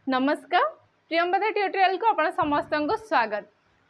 नमस्कार प्रियंवदा ट्यूटोरियल को आपण समस्त को स्वागत।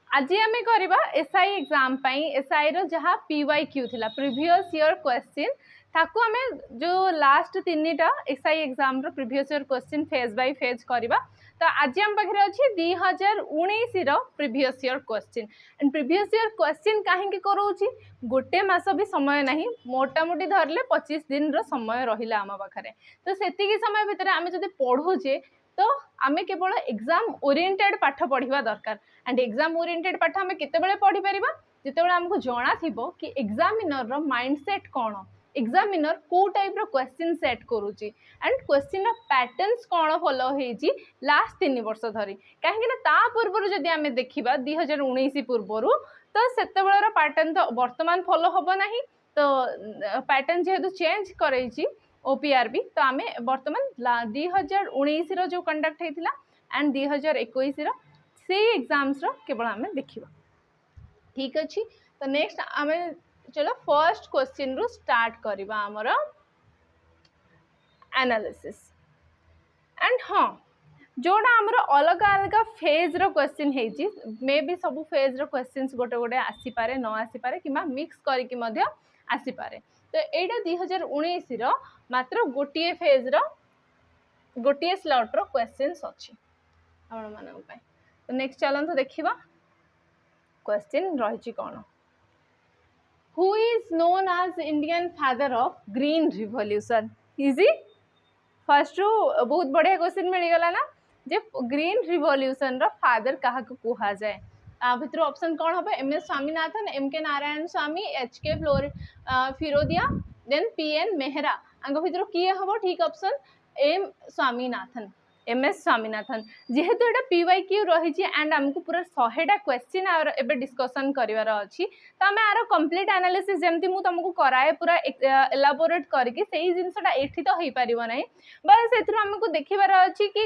आज आम करवा एसआई एग्जाम एसआई रो जहाँ पीवाईक्यू थिला प्रीवियस ईयर क्वेश्चन ताकू आम जो लास्ट तीन टा एसआई एग्जाम रो previous year question phase by phase करवा। तो आज आम पाखे अच्छी 2019 रो previous year question and previous year question कहीं करोची गोटे मास भी समय नहीं मोटामोटी धरले 25 दिन रो समय रहिला आम पाखे। तो सेतिकी समय भितर आम जदि पढ़ुचे तो आम केवल एग्जाम ओरिएंटेड पाठ पढ़ा दरकार एंड एग्जाम ओरिएंटेड पाठ आम केतेबेले पढ़ी परिबा जितेबाला आमको जना थिबो कि एग्जामिनर रो माइंडसेट कौन एग्जामिनर को टाइप रो क्वेश्चन सेट करूची एंड क्वेश्चन रो पैटर्न्स कौन फॉलो हेजी लास्ट 3 वर्ष धरी कहीं ता पूर्व जदि आम देखा 2019 पूर्व तो सेतेबेलर पैटर्न तो वर्तमान फॉलो होबो नहीं। तो पैटर्न जेहेतु चेंज करैछि ओपीआरबी तो आम बर्तमान 2019 रो जो कंडक्ट होता एंड 2021 रो से एग्जाम्स रो केवल आम देखा। ठीक अच्छे तो नेक्स्ट आम चलो फर्स्ट क्वेश्चन रू स्टार्ट करवा आमर एनालिसिस एंड हाँ जोड़ा आमर अलग अलग फेज रो क्वेश्चन है मे भी सब फेज रो क्वेश्चंस गोटे गोटे आसीपारे न आसीपारे कि मिक्स करके मध्य आसीपारे। तो यहाँ 2019 रो मात्र गोटे फेज रो गोटे स्लॉट रो क्वेश्चंस अच्छी आपण मानन पय। तो नेक्स्ट चलंतु देखिबा क्वेश्चन रहिछि कोन who is known as Indian father of green revolution. Easy first रू बहुत बढ़िया क्वेश्चन मिल गला ना जे ग्रीन रिवॉल्यूशन रो फादर काहा को कहा जाए। भितर ऑप्शन कौन हम एम एस स्वामीनाथन एम के Narayan Swami H K Firodia then P N Mehra आंग भितर किए हम ठीक option M Swaminathan M S Swaminathan जेहेतु एटा पीवाईक्यू रही एंड आमको पूरा 100टा क्वेश्चन एबे डिस्कशन करिवार अछि तो आम आर कंप्लीट एनालिसिस जेमती मु तुमको कराए पूरा एलाबोरेट करके सही जिनसटा एठी तो होई परिबो नै बस एथरो हमको देखिबार अछि कि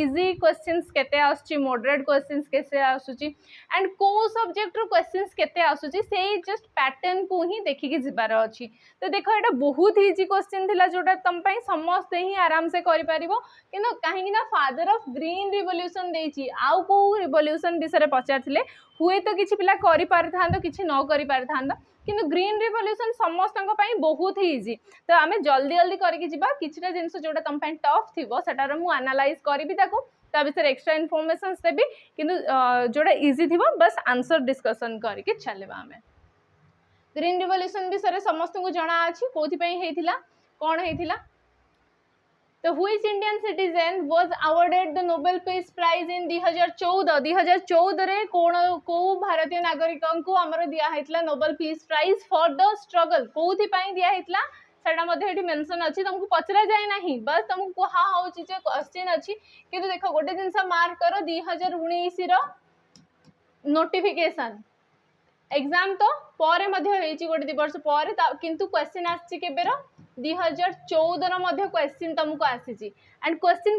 इजी क्वेश्चंस केते आछी मॉडरेट क्वेश्चंस केसे आछुची एंड को सब्जेक्ट रो क्वेश्चंस केते आछुची सेही जस्ट पैटर्न को ही देखि के जिबार अछि। तो देखो एटा बहुत इजी क्वेश्चन थिला जोटा तम पई समस्त ही आराम से करि परिबो किनो कहीं ना फादर ऑफ ग्रीन रिवॉल्यूशन देछि आउ को रिवॉल्यूशन विषय पचारथिले हुए तो किछि पिला करि पारथांदो किछि न करि पारथांदो किंतु ग्रीन रिवॉल्यूशन समस्तक पई बहुत ही इजी। तो आमे जल्दी जल्दी करके जिबा किछिटा जिंस जोटा तम पई टफ थिबो सेटार मु एनालाइज करबी ताको ता विषय एक्स्ट्रा इन्फॉर्मेशंस देबी किंतु जोटा इजी थिबो बस आंसर डिस्कशन करके चलेबा। आमे ग्रीन रिवॉल्यूशन विषय समस्त को जणा अछि कोथि पई हेतिला कोन हेतिला। तो which Indian citizen was awarded the Nobel peace prize in 2014 रे कोन को भारतीय नागरिक को हमर दिया हेतला Nobel peace prize for the struggle कोथि पई दिया हेतला सेटा मध्ये एठी मेंशन अछि तुमको पचरा जाय नाही बस तुमको कहा होछि जे क्वेश्चन अछि किंतु देखो गोटे जिंस मार्क करो 2019 रो नोटिफिकेशन एग्जाम तो परे मध्ये हेछि गोटे 2 वर्ष परे किंतु क्वेश्चन आछि केबेर 2014 मध्ये क्वेश्चन तुमको आसी एंड क्वेश्चन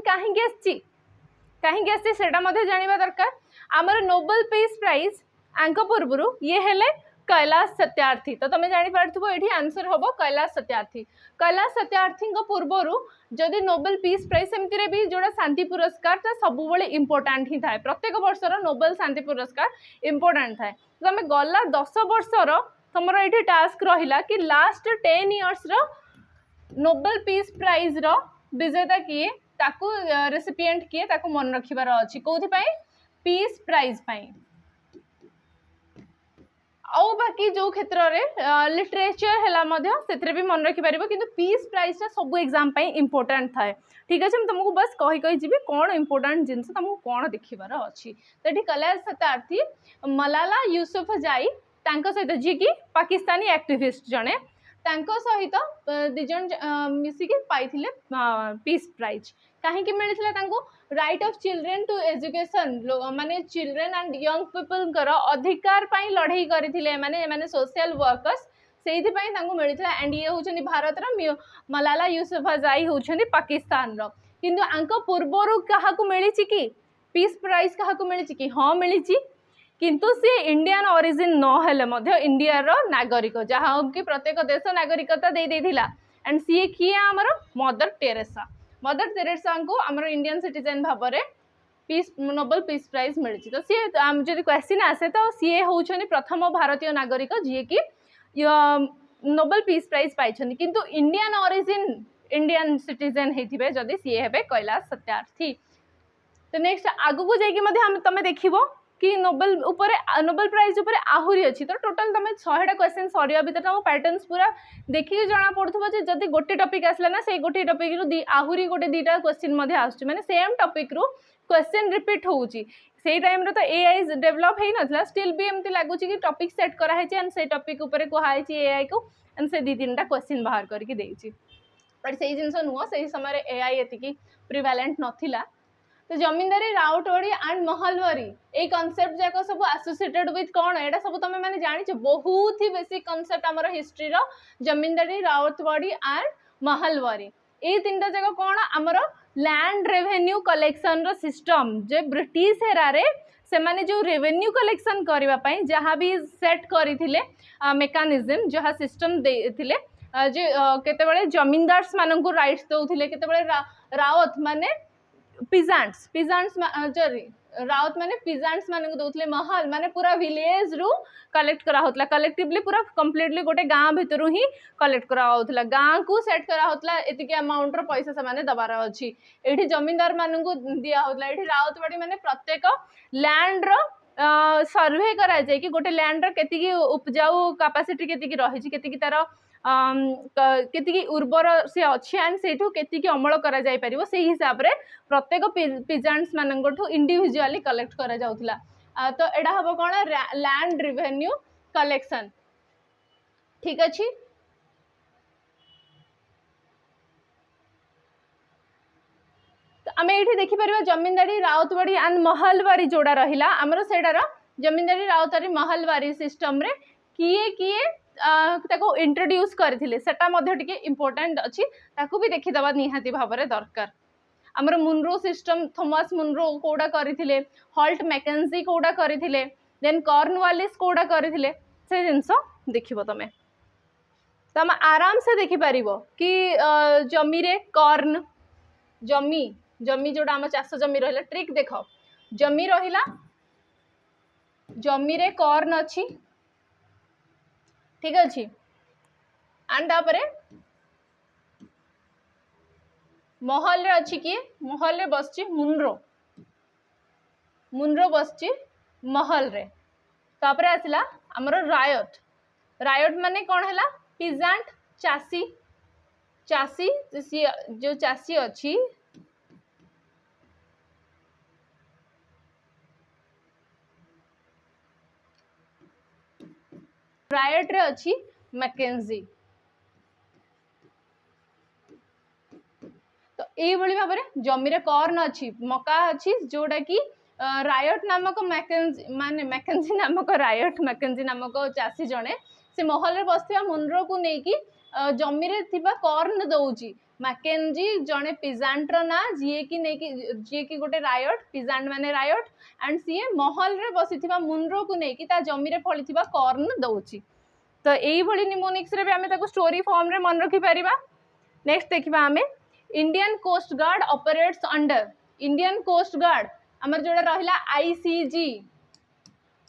कहीं आसी सेटा मध्ये जानिबा दरकार। आमर नोबेल पीस प्राइज आंक पूर्व ये हेले कैलाश सत्यार्थी तो तुम जानी पारथबो एठी आंसर होबो कैलाश सत्यार्थी पूर्वर जदि नोबेल पीस प्राइज सेमती रे भी जोड़ा शांति पुरस्कार तो सब बड़े इंपोर्टेंट ही थाए प्रत्येक वर्षर नोबेल शांति पुरस्कार इंपोर्टेंट थाए। तो आम गला 10 वर्षर तुमर ये टास्क रहिला कि लास्ट 10 इयर्स रो नोबेल पीस प्राइज रो विजेता किए ताकू रेसिपिएंट किए ताकू मन रखिबार अछि कोथि पई पीस प्राइज पई आउ बाकी जो क्षेत्र रे लिटरेचर हैला मध्य सेतरे भी मन रखि परिबो किंतु पीस प्राइज ता सब एग्जाम पई इंपोर्टेंट थाए। ठीक अछि हम तुमको बस कहि जिबी कोन इंपोर्टेंट जिंस तुमको कोन देखिबार अछि। तो एठी कैलाश सत्यार्थी मलाला यूसुफजाई तांको सहित जी की पाकिस्तानी एक्टिविस्ट जने तांको सहित दिजन मिसिके पाइथिले पीस प्राइज कहीं मिलता तांको right of children to education माने चिल्ड्रेन एंड यंग पीपल कर अधिकार पाई लड़ाई करथिले माने सोशल वर्कर्स सेहि पई तांको मिलता एंड ये होचनी भारत रो मलाला यूसुफजाई होचनी पाकिस्तान रो किंतु आंको पूर्वरु काहा को मिलिछि कि पीस प्राइज काहा को मिलिछि कि हां मिलिछि किंतु सी इंडियन ओरिजिन न हेले मध्य इंडिया रो नागरिक जहाँ कि प्रत्येक देश नागरिकता दे देथिला एंड सी किए आमर मदर टेरेसा मदर तेरेसा को आमर इंडियन सिटीजन भाव में पीस नोबेल पीस प्राइज मिली। तो सी जब क्वेश्चन आसे तो सी होउछनी प्रथम भारतीय नागरिक जी की नोबेल पीस प्राइज पाई, किंतु इंडियन ओरिजिन इंडियन सिटीजन होते जदि सी हे कैलाश सत्यार्थी। तो नेक्स्ट आगु को जाइए तुम देखो कि नोबेल नोबेल प्राइज उपर आहुरी अच्छी। तो टोटाल तुम 100टा क्वेश्चन सरिया भर तुम पैटर्न्स पूरा देखिए जना पड़ुव जे जदि गोटे टॉपिक आसला ना से गोटे टॉपिक रु आहुरी गोटे 2टा क्वेश्चन आसुची माने सेम टॉपिक रु क्वेश्चन रिपीट होउची। से टाइम रे तो एआई डेवलप हे नथला, स्टिल भी एमती लागुची कि टॉपिक सेट करा है एंड से टॉपिक ऊपर कुहाई एआई को एंड से 2-3टा क्वेश्चन बाहर करके देइची। बट से जिनस नुह से समय एआई एतिकी प्रिवैलेंट नथिला। तो जमींदारी ryotwari and mahalwari a concept जाक सब एसोसिएटेड विथ कौन एटा सब तुम मैंने जानी बहुत ही बेसिक कॉन्सेप्ट आमर हिस्ट्री रो जमींदारी राउतवाड़ी एंड महलवारी ए 3टा जाक कौन आमर लैंड रेवेन्यू कलेक्शन रो सिस्टम जे ब्रिटिश एरा रे से माने जो रेवेन्यू कलेक्शन करबा पई जहाँ भी सेट करथिले मेकानिज्म जहाँ सिस्टम देथिले जे केतेबेले जमींदार्स माननकु राइट्स दउथिले केतेबेले रावत माने पिजांट्स राउत माने पिजांट्स मान को दउथले महल माने पूरा विलेज रु कलेक्ट करा होतला कलेक्टिवली पूरा कंप्लीटली गोटे गाँ भितर ही कलेक्ट करा होतला गाँ को सेट करा होतला एतिके अमाउंट रो पैसा से माने दबार अछि। एठी जमींदार मान को दिया होतला एठी राउतवाड़ी माने प्रत्येक लैंड रो सर्वे करा जाय कि गोटे लैंड रो केतिकी उपजाऊ कैपेसिटी केतिकी रही केतिकी तार केतिकी उर्वर से अच्छी एंड से केतिकी अमल करा जाय परिबो से हिसाब रे प्रत्येक पिजांट्स मानंगठु इंडिविजुअली कलेक्ट करा जाउथला। तो एडा हबो कोन लैंड रेवेन्यू कलेक्शन। ठीक अछि। तो आमे एठी देखि परिबा जमींदारी राउतवाड़ी एंड महलवारी जोड़ा रहिला हमरो सेडार जमींदारी राउतवाड़ी महलवारी सिस्टम रे किए ताको इंट्रोड्यूस करथिले सेटा मध्ये टिके इंपोर्टेंट अछि ताको भी देखि दबा निहाती भाबरे दरकार। हमर मुनरो सिस्टम थॉमस मुनरो कोडा करथिले, हॉल्ट मैकेंजी कोडा करथिले, देन कॉर्नवालिस कोडा करथिले से जिंस देखिबो तमे। तो हम आराम से देखि परिबो कि जमी रे कॉर्न जमी जोड़ा हम चाष जमी रहिला ट्रिक देखो जमी रहिला जमी रे कॉर्न अछि। ठीक अच्छे एंड तापर महल रे अच्छी किए महल रे बसची मुनरो बसची महल रे। तापर आसला हमर रायट माने कौन है पिजांट चासी जो चासी अच्छी रायट रे अच्छी मैकेंजी। तो ये भाव में जमी रे कॉर्न अच्छी मका अच्छी जोड़ा कि रायट नामक मैकेंजी नामक रायट मैकेंजी नामक चाषी जड़े से महल रे बसथिबा मुनरो को नेकी जमी रे थिबा कॉर्न दउची मैकेंजी जड़े पिजांट ना जी की गोटे रायट पिजांट माने रायट एंड सी महल रे बसीथिबा मुनरो को नेकी ता जमी रे फलिथिबा कॉर्न दउची। तो यही भली निमोनिक्स रे भी आमे ताको स्टोरी फॉर्म रे मन रखि परिबा। नेक्स्ट देखिबा आमे Indian coast guard operates under Indian coast guard हमर जोड़ा रहिला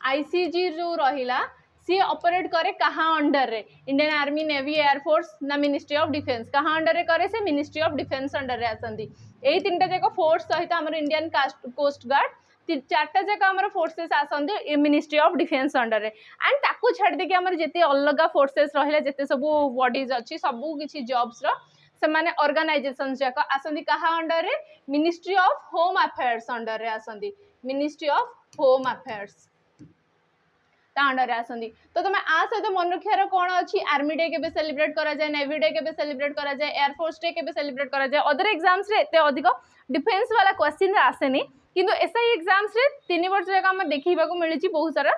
आईसीजी जो रहिला सी ऑपरेट करे कहाँ अंडर रे इंडियन आर्मी नेवी एयरफोर्स ना मिनिस्ट्री ऑफ डिफेंस कहाँ अंडर रे करे से मिनिस्ट्री ऑफ डिफेंस अंडर रे आसंदी। एही 3टा जाक फोर्स सहित हमर इंडियन कोस्ट गार्ड 4टा जाक हमर फोर्सेस आसंदी मिनिस्ट्री ऑफ डिफेंस अंडर रे एंड ताकू छाड़ दे कि हमर जेते अलग फोर्सेस रहिला जेते सब बॉडीज अछि सब किछि जॉब्स रो से माने ऑर्गेनाइजेशंस जाक आसंदी कहाँ अंडर रे ministry of home affairs under रे आसंदी ministry of home affairs under आसंदी। तो तुम आ सहित मन रखार कौन अच्छी आर्मी डे के सेलिब्रेट करा जाए नेवी डे के सेलिब्रेट करा जाए एयरफोर्स डे के सेलिब्रेट करा जाए अदर एग्जाम्स रे एते अधिक डिफेंस वाला क्वेश्चन आसेनी किंतु एसआई एग्जाम्स रे 3 वर्ष जगह हम देखा मिली बहुत सारा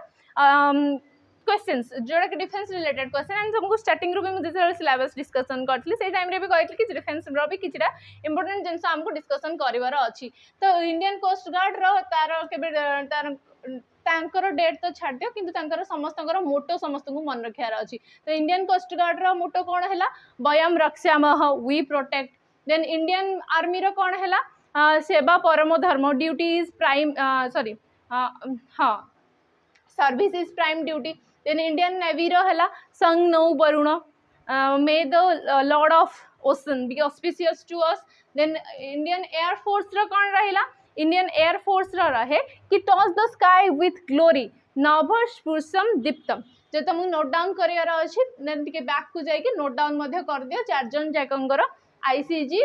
क्वेश्चंस जोड़ा कि डिफेंस रिलेटेड क्वेश्चन एंड तुमको स्टार्टिंग रू भी मुझे सिलेबस डिस्कशन करथली से टाइम रे भी कहथली कि डिफेंस रो भी किछटा इंपोर्टेंट जिंस हमको डिस्कशन करिवार अछि। तो इंडियन कोस्ट गार्ड रो तार केबे तार डेट तो छाड़ दियो किंतु तांकर समस्तकर मोटो समस्त को मन रखार अछि। तो इंडियन कोस्ट गार्ड रो मोटो कोन हैला वयम रक्षामः we protect then Indian army रो कौन है सेवा परमो धर्म ड्यूटी इज प्राइम सॉरी हाँ service is prime duty then Indian navy रो है संग नौ वरुण may the lord of ocean be auspicious to us then Indian air force रो कौन रहिला इंडियन एयर फोर्स रो रहे कि touch the sky with glory नभ स्पुषम दीप्तम जे तुमको नोट डाउन करियार अछि देन टिके बैक को जाई कि नोट डाउन मध्ये कर दियो चार जन जाकंगर आईसीजी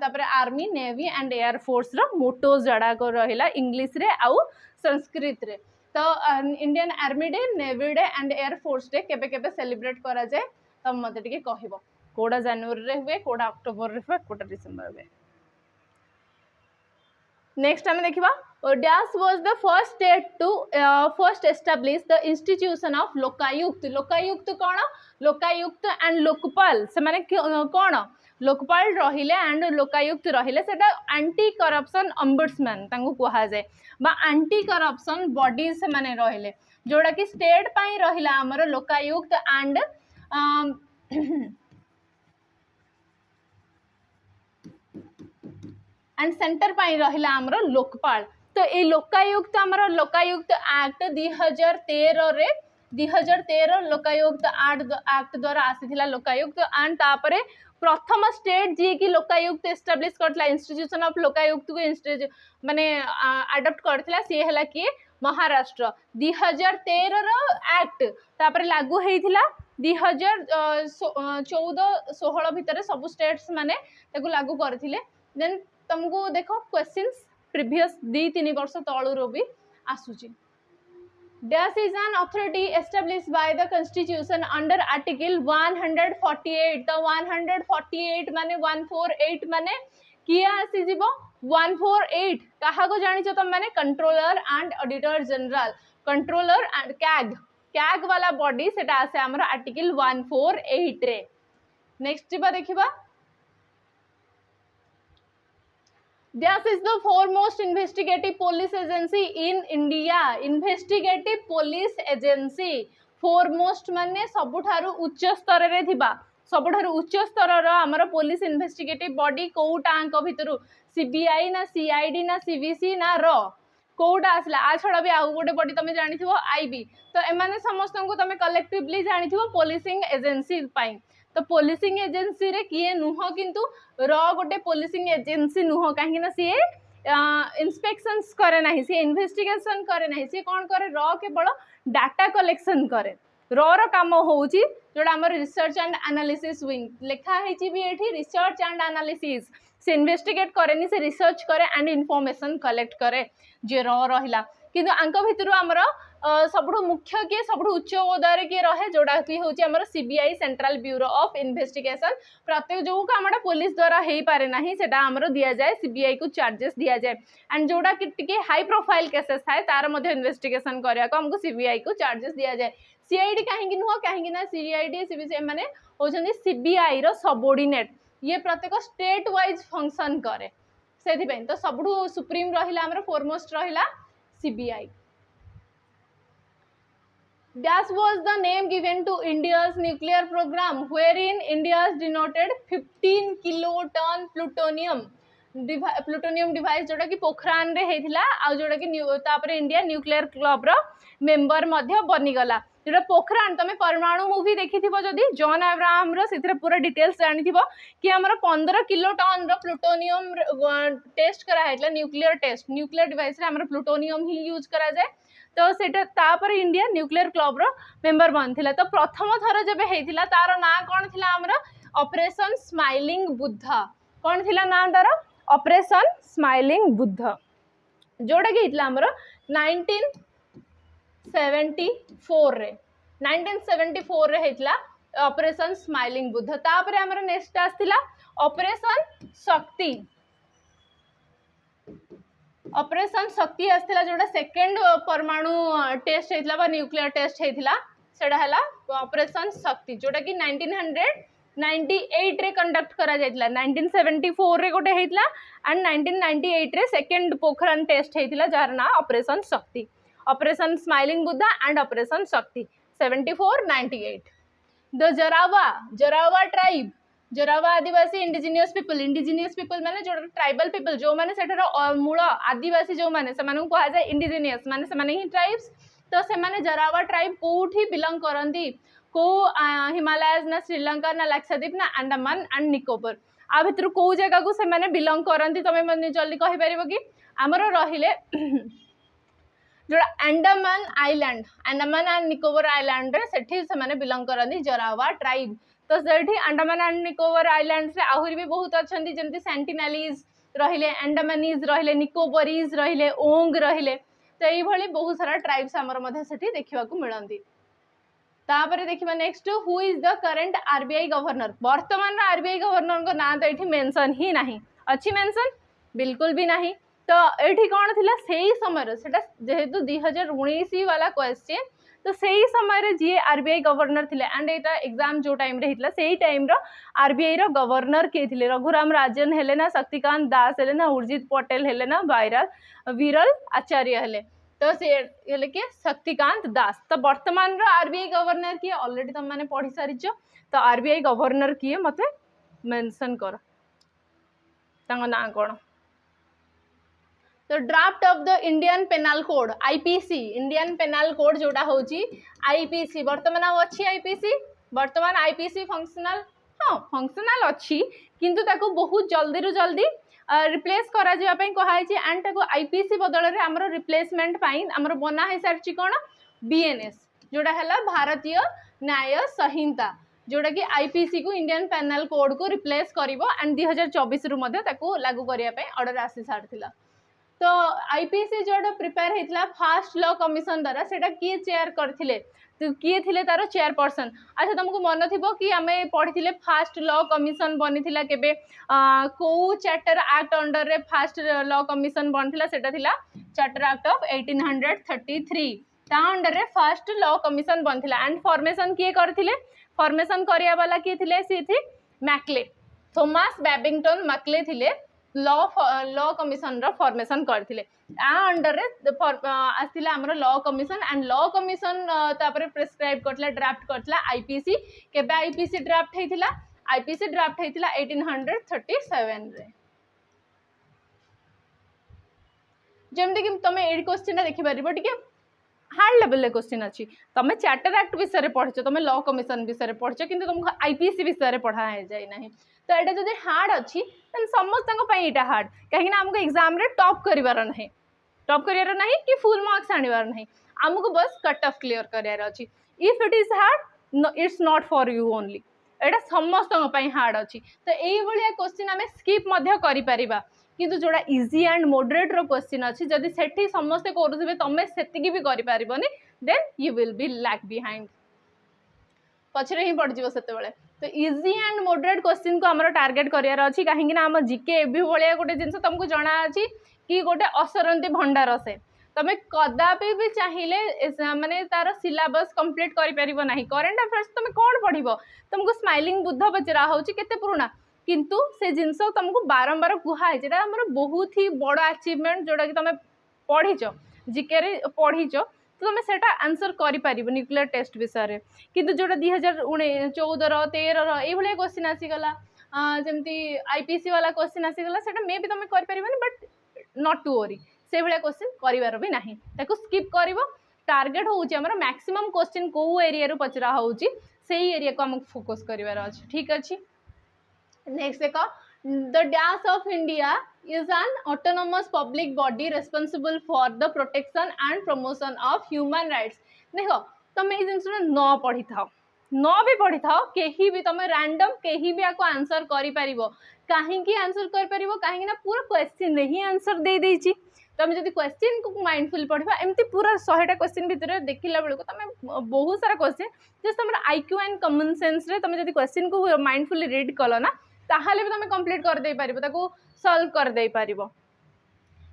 तापर army navy and air force रो मोटो जडा को रहिला इंग्लिश रे आउ संस्कृत रे तो Indian army day navy day and air force day केबे केबे सेलिब्रेट करा जाए तब मते टिके कहबो कोडा जनवरी रे हुए कोडा अक्टोबर रे हुए कोडा डिसेंबर रे नेक्स्ट आम देखा dash was the first state to first establish the institution of Lokayukta Lokayukta कौन लोकायुक्त एंड लोकपाल से माने कौन लोकपाल रहिले एंड लोकायुक्त रहिले सेटा एंटी करप्शन अम्बुड्समैन तांको कहा जाए बा एंटी करप्शन बॉडीज से माने रहिले जोड़ा कि स्टेट पाई रहिला हमर लोकायुक्त एंड एंड सेंटर पाई रहिला हमर लोकपाल तो ये लोकायुक्त हमर लोकायुक्त एक्ट 2013 रे 2013 लोकायुक्त एक्ट द्वारा आसीथिला लोकायुक्त एंड तापरे प्रथम स्टेट जी की लोकायुक्त एस्टाब्लिश करथिला इंस्टीट्यूशन ऑफ लोकायुक्त को माने अडॉप्ट करथिला सी हला कि महाराष्ट्र 2013 रो एक्ट तापरे लागू हेइथिला 2014-16 भितर सब स्टेट्स माने ताकू लागू करथिले देन तुमको देखो क्वेश्चंस प्रीवियस 2-3 वर्ष तळु रो भी आसुची Dash is an authority established by the constitution under article 148 the 148 माने 148 माने किया आसी जीवो 148 कहा को जानि छ तुम माने controller and auditor general controller and CAG वाला बॉडी सेटा आसे हमर आर्टिकल 148 रे नेक्स्ट जीवा देखिबा This is the foremost investigative police agency in India. Investigative police agency foremost माने सबुठारु उच्च स्तर रे थिबा सबुठारु उच्च स्तर रो हमर पुलिस इन्वेस्टिगेटिव बॉडी कोटांक भितरु सीबीआई ना सीआईडी ना सीवीसी ना रो कोटा आसला आ छडा भी आउ गोटे बॉडी तमे जानि थिबो आईबी तो एमाने समस्त को तमे कलेक्टिवली जानि थिबो पुलिसिंग एजेंसी पाई तो पुलिसिंग एजेंसी रे किए नुह किंतु रो गोटे पुलिसिंग एजेंसी नुह कहीं ना सी इंस्पेक्शंस करे ना सी इन्वेस्टिगेशन करे ना सी कौन करे रो केवल डाटा कलेक्शन करे रो काम होउची जोड़ा हमर रिसर्च एंड एनालिसिस विंग लिखा है भी एठी रिसर्च एंड एनालिसिस से इन्वेस्टिगेट करे नी से रिसर्च करे एंड इनफॉरमेशन कलेक्ट करे जे रो रहिला किंतु आंक भितरु हमर सबुठु मुख्य किए सबुठु उच्च ओदारे किए रहे जोड़ा कि होची हमर CBI central bureau of investigation प्रत्येक जो कामटा पुलिस द्वारा हेई पारे नाही सेटा हमर दिया जाए सीबीआई को चार्जेस दिया जाए एंड जोड़ा कि टिके हाई प्रोफाइल केसेस थाए तार मध्ये इन्वेस्टिगेशन करिया को हमको सीबीआई को चार्जेस दिया जाए सीआईडी काहेकि नुह काहेकि ना सीआईडी सीबीसी माने होचंदी सीबीआई रो सबऑर्डिनेट ये प्रत्येक स्टेट वाइज फंक्शन करे सेथि पे तो सबुठु सुप्रीम रहिला हमर फोरमोस्ट रहिला CBI Dash was the name given to India's nuclear program, wherein India's denoted 15 kiloton plutonium device जोड़ा कि पोखरान रे हेथिला आ जोड़ा कि तापरे इंडिया न्यूक्लियर क्लब रो मेंबर मध्य बनी गला जोड़ा पोखरान तमे परमाणु मूवी देखि थिबो जदी जॉन अब्राहम रो सिथरे पूरा डिटेल्स जानि थिबो कि हमर 15 किलोटन रो प्लूटोनियम टेस्ट करा हेतला न्यूक्लियर डिवाइस रे हमर प्लूटोनियम ही यूज करा जाए तो सेटा तापर इंडिया न्यूक्लियर क्लब रो मेंबर बनथिला तो प्रथम थर जबे हेथिला तार ना कोन थिला हमर ऑपरेशन स्माइलिंग बुद्ध कोन थिला ना तार ऑपरेशन स्माइलिंग बुद्ध जोड़ा कि हेथिला हमर 1974 रे हेथिला ऑपरेशन स्माइलिंग बुद्ध तापर हमर नेक्स्ट आस्थिला ऑपरेशन शक्ति आसला जोड़ा सेकेंड परमाणु टेस्ट होता बा न्यूक्लियर टेस्ट होता सेटा है ऑपरेशन शक्ति जोड़ा कि 1998 रे कंडक्ट करा जायतिला 1974 रे गोटे होता एंड 1998 रे सेकेंड पोखरान टेस्ट होता जार ना operation Shakti operation smiling Buddha and operation Shakti 74-98 the Jarawa tribe Jarawa Adivasi indigenous people माने जो ट्राइबल पीपल जो माने सेठार मूल आदिवासी जो माने से माने कहा जाए इंडिजिनियस माने से माने ही ट्राइब्स तो से माने जोरावा ट्राइब कोठी बिलोंग करंती को हिमालयस ना श्रीलंका ना लक्षद्वीप ना अंडमान एंड निकोबर आ भितर को जगह को से माने बिलोंग करंती तमे माने जल्दी कहि परिबो कि हमरो रहिले जो अंडमान एंड निकोबर आइलैंड रे सेठी से माने बिलोंग करंती जोरावा ट्राइब तो सेठी अंडमान एंड निकोबर आइलैंड से आहुरी भी बहुत अच्छी जमी सेंटिनेलीज रहिले अंडमानीज रहिले निकोबरीज रहिले ओंग रहिले तो ये बहुत सारा ट्राइब्स आमर सेठी देखा मिलती तापर देखिबा next who is the current RBI governor वर्तमान आरबीआई गवर्नर को ना तो ये मेंशन ही नहीं अच्छी मेंशन बिल्कुल भी नहीं तो ये कौन थिला सेही समय सेटा जेहेतु 2019 वाला क्वेश्चन तो सही समय जी आरबीआई गवर्नर थिले एंड एटा एग्जाम जो टाइम रे हितला सेही टाइम रो आरबीआई रो गवर्नर के थिले रघुराम राजन हेले ना शक्तिकांत दास हेले ना उर्जित पटेल हेले ना विरल आचार्य हेले तो से हेले के शक्तिकांत दास तो वर्तमान रो आरबीआई गवर्नर किए ऑलरेडी तुम माने पढ़ी सारिछ तो आरबीआई गवर्नर किए मते मेंशन कर तांगा ना कोन तो draft of the Indian penal code IPC Indian penal code जोटा होची आईपीसी वर्तमान अच्छी आईपीसी वर्तमान आईपीसी फंक्शनल हाँ फंक्शनल अच्छी किंतु ताको बहुत जल्दी रु जल्दी रिप्लेस करा जिया पई कहाई छि एंड ताको आईपीसी बदल रे हमरो रिप्लेसमेंट पई हमरो बना है सारची कोन बीएनएस जोटा हला भारतीय न्याय संहिता जोटा कि आईपीसी को इंडियन पेनल कोड को रिप्लेस करिवो एंड 2024 रु मध्ये ताको लागू करिया पई ऑर्डर आसी सारथिला तो आईपीसी जो प्रिपेयर होता फास्ट लॉ कमिशन द्वारा सेटा किए चेयर करथिले तो किए थिले तार चेयरपर्सन अच्छा तुमको मन थी कि आम पढ़ी फास्ट लॉ कमिशन बनी केबे को चार्टर एक्ट अंडर रे फास्ट लॉ कमिशन बनथिला सेटा थिला चार्टर एक्ट ऑफ 1833 ता अंडर रे फास्ट लॉ कमिशन बनथिला एंड फॉर्मेशन किए करथिले फॉर्मेशन करिया वाला किए थिले सी थी मैक्ले थॉमस बैबिंगटन मैक्ले थिले लॉ कमिशन रो फॉर्मेशन करथिले आ अंडर रे आसिला हमर law commission and law commission तापर प्रिस्क्राइब करथला ड्राफ्ट करथला आईपीसी केबे आईपीसी ड्राफ्ट हेतिला आईपीसी ड्राफ्ट हेतिला 1837 रे जेमते कि तमे एडी क्वेश्चन देखि परिबो टिके हार्ड लेवल ले क्वेश्चन अच्छी तुम चार्टर एक्ट विषय पढ़छ तुम लॉ कमिशन विषय पढ़छ किंतु तुमको आईपीसी विषय पढ़ा जाए ना तो यहाँ जब हार्ड अच्छी समस्त यहाँ हार्ड कहीं आमको एग्जाम रे टॉप करार ना टॉप करार ना कि फुल मार्क्स आनबार ना आमको बस कट ऑफ क्लियर करार अच्छी if it is hard it's not for you only एटा समस्त हार्ड अच्छी तो यही क्वेश्चन आम स्किप करिपरिबा किंतु जोड़ा इजी एंड मॉडरेट रो क्वेश्चन अच्छी जदि सेठी समस्ते करूथिबे तमे सेतिकी भी करि पारिबोनी then you will be lag behind पछरे ही पड़ जिवो सेते बेले तो इजी एंड मॉडरेट क्वेश्चन को हमर टार्गेट करियार अछि काहे कि ना हम जीके एबी भलिया गोटे जिंस तुमको जणा अछि कि गोटे असरंती भंडार से तमे कदापि भी चाहिए माने तार सिलेबस कंप्लीट करि परिबो नाही करंट अफेयर्स तमे कोन पढिबो तुमको स्माइलिंग बुद्ध पचरा होछि केते पुराना किंतु से जिनस तुमको बारंबार कहुए जेटा हमर बहुत ही बड़ अचीवमेंट जोटा कि तुम पढ़ीच जीके रे पढ़ीच तो तुम सेटा आंसर करि परिबो न्यूक्लियर टेस्ट विषय रे किंतु जोटा 2014 13 ये क्वेश्चन आसीगला जमती आईपीसी वाला क्वेश्चन आसीगला सेटा मे भी तुम करि परिबोनी बट नॉट टू वरी से भलिया क्वेश्चन करिवार भी नाही ताको स्किप करिवो टार्गेट होउची हमर मैक्सिमम क्वेश्चन को एरिया रो पचरा होउची सेही एरिया को हम फोकस करिवार अछि ठीक अछि नेक्स्ट देखो the dash of India is an autonomous public body responsible for the protection and promotion of human rights देखो तुम ये जिनस न पढ़ी थाओ न भी पढ़ी थाओ कहीं भी तुम रैंडम कहीं भी आपको आंसर करि परिबो काहे आंसर कर परिबो काहे ना पूरा क्वेश्चन ही आंसर दे देछि तुम जदि क्वेश्चन को माइंडफुल पढ़िबा एमती पूरा 100टा क्वेश्चन भितर देखिला बेलको तुम बहुत सारा क्वेश्चन जस्ट तुम आईक्यू एंड कॉमन सेंस रे तुम जदि क्वेश्चन को माइंडफुली रीड कलो ना ताहाले भी तुम कंप्लीट कर दे पारिबो ताको सॉल्व कर दे पारिबो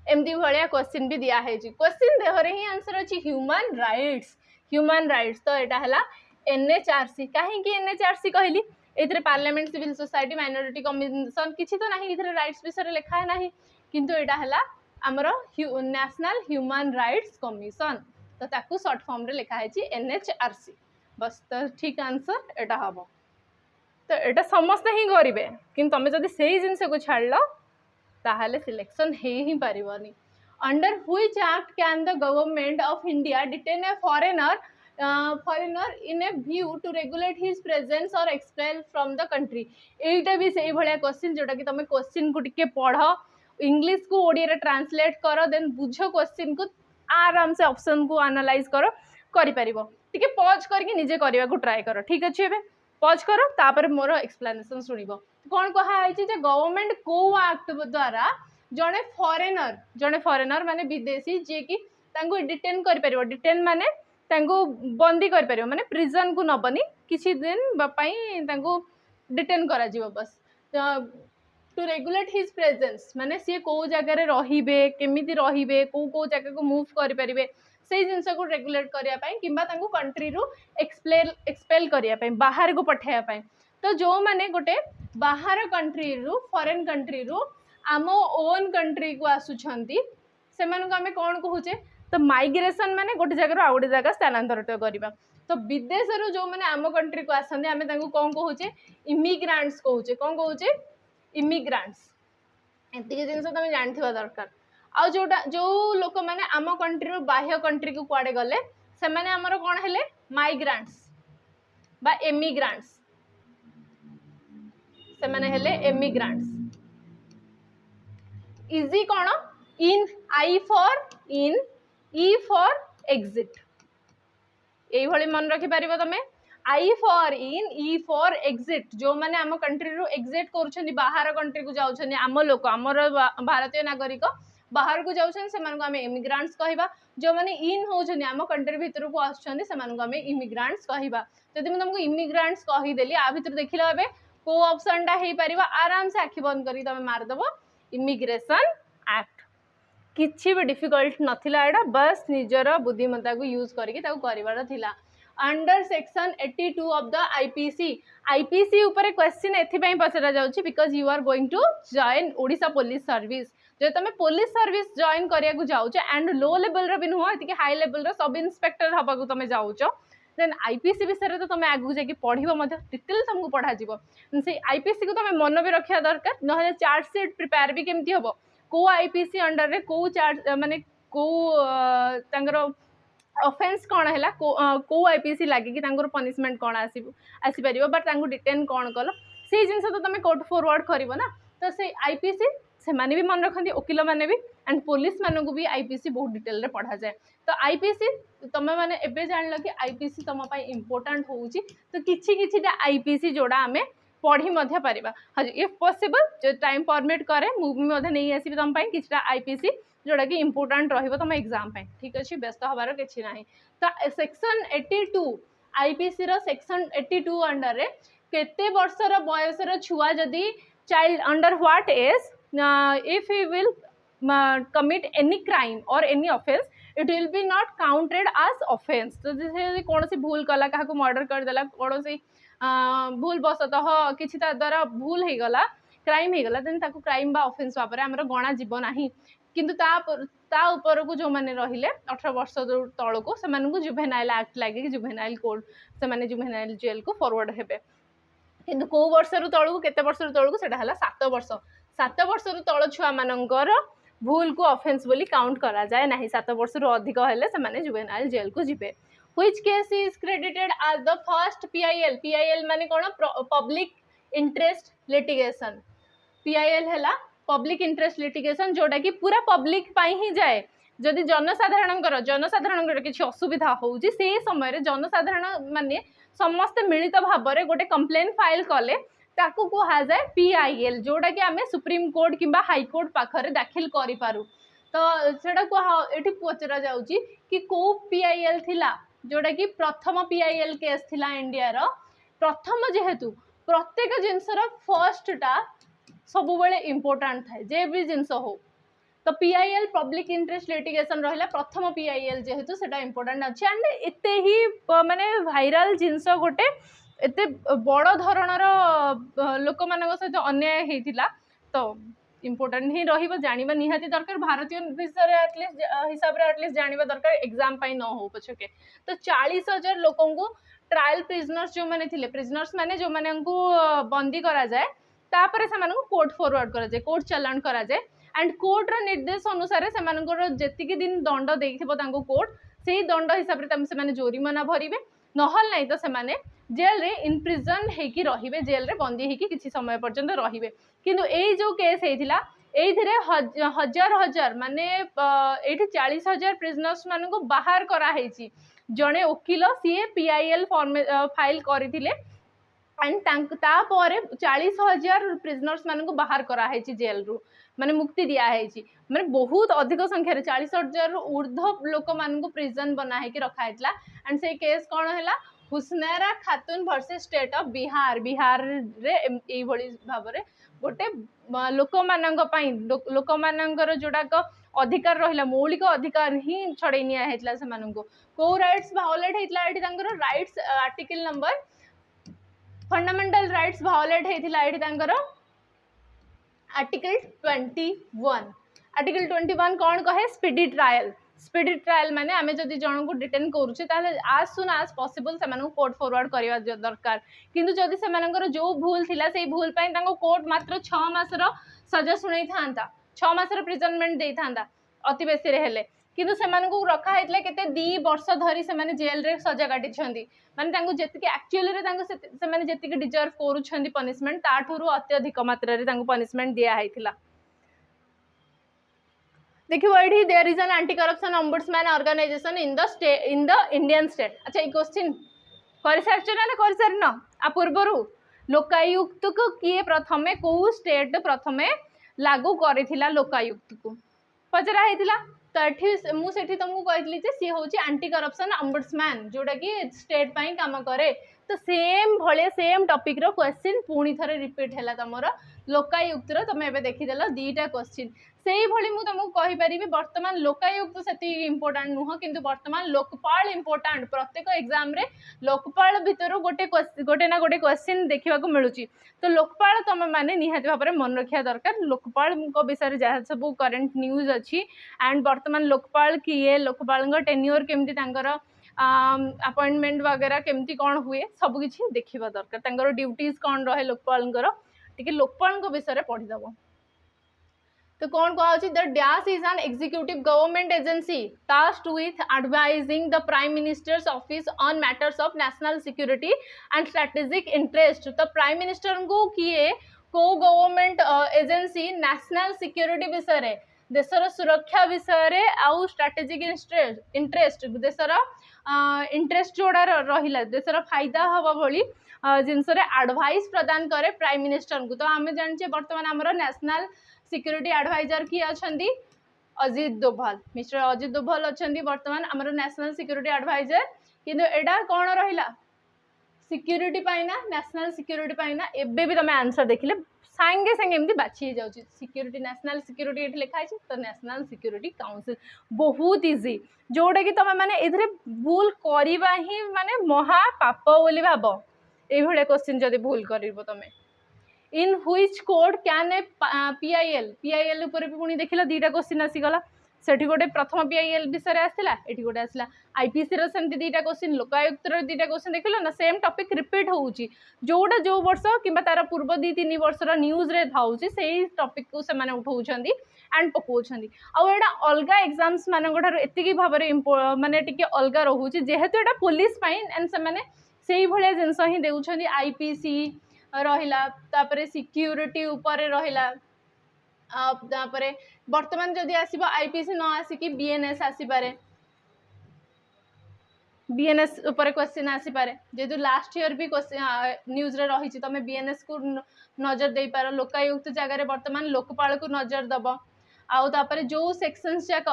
एमती भलिया क्वेश्चन भी दिया है जी क्वेश्चन देहरे ही आंसर अछि ह्यूमन राइट्स तो एटा हला एनएचआरसी काहे कि एनएचआरसी कहली एथरे parliament civil society minority commission किछि तो नाही इथरे राइट्स विषय लिखा है नाही किंतु एटा हला हमरो नेशनल ह्यूमन राइट्स कमीशन तो ताकू शॉर्ट फॉर्म रे लिखा है जी एनएचआरसी बस तो ठीक आंसर एटा हबो तो एटा समस्त ही करेंगे कि तुम जब से जिनस को छाड़ ताहले सिलेक्शन ही पारिबनी। Under which act can the government of India detain a foreigner in a view to regulate his presence और एक्सपेल फ्रॉम द कंट्री। एटा भी से भाया क्वेश्चन जोटा कि तुम क्वेश्चन को टिके पढ़ इंग्लिश को ओडिया रे ट्रांसलेट कर देन बुझ क्वेश्चन को आराम से ऑप्शन को एनालाइज करि परिबो। टिके पॉज करके निजे करबा को ट्राई करो। ठीक अछि एबे पॉज करो तापर मोर एक्सप्लेनेशन सुनिबो। कौन कहा है जे गवर्नमेंट को एक्ट द्वारा जड़े फॉरेनर माने विदेशी जे कि तांको डिटेन कर परिबो। डिटेन माने तांको बंदी कर परिबो माने प्रिजन को नबनी किछि दिन पई तांको डिटेन करा जीवो बस। टू रेगुलेट हिज प्रेजेंस माने सी को जगह रे रहिबे केमिति रहिबे को जगह को मूव कर परिबे से जिनस को रेगुलेट करिया पई किंबा तांको कंट्री रु एक्सपेल करिया पई बाहर को पठाया पई। तो जो माने गोटे बाहर कंट्री रु फॉरेन कंट्री रु आम ओन कंट्री को आसुछंती से माने को हमें कौन कहूचे तो माइग्रेशन माने गोटे जगह आ गोटे जगह स्थानांतरित करबा। तो विदेश रु जो माने आम कंट्री को आसंदी हमें तांको कौन कहूचे इमिग्रांट्स कहूचे। कौन कहूचे इमिग्रांट्स। एतिके जिनस तुम जानथिबा दरकार। आ जोटा जो लोक माने आम कंट्री रु बाह्य कंट्री को कुआडे गले से माने हमर कोन हेले माइग्रांट्स बा एमिग्रांट्स से माने हेले एमिग्रांट्स। इजी कोन in I for in E for exit एई भली मन रखि परिबो तमे। I for in E for exit जो माने आम कंट्री रु एग्जिट करूछनी बाहर कंट्री को जाउछनी आम लोक हमर भारतीय नागरिक बाहर को जाउछन से मानको हमें इमिग्रांट्स कहबा। जो माने इन होछनी आम कंट्री भीतर को आछछनी से मानको हमें इमिग्रांट्स कहबा। जदि मैं तुमको इमिग्रांट्स कहि देली आ भीतर देखिला बे को ऑप्शन टा हेई परिबा आराम से आखि बंद करी तमे मार दबो इमिग्रेशन एक्ट। किछि भी डिफिकल्ट नथिला एडा बस निजर बुद्धिमत्ता को यूज करके ताको करिवार थिला। Under section 82 of the IPC ऊपर क्वेश्चन एथिपई पचरा जाउछि because you are going to join Odisha police service. जो तुम पुलिस सर्विस जॉइन करिया को जाउछ एंड लो लेवल रो भी नुह एतिके हाई लेवल रो सब इंस्पेक्टर हबा को तुम जाउछ देन आईपीसी विषय तो तुम आगु जाके पढ़िबो मध्य डिटेल तुमको पढ़ा जिवो। से आईपीसी को तुम मन भी रखिया दरकार नहले चार्ट शीट प्रिपेयर भी केमती हबो को आईपीसी अंडर रे को चार्ट माने को तांगर ऑफेंस कौन है को आईपीसी लगे कि पनिशमेंट कौन आसी पारिबो बट तांको डिटेन कौन कल से जिनस तो तुम कोर्ट फॉरवर्ड करिवो ना। तो से आईपीसी से माने भी मन रखती वकिल माने भी एंड पुलिस मानू भी आईपीसी बहुत डिटेल रे पढ़ा जाए। तो आईपीसी तुम मैंने एबे जान कि आईपीसी तुम इम्पोर्टाट होउची तो किछि किछिटा आईपीसी जोड़ा आम पढ़ी मध्य पारिबा। हाँ इफ पॉसिबल जो टाइम परमिट करे मुझे मध्य नहीं आसबि तुम किछिटा आईपीसी जोड़ा कि इम्पोर्टाट रहिबो तुम एग्जाम पे। ठीक अच्छे व्यस्त हबार किछि नाही। तो सेक्शन 82 आईपीसी रो सेक्शन 82 अंडर रे केते वर्षर बयसर छुआ जदि child under what age if he will commit any crime or any offense it will be not counted as offense। तो जैसे कौन सी भूल कला क्या मर्डर कर देला कौन सी भूल बसतः किसी द्वारा भूल हो गला क्राइम हो गला देन ताको क्राइम बा ऑफेंस भाव में आमर गणा जीव नाही। किंतु ता ऊपर को जो माने रहिले 18 वर्ष तल को से जुवेनाइल एक्ट लगे जुवेनाइल कोड से जुवेनाइल जेल को फॉरवर्ड हेबे। किंतु को वर्ष रु तल को केते वर्ष रु तल को सेटा हला 7 वर्ष 7 वर्ष रु तल छुआ मानकर भूल को ऑफेंस बोली काउंट करा जाए नहीं। 7 वर्ष रु अधिक हेले से माने जुवेनाइल जेल को जिबे। Which case is credited as the first PIL. PIL माने कोन पब्लिक इंटरेस्ट लिटिगेशन। पीआईएल हैला पब्लिक इंटरेस्ट लिटिगेशन जोटा कि पूरा पब्लिक पाई ही जाए। जदि जनसाधारण किसी असुविधा होउची से समय रे जनसाधारण माने समस्त मिलित भाव में गोटे कंप्लेन फाइल कले ताकू कहा जाए पीआईएल जोटा कि आम सुप्रीम कोर्ट किंबा हाई कोर्ट पाखरे दाखिल करि पारू। तो सेटा को पचरा जाउची कि को पीआईएल थिला जोटा कि प्रथम पीआईएल केस थिला इंडिया रो प्रथम जेहेतु प्रत्येक जिनसर फर्स्टा सब बेले इम्पोर्टाट थाए जे भी जिनस हो। तो पीआईएल पब्लिक इंटरेस्ट लिटिगेशन रहा प्रथम पीआईएल जेहेतु सेटा इम्पोर्टाट अच्छे एंड एते ही माने भाइराल जिनस गोटे एते बड़ धरणर लोक मान सहित अन्याय होता तो इम्पोर्टाट ही रही जाना निहाती दरकार। भारतीय विषय एटलिस्ट हिसाब से एटलिस्ट जाना दरकार एग्जाम न हो पछके। तो 40,000 लोक ट्रायल प्रिजनर्स जो माने थिले प्रिजनर्स माने जो माने को बंदी करा जाए तापर से माने कोर्ट फॉरवर्ड करा जाए कोर्ट चालान करा जाए एंड कोर्ट रो निर्देश अनुसार से मानकर जेतिकी दिन दंड देइथिबो तांको कोर्ट सेही दंड हिसाब रे से माने जोरिमाना भरिबे नहल नहीं तो से माने जेल रे इनप्रिजन हेकी रहिबे जेल रे बंदी हेकी किछि समय पर्यंत रहिबे किंतु एई जो केस हेतिला एइथिरे हजार हजार माने एठी 40,000 प्रिजनर्स मान को बाहर करा हेची जणे वकील सीए पीआईएल फॉर्म फाइल करथिले एंड तापर 40,000 प्रिजनर्स मान को बाहर करा हेची जेल रु माने मुक्ति दिया हेची माने बहुत अधिक संख्या 40,000 ऊर्ध्व लोक मान को प्रिजन बना है कि रखा हेतला एंड से केस कोन हैला हुस्नैरा खातून versus state of Bihar Bihar रे एई भली भाबरे गोटे लोक मानक पई लोक मानकर जोडाक अधिकार रहिला मौलिक अधिकार ही छड़े निया हेतला से मानन को राइट्स वायोलेट हेतला एठी तांकर rights article number fundamental rights violate हेतला एठी तांकर आर्टिकल 21 कौन कहे स्पीडी ट्रायल माने आमे जदि जन को डिटेन करूचे ताले आज सुन आज पॉसिबल से मानू कोर्ट फॉरवर्ड करवा दरकार किंतु जदि से मानकर जो भूल थिला सेही भूल पई तांको कोर्ट मात्र 6 मासर सजा सुनै थांता 6 मासर प्रिजनमेंट देई थांता अति बेसी रे हेले किंतु से मानकु रखा हेतले केते 2 वर्ष धरी से माने जेल रे सजा काटी छंदी माने तांको जेतिके एक्चुअली रे तांको से माने जेतिके डिजर्व करू छंदी पनिशमेंट ताठुरु अत्यधिक मात्रा रे तांको पनिशमेंट दिया हेतिला देखियो एठी there is an anti corruption ombudsman organisation in the Indian state अच्छा ये क्वेश्चन कर सारछ ना कर सारन आ पूर्वरु लोकायुक्त को किए प्रथमे को स्टेट प्रथमे लागू करिथिला लोकायुक्त को पचरा हेतिला तो मुझे तुमको कहली सी हूँ एंटी करप्शन ओम्बुड्समैन जोटा कि स्टेट पाई काम करे तो सेम भाया सेम टॉपिक रो क्वेश्चन पुणी थे रिपीट है तुम लोकायुक्त तुम एवं देखीदेल 2टा क्वेश्चन से ही मुझे तुमको कहीपरि बर्तमान लोकायुक्त से इम्पोर्टाट नुह कि बर्तमान लोकपाल इम्पोर्टाट प्रत्येक एग्जाम रे लोकपाल भितर गोटे ना गोटे क्वेश्चन देखा मिलूँ तो लोकपाल तुम मैंने निहाती भाव में मन रखा दरकार लोकपाल विषय जहाँ सब करेन्ट न्यूज अच्छी एंड बर्तमान लोकपाल किए लोकपाल टेन्योर केमती अपॉइंटमेंट वगैरह केमती कौन हुए सबकि देखा दरकार ड्यूटीज कौन रहे लोकपाल टी लोकपाल विषय पढ़ीदेव तो कौन कहा the dash is an executive government agency tasked with advising the prime minister's office on matters of national security and strategic interest तो प्राइम मिनिस्टर को किए को गवर्नमेंट एजेंसी नेशनल सिक्योरिटी विषय देशर सुरक्षा विषय आउ स्ट्रेटेजिक इंटरेस्ट देशर इंटरेस्ट जोड़ा रहा देशर फायदा हवा भली जिनस एडवाइस प्रदान करे प्राइम मिनिस्टर को तो आम जाने बर्तमान आमर नेशनल सिक्योरिटी एडवाइजर किए अच्छा अजित डोभाल मिस्टर अजित डोभाल अच्छा बर्तमान आमर नेशनल सिक्योरिटी एडवाइजर किंतु एडा कौन रहा सिक्योरिटी पाइना नेशनल सिक्योरिटी पाइना एबे भी तुम आंसर देखिले सांगे सांगे एमती बाछी जाउची सिक्योरिटी नेशनल सिक्योरिटी एठी लिखा है तो नेशनल सिक्योरिटी काउंसिल बहुत इजी जोटा कि तुम माने एथरे भूल करबा ही माने महा पाप बोली भाबो ए भले क्वेश्चन जदि भूल करबो तुम in which code can a PIL ऊपर भी पुणी देखिला 2टा क्वेश्चन आसीगला सेठी गोटे प्रथम पीआईएल विषय आसला एठी गोटे आसला आईपीसी रो सेमती 2टा क्वेश्चन लोकायुक्त रो 2टा क्वेश्चन देखिलो ना सेम टॉपिक रिपीट होउची जोटा जो वर्ष किंबा तार पूर्व 2-3 वर्ष रो न्यूज रे थाउची सेही टॉपिक को से माने उठाउछंदी एंड पकोछंदी आ एडा अलगा एग्जाम्स मानक ठारो एतिकी भाबरे माने टिके अलगा रहउची जेहेतु एडा पुलिस पाइन एंड से माने सेही भलिया जिंस ही देउछंदी आईपीसी रहिला तापरे सिक्योरिटी ऊपर रहिला तापरे वर्तमान जदि आसीबो आईपीसी न आसिकी बीएनएस आसी पारे बीएनएस ऊपर क्वेश्चन आसी पारे जेतु लास्ट ईयर भी न्यूज रे रही तुम बीएनएस को नजर दे पार लोकायुक्त जगह रे वर्तमान लोकपाल को नजर दब आउ तापरे जो सेक्शंस जाक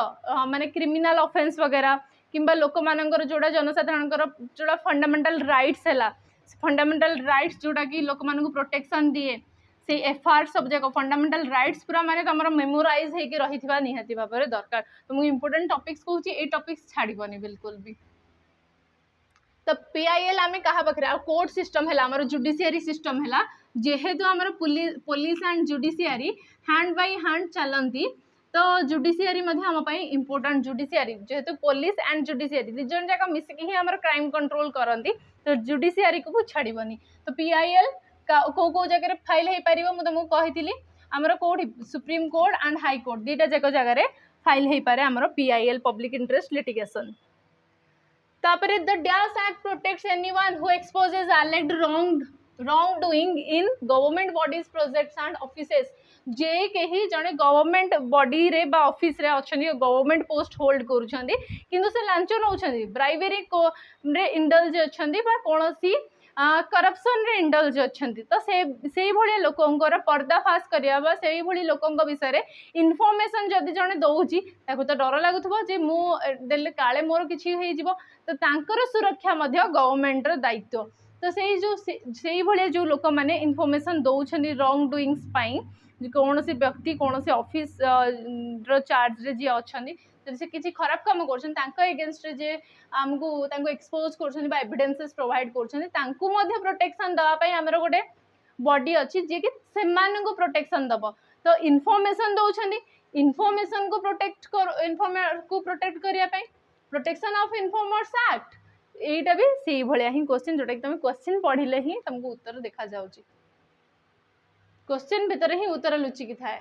माने क्रिमिनल ऑफेंस वगैरह किंबा लोक मानकर जोड़ा जनसाधारणकर जोड़ा फंडामेंटल राइट्स है फंडामेंटल राइट्स जोड़ा कि लोक मान को प्रोटेक्शन दिए से एफआर सब जाक फंडामेंटल राइट्स पूरा माने तुम मेमोराइज होगी रही निहाती भाव में दरकार तुमको इंपोर्टेंट टॉपिक्स कहूँ ये टॉपिक्स छाड़बनी बिल्कुल भी तो पीआईएल आम क्या पाखे कोर्ट सिस्टम है आम जुडिशियरी सिस्टम है जेहेतु आम police and judiciary hand by hand चलती तो जुडिशियरी हम इम्पोर्टाट जुडिशियरी जेहेतु पुलिस एंड जुडिशियरी दी जन जाक मिसिकी ही आमर क्राइम कंट्रोल करती तो जुडिशियरी को छाड़बनी तो पीआईएल कौ जगह फाइल हो पार मुझे तुमको कही आमर कौटी supreme court and high court दीटा जाक जगह फाइल हो पारे आमर पीआईएल पब्लिक इंटरेस्ट लिटिगेशन तापर the dash act protects anyone who exposes alleged wrongdoing in government bodies projects and offices जे कहीं जड़े गवर्नमेंट बॉडी रे बा ऑफिस रे अच्छी गवर्नमेंट पोस्ट होल्ड करुँच किंतु से लांच नौ ब्राइबेरी रे इंडल्ज अच्छा कौन करप्शन रे इंडल्ज अच्छा तो से भाया लोकंर पर्दाफाश करवा से भाई लोकों विषय इनफॉरमेशन जदि जड़े दौची तो डर लगुव जे मुझे काले मोर किसी तो तांकर सुरक्षा गवर्नमेंट दायित्व तो से भाया जो लोक मैंने इनफॉरमेशन दौरान रंग डुईंग्स कौन सी व्यक्ति कौन सी ऑफिस चार्ज रे जी अच्छा से किसी खराब कम कर एगेन्स्ट जे आमको एक्सपोज कर एविडेंसेस प्रोवाइड कर प्रोटेक्शन दवाई आमर गोटे बॉडी अच्छी जी कि से प्रोटेक्शन दब तो इनफॉरमेशन दौरान इनफॉरमेशन को प्रोटेक्ट करने प्रोटेक्शन ऑफ इनफॉर्मर्स एक्ट यहीटा भी से भाया ही क्वेश्चन जोटा कि तुम क्वेश्चन पढ़ले ही तुमको उत्तर देखा जाउची क्वेश्चन भीतर ही उत्तर लुचिकी थाए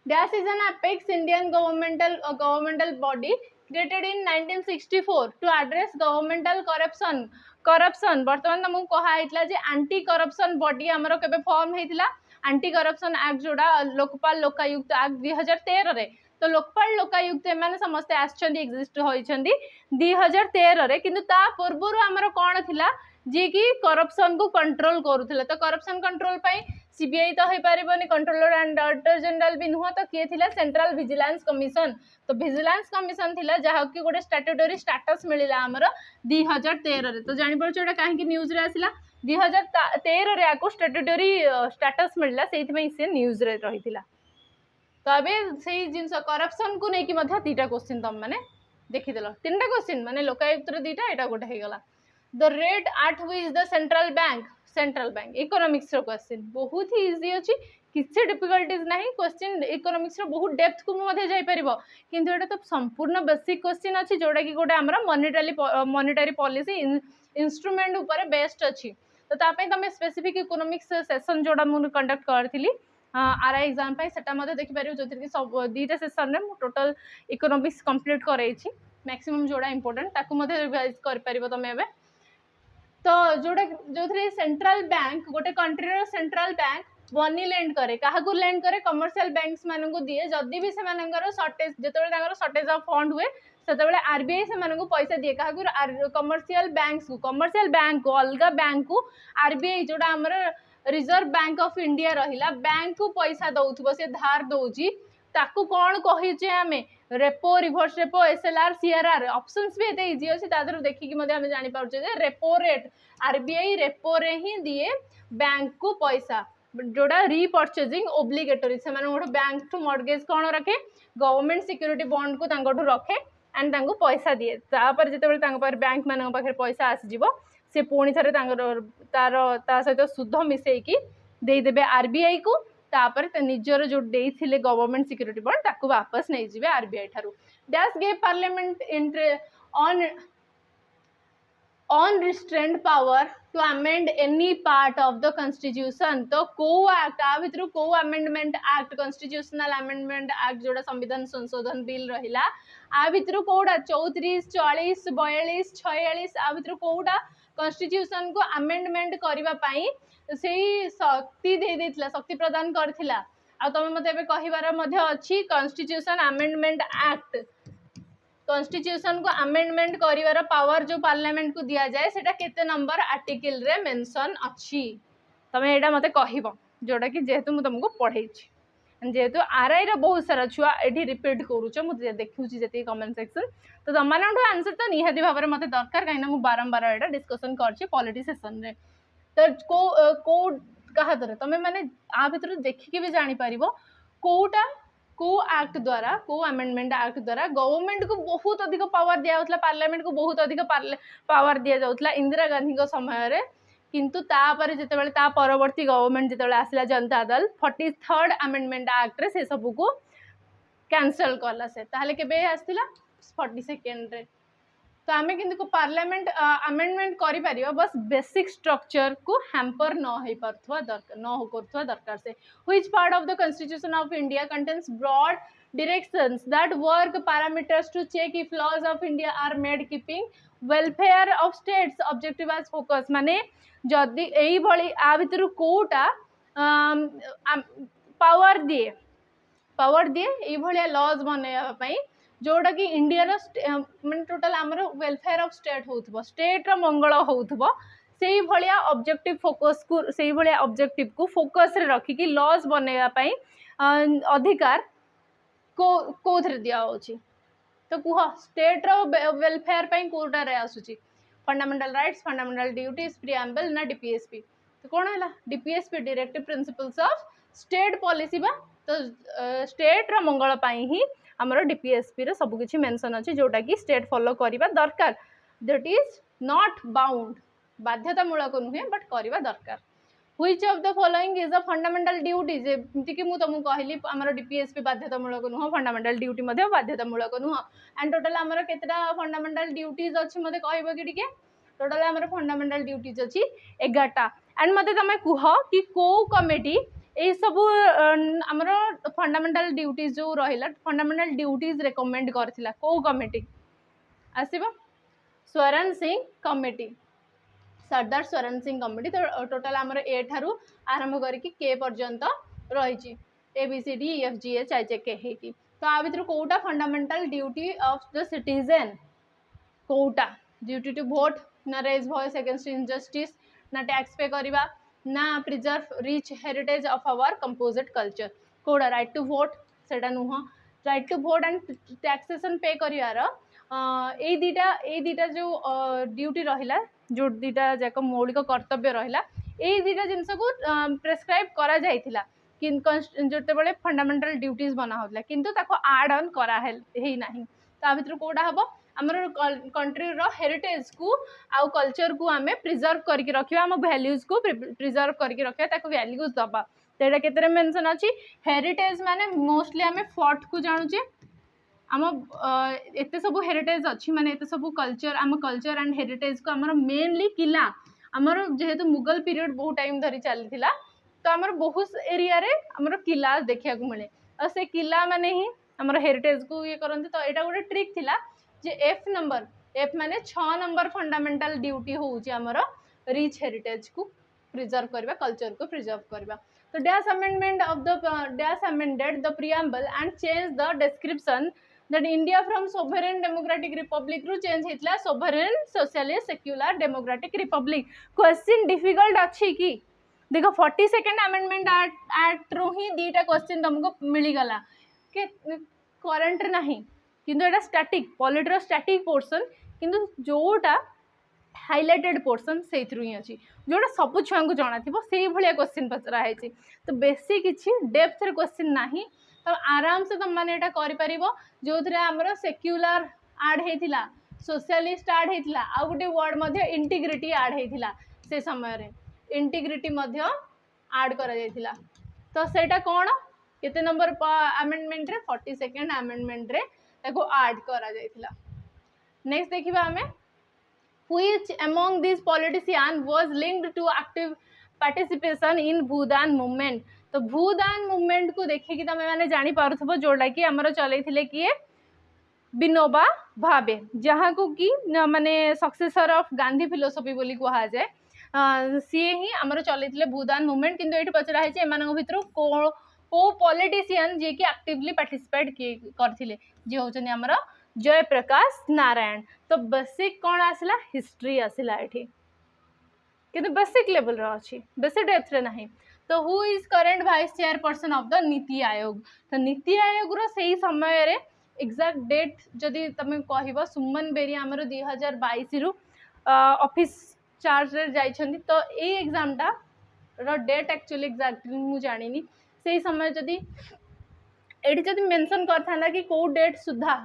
dash is an apex Indian governmental body created in 1964 to address governmental corruption बर्तमान तुमको कहा जे एंटी करप्शन बॉडी आमर केबे फॉर्म होता एंटी करप्शन एक्ट जोड़ा लोकपाल लोकायुक्त एक्ट 2013 रे तो लोकपाल लोकायुक्त एमाने समस्ते आछंदी एग्जिस्ट होइछंदी 2013 रे किंतु ता पूर्वरु आमर कोन थिला जी कि करप्शन को कंट्रोल करूथिला तो करप्शन कंट्रोल पाई सीबीआई तो हो पारिबनी कंट्रोलर एंड डायरेक्टर जनरल भी नुह तो किए थिला सेंट्रल विजिलेंस कमिशन तो विजिलेंस कमिशन थिला जहा कि गोटे स्टैट्यूटरी स्टेटस मिलिला हमर 2013 रे तो जानि परछ एटा काहे कि न्यूज रे आसिला 2013 रे आको स्टैट्यूटरी स्टेटस मिलिला सेहि में से न्यूज रे रहिथिला तो अबे सही जिनस करप्शन को नहीं कि मध्य तीटा क्वेश्चन तुम मैंने देखीदेल तीन क्वेश्चन माने लोकायुक्त दीटा एटा गोटे होगला the rate at which the central bank economics रो क्वेश्चन बहुत ही इजी अच्छी किसी डिफिकल्टीज ना क्वेश्चन इकोनॉमिक्स रो बहुत डेप्थ को मध्य जाई परिबो किंतु एटा तो संपूर्ण बेसिक क्वेश्चन अच्छी जोड़ा कि गोटे हमरा मॉनेटरी पॉलिसी इंस्ट्रूमेंट ऊपर बेस्ट अच्छी तो तापै तमे स्पेसिफिक इकोनॉमिक्स सेशन जोड़ा मु कंडक्ट करथिली आरआई एग्जाम पाई सेटा मध्य देखि परिबो जोथि कि सब दीटा सेशन रे मु टोटल इकोनॉमिक्स कंप्लीट करैछि मैक्सिमम जोड़ा इंपोर्टेंट ताकू मध्य रिवाइज कर परिबो तमे एबे तो जोड़ा जो सेंट्रल बैंक गोटे कंट्री रो सेंट्रल बैंक मनी लेंड करे क्या लेंड करे कमर्शियल बैंक्स मानक दिए जदि भी से सर्टेज जो सर्टेज ऑफ फंड हुए से आरबीआई से पैसा दिए क्या कमर्शियल बैंक को अलग बैंक को आरबीआई जोड़ा आमर रिजर्व बैंक ऑफ इंडिया रहिला बैंक को पैसा दौथबो से धार दौची ताकू कौन कही आम repo reverse repo SLR CRR options भी एते इजी अच्छी तादर देखिकी आम जानी Parche repo rate RBI repo रे ही दिए बैंक को पैसा जोड़ा रिपर्चेजिंग ओब्लिगेटरी से गोटे बैंक टू मॉर्गेज कौन रखे गवर्नमेंट सिक्योरिटी बॉन्ड को तांगठु रखे एंड तांको पैसा दिए तापर जिते बैंक मान पाखे पैसा आसीज से पुणी थे तार सहित सुध मिसेकी देदेवे आरबीआई को तापर निजर जो देइथिले गवर्नमेंट सिक्योरिटी बॉन्ड ताकू वापस नहीं जिवे आरबीआई ठारू dash gave parliament on restraint power to amend any part of the constitution तो को एक्ट आ भितर को amendment act constitutional amendment act जोड़ा संविधान संशोधन बिल रहिला आ भितर कोडा 34 40 42 46 आ भितर कोडा कॉन्स्टिट्यूशन को अमेंडमेंट करबा पई से शक्ति दे देथिला शक्ति प्रदान करथिला आ तमे मते एबे कहिबार मध्ये अछि कॉन्स्टिट्यूशन अमेंडमेंट एक्ट कॉन्स्टिट्यूशन को अमेंडमेंट करिवार पावर जो पार्लियामेंट को दिया जाए सेटा केते नंबर आर्टिकल रे मेंशन अछि तमे एटा मते कहिबो जोटा कि जेहेतु मु तुमको पढ़ै छी जेहेतु आरआई रे बहुत सारा छुआ एठी रिपीट करूछ मु देखुची जति कमेंट सेक्शन तो तमानठो आंसर तो निहाती भाबरे मते दरकार काइना मु बारंबार एटा डिस्कशन करछि पॉलिटी सेशन रे तो को कहा द्वारा तमे माने आ भितर देखिके भी जानि परिबो कोटा को एक्ट द्वारा को अमेंडमेंट एक्ट द्वारा गवर्नमेंट को बहुत अधिक पावर दिया जाउतला पार्लियामेंट को बहुत अधिक पावर दिया जाउतला इंदिरा गांधी को समय रे किंतु तापर जेतेबेले परवर्ती government जेतेबेले आसिला Janata Dal 43rd amendment act रे से सब को कैंसल कला से ताहले केबे आस्तिला 42nd रे तो आमे किंतु पार्लियामेंट अमेंडमेंट करि परियो बस बेसिक स्ट्रक्चर को हैम्पर न होई परथवा दरकार न हो करथवा दरकार से which part of the constitution of India contains broad directions that work parameters to check if laws of India are made keeping welfare of states objective as focus माने जदि एई भली आ भितर कोटा पावर दिए एई भलिया लॉज बनैया पई जोड़ा कि इंडिया रो माने टोटल हमर वेलफेयर ऑफ स्टेट होथबो स्टेट रो मंगल होथबो सेही भलिया ऑब्जेक्टिव फोकस को सेही भलिया ऑब्जेक्टिव को फोकस रे रखी कि लॉज बनैया पई अधिकार को दिया होची तो कुह स्टेट रो वेलफेयर पई कोटा रे आसुची fundamental rights fundamental duties preamble ना डीपीएसपी तो कोन हला DPSP directive principles of state policy बा तो स्टेट रो मंगल पई ही हमरो डीपीएसपी रे सब किछि मेंशन अछि जोटा कि स्टेट फॉलो करिबा दरकार दैट इज नॉट बाउंड बाध्यतामूलक नुहे बट करिबा दरकार which of the following is a fundamental duty जेमति कि मु तुमको कहली हमर डीपीएसपी बाध्यतामूलक नुह फंडामेंटल ड्यूटी मध्ये बाध्यतामूलक नुह एंड टोटल हमर केतरा फंडामेंटल ड्यूटीज अछि मते कहबो कि टिके टोटल हमर फंडामेंटल ड्यूटीज अछि 11टा एंड मते तमे कुह कि को कमिटी ए सब हमर फंडामेंटल ड्यूटीज जो रहिला फंडामेंटल ड्यूटीज रेकमेंड करथिला को कमिटी आसीबा स्वरण सिंह कमिटी सरदार स्वरण सिंह कमिटी तो टोटल आमर ए ठारू आरंभ करके के पर्यंत रही ABCD EFG HIJK हेकी तो आ भितर कोटा fundamental duty of the citizen कोटा ड्यूटी टू वोट ना रेज वॉइस अगेंस्ट इनजस्टिस ना टैक्स पे करवा ना preserve rich heritage of our composite culture कोड़ा राइट टू वोट सेटा नुह right to vote and taxation pay करिवार ए दीटा जो ड्यूटी रहिला जो दीटा जाक मौलिक कर्तव्य रहिला ए दीटा जिनस को प्रेस्क्राइब करा जाइथिला कि जोते बळे फंडामेंटल ड्यूटीज बना होतला किंतु ताको ऐड ऑन करा हेई नाही ता भितर कोडा हबो हमर कंट्री रो हेरिटेज को आउ कल्चर को आमे प्रिजर्व करके रखिबा हम वैल्यूज को प्रिजर्व करके रखिबा ताको वैल्यूज दबा तेडा केतरे मेंशन अछि हेरिटेज माने मोस्टली आमे फोर्ट को जानू जे आम एते सब हेरिटेज अच्छी माने एते सब कल्चर आम कल्चर एंड हेरिटेज को आमर मेनली किला आमर जेहेतु मुगल पीरियड बहुत टाइम धरी चली तो आमर बहुत एरिया रे आमर किला देखा मिले और से किला माने ही आमर हेरिटेज को ये करते तो यहाँ गोटे ट्रिक थिला जे एफ माने 6 नंबर फंडामेंटल ड्यूटी होउची आमर रिच हेरिटेज को प्रिजर्व करबा कल्चर को प्रिजर्व करबा तो dash amendment of the dash amended the preamble and change the description that India from sovereign democratic republic ru change hitla sovereign socialist secular democratic republic question difficult अछि कि देखो 42nd amendment act रो ही दीटा question तुमको मिली गला के current नहीं किंतु एटा static polity static portion किंतु जोटा हाइलाइटेड पोर्शन से ही अच्छी जोटा सब छुआ को जाना थी से भाया क्वेश्चन पचरा है तो बेसी किसी डेप्थ रे क्वेश्चन नहीं तो आराम से तुम मैंने यहाँ कर जो थे आमर सेक्युलर आड होता सोशलिस्ट आड होता आ गोटे वर्ड इंटीग्रिटी आड होता से समय इंटीग्रिटी आड कर तो सेटा कौन केते नंबर अमेंडमेंट रे 42nd अमेंडमेंट रे ताको आड करा जायथिला नेक्स्ट देखिबा हमें which among this politician was linked to active participation in Bhoodan movement तो भूदान मूवमेंट को देखिए तुम मैंने जानी पारुथबो जोड़ा कि हमर चलैथिले किए विनोबा भावे जहाँ को कि माने सक्सेसर ऑफ गांधी फिलोसफी बोली कहा जाए सी ही आमर चलैथिले भूदान मूवमेंट किंतु एठी पचरा है एमानक भितर को पॉलिटिशियन जे कि एक्टिवली पार्टिसिपेट करथिले जे होचन हमर जयप्रकाश नारायण तो बेसिक कौन आसला हिस्ट्री आसला एठी किंतु बेसिक लेवल रो अछि बेसी डेप्थ रे नहीं तो who is current vice chairperson of the NITI Aayog तो नीति आयोग रो सही समय रे एग्जैक्ट डेट जदि तमे कहबो सुमन बेरी हमर 2022 रु ऑफिस चार्ज रे जाई छथि तो ए एग्जाम टा रो डेट एक्चुअली एग्जैक्टली मु जानिनी सही समय जदि एठी जदि मेंशन करथांदा कि को डेट सुधा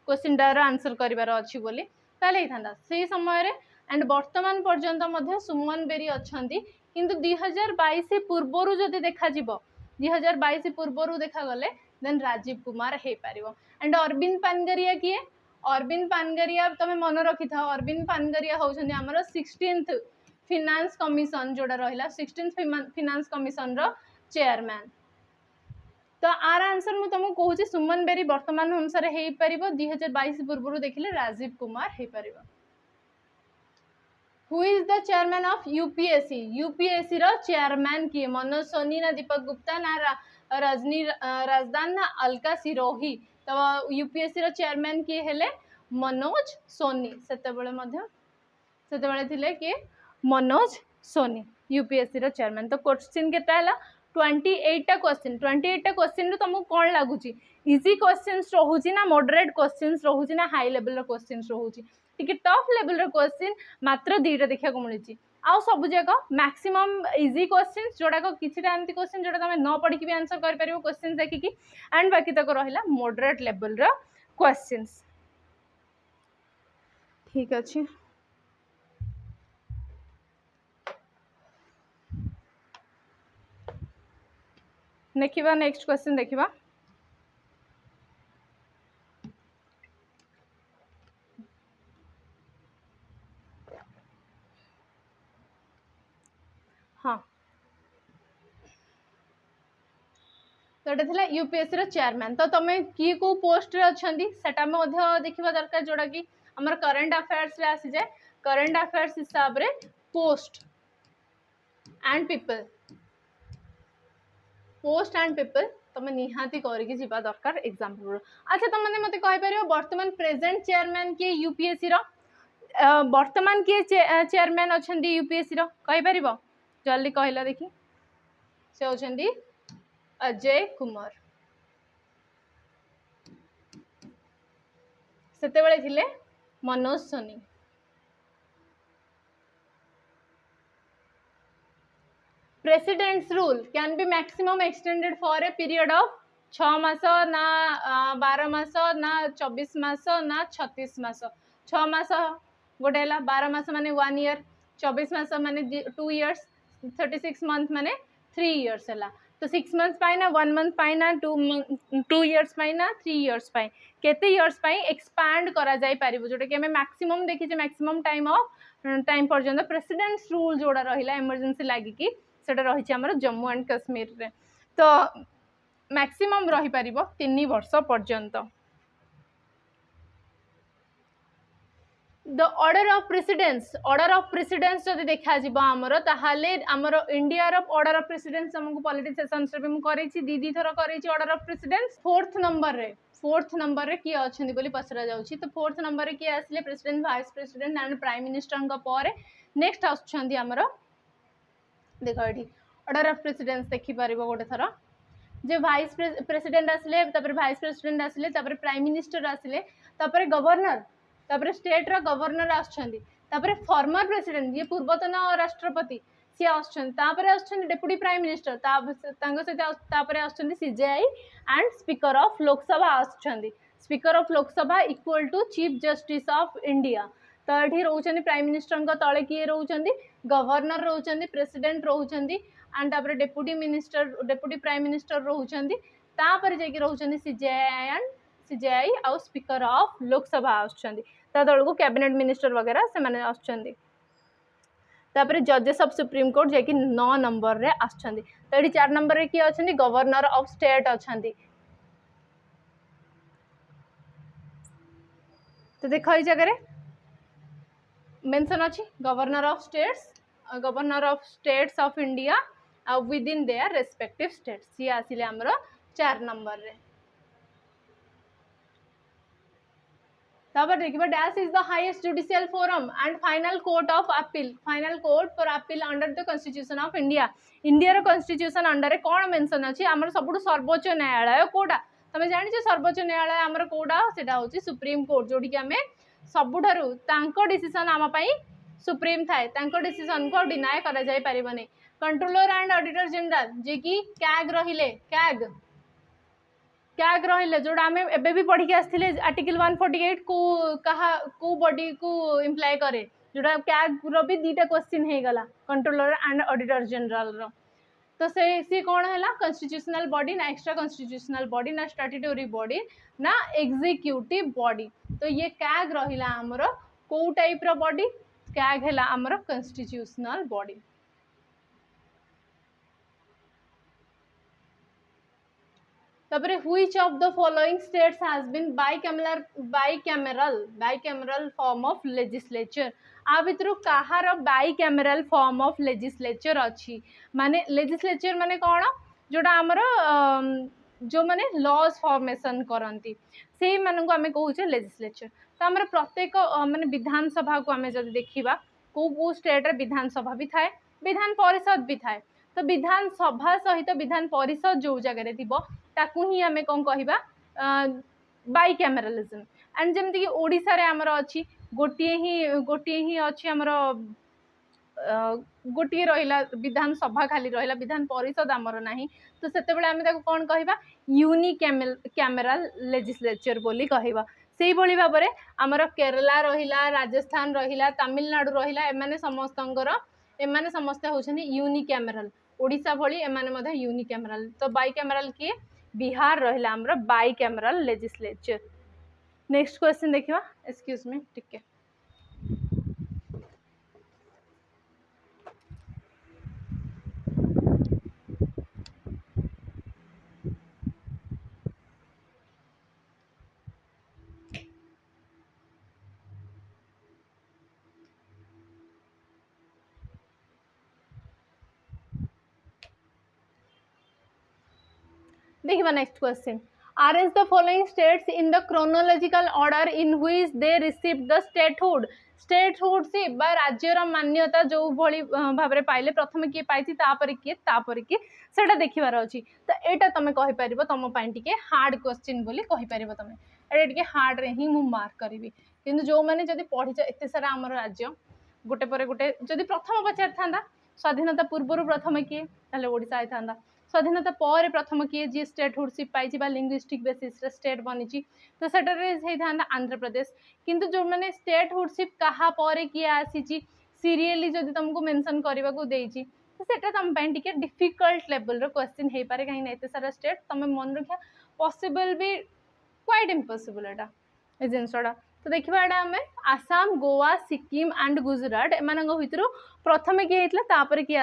क्वेश्चन टा रो आंसर करिवार अछि बोली ताले हिथांदा सही समय रे एंड वर्तमान पर्यंत मध्य सुमन बेरी अछंती किंतु 2022 पूर्वरु जदि देखा जिवो 2022 पूर्वरु देखा गले देन राजीव कुमार हे पारिबो। एंड अरविंद पानगरिया किए? अरविंद पानगरिया तमे मन रखि था, अरविंद पानगरिया होउछन्ती हमर 16th फिनांस कमिशन जोड़ा रहिला 16th फिनांस कमिशन रो चेयरमैन। तो आर आंसर मु तुमको कहूँ सुमन बेरी वर्तमान अनुसार हो पार 2022 पूर्व देखिले राजीव कुमार हो पार। Who is the chairman of UPSC? UPSC रो चेयरमैन किए? मनोज सोनी ना दीपक गुप्ता ना रजनी राजदान ना अलका सिरोही। तो यूपीएससी रो चेयरमैन किए हेले मनोज सोनी। सेतेबेले थिले कि मनोज सोनी यूपीएससी रो चेयरमैन। तो क्वेश्चन केता हला 28 टा क्वेश्चन। 28 टा क्वेश्चन तुमको कौन लगुच? इजी क्वेश्चन रोचे ना मॉडरेट क्वेश्चन रोचे ना हाई लेवल रो क्वेश्चन रोचे? टिके टफ लेवल रो क्वेश्चन मात्र 2टा देखा मिली। आउ सब जगह मैक्सिमम इजी क्वेश्चन जोड़ाक किछिटा एमती क्वेश्चन जोड़ा तुम न पढ़ी भी आंसर कर परिबो क्वेश्चन देखिकी। एंड बाकी तक रहिला मॉडरेट लेवल रो क्वेश्चंस। ठीक अछि। देखिबा नेक्स्ट क्वेश्चन देखिबा। हाँ तो ये यूपीएससी रो चेयरमैन। तो तुम किए को पोस्ट रे अछंती सेटा देखा दरकार जोड़ा कि हमर करंट अफेयर्स रे आसी जाए। करंट अफेयर्स हिसाब रे पोस्ट एंड पीपल तुम निहाती करके जीवा दरकार एग्जाम। अच्छा तुम मैंने मत कहि परियो वर्तमान प्रेजेंट चेयरमैन किए यूपीएससी रो? वर्तमान किए चेयरमैन अछंती यूपीएससी रो कहि परिबो? जल्दी कहला देखी। से होछंती अजय कुमार। सेतेबेले थिले Manoj Soni. President's rule can be maximum extended for a period of 6 मास ना 12 मास ना 24 मास ना 36 मास। 6 मास गोटे है, 12 मास माने 1 ईयर, 24 मास माने 2 इयर्स, 36 मंथ माने 3 इयर्स है। तो 6 मंथ्स पाई ना 1 मंथ पाई ना 2 इयर्स पाई ना 3 इयर्स पाई केते इयर्स पाई एक्सपैंड करा जाई पारिबो जोटा कि हमें मैक्सिमम देखिजे मैक्सिमम टाइम पर्यंत प्रेसिडेंट्स रूल जोड़ा रहिला इमरजेंसी लागि कि सेटा रही हमर जम्मू एंड कश्मीर रे। तो मैक्सिमम रही पारिबो 3 वर्ष पर्यंत। द ऑर्डर ऑफ प्रेसिडेंस जदि देखा जिबा हमरो ताहाले हमरो इंडिया रो ऑर्डर ऑफ प्रेसिडेंस हमको पॉलिटी सेशंस रे भी मु करैछि दी थरो करैछि order of precedence. Fourth number रे किए अछंदी बोली पसरा जाउछि। तो फोर्थ नंबर रे किए आसले president vice president and prime minister को पर नेक्स्ट आछंदी हमरो देखो ये ऑर्डर ऑफ प्रेसिडेंस देखि पारिबो गोटे थरो जे वाइस प्रेसिडेंट आसले तापर वाइस प्रेसिडेंट आसले तापर प्राइम मिनिस्टर आसले तापर गवर्नर तापर स्टेट रो गवर्नर आछंदी तापर फॉर्मर प्रेसिडेंट ये पूर्वतन राष्ट्रपति सी आछंदी तापर आछंदी डेप्यूटी प्राइम मिनिस्टर तांगो से तापर आछंदी CJI and speaker of Lok Sabha आछंदी। Speaker of Lok Sabha equal to chief justice of India. तो ये रोचंदी प्राइम मिनिस्टर तले किए रोचंदी गवर्नर रोचंदी प्रेसिडेंट रोचंदी एंड तापर डेप्यूटी प्राइम मिनिस्टर रोचंदी तापर जे कि रोचंदी सीजेआई आउ स्पीकर ऑफ लोकसभा आछंदी। ता तळ को कैबिनेट मिनिस्टर वगैरह से माने आछंदी। तापर जजेस ऑफ सुप्रीम कोर्ट जे कि 9 नंबर रे आछंदी। तो ये 4 नंबर रे किए अछंदी गवर्नर ऑफ स्टेट अछंदी। तो देखो ये जगह रे मेंशन अछि governor of states of India within their respective states सी आसिले हमरो 4 नंबर रे। तापर देखिबा dash is the highest judicial forum and final court of appeal. Final court for appeal under the constitution of India. India रो constitution under कोन mention अछि हमर सबुठ सर्वोच्च न्यायालय कोडा तमे जानि जे सर्वोच्च न्यायालय हमर कोडा सेटा होछि सुप्रीम कोर्ट जोडी कि हमें सबुठारु तांको डिसीजन आम पाई सुप्रीम थाए तांको डिसीजन को डिनाय करा जाय परिबने। कंट्रोलर एंड ऑडिटर जनरल जे कि कैग रहिले जोड़ा आम एबे भी पढ़ी के आसथिले आर्टिकल 148 को बॉडी को इम्प्लाय करे जोड़ा कैग रो भी 2टा क्वेश्चन हे गला कंट्रोलर एंड ऑडिटर जनरल रो। तो से कौन है कॉन्स्टिट्यूशनल बॉडी ना एक्स्ट्रा कॉन्स्टिट्यूशनल बॉडी ना स्टैट्यूटरी बॉडी ना एग्जीक्यूटिव बॉडी। तो ये कैग रहिला हमर को टाइप रो बॉडी कैग है हमर कॉन्स्टिट्यूशनल बॉडी। तापरे which of the following states has been bicameral form of legislature. आ भितर कहार बाइकैमरल फॉर्म ऑफ लेजिस्लेचर अच्छी माने लेजिस्लेचर माने कौन जोटा आमर जो माने लॉज फॉर्मेशन करती से मानक आम कहे लेजिस्लेचर। तो आम प्रत्येक माने विधानसभा को आम जब देखा को स्टेट विधानसभा भी थाए विधान परिषद भी थाए। तो विधानसभा सहित विधान परिषद जो जगह थी ताकू ही आम कौन कहवा बाइकैमरलिज्म। एंड जमती कि ओडिशा रे आमर अच्छी गोटे ही अच्छी आमर गोटे रहा विधानसभा खाली रहा विधान परिषद आमर नाही। तो सेते बेले आमे ताको कौन कहवा यूनिकैमरल लेजिस्लेचर बोली कहवा। से भली भाव में आमर केरला रहिला राजस्थान रहिला तमिलनाडु रहिला एमाने समस्ते होछनी यूनिकैमरल। ओडिशा भली एमाने मधे यूनिकैमरल। तो बाइकैमरल किए बिहार रहिला आमर बाइकैमरल लेजिस्लेचर। नेक्स्ट क्वेश्चन देखिवा एक्सक्यूज मी टिके देखिए next question arrange the following states in the chronological order in which they received the statehood से राज्यर मान्यता जो भली भाव में पाइले प्रथम किए पाई तापर किए सेटा देखिबार अच्छी। तो एटा तुम कहीपर तुम टे हार्ड क्वेश्चन बोली कहीपर तुम एटा हार्ड रे ही मु मार्क करी कि जो मैंने जब पढ़ी एत सारा आम राज्य गोटे पर गोटे जदि प्रथम पचार था स्वाधीनता पूर्व प्रथम किए ताले ओडिशा था स्वाधीनता पर प्रथम किए जी स्टेटहुडशिप पाई लिंग्विस्टिक बेसिस स्टेट बनी तो सेटा आंध्र प्रदेश। किंतु जो मैंने स्टेटहुडशिप कहा पर किए आसी सीरियली जदि तुमको मेंशन करने को देती तो सेटा तुम टे डिफिकल्ट लेवल क्वेश्चन हो पारे कहीं एत सारा स्टेट तुम मन रखा पॉसिबल भी क्वाइट इम्पॉसिबल एटा ए जिनसटा। तो देखा एटा आम आसाम गोवा सिक्किम एंड गुजरात एम भर प्रथम किए होता किए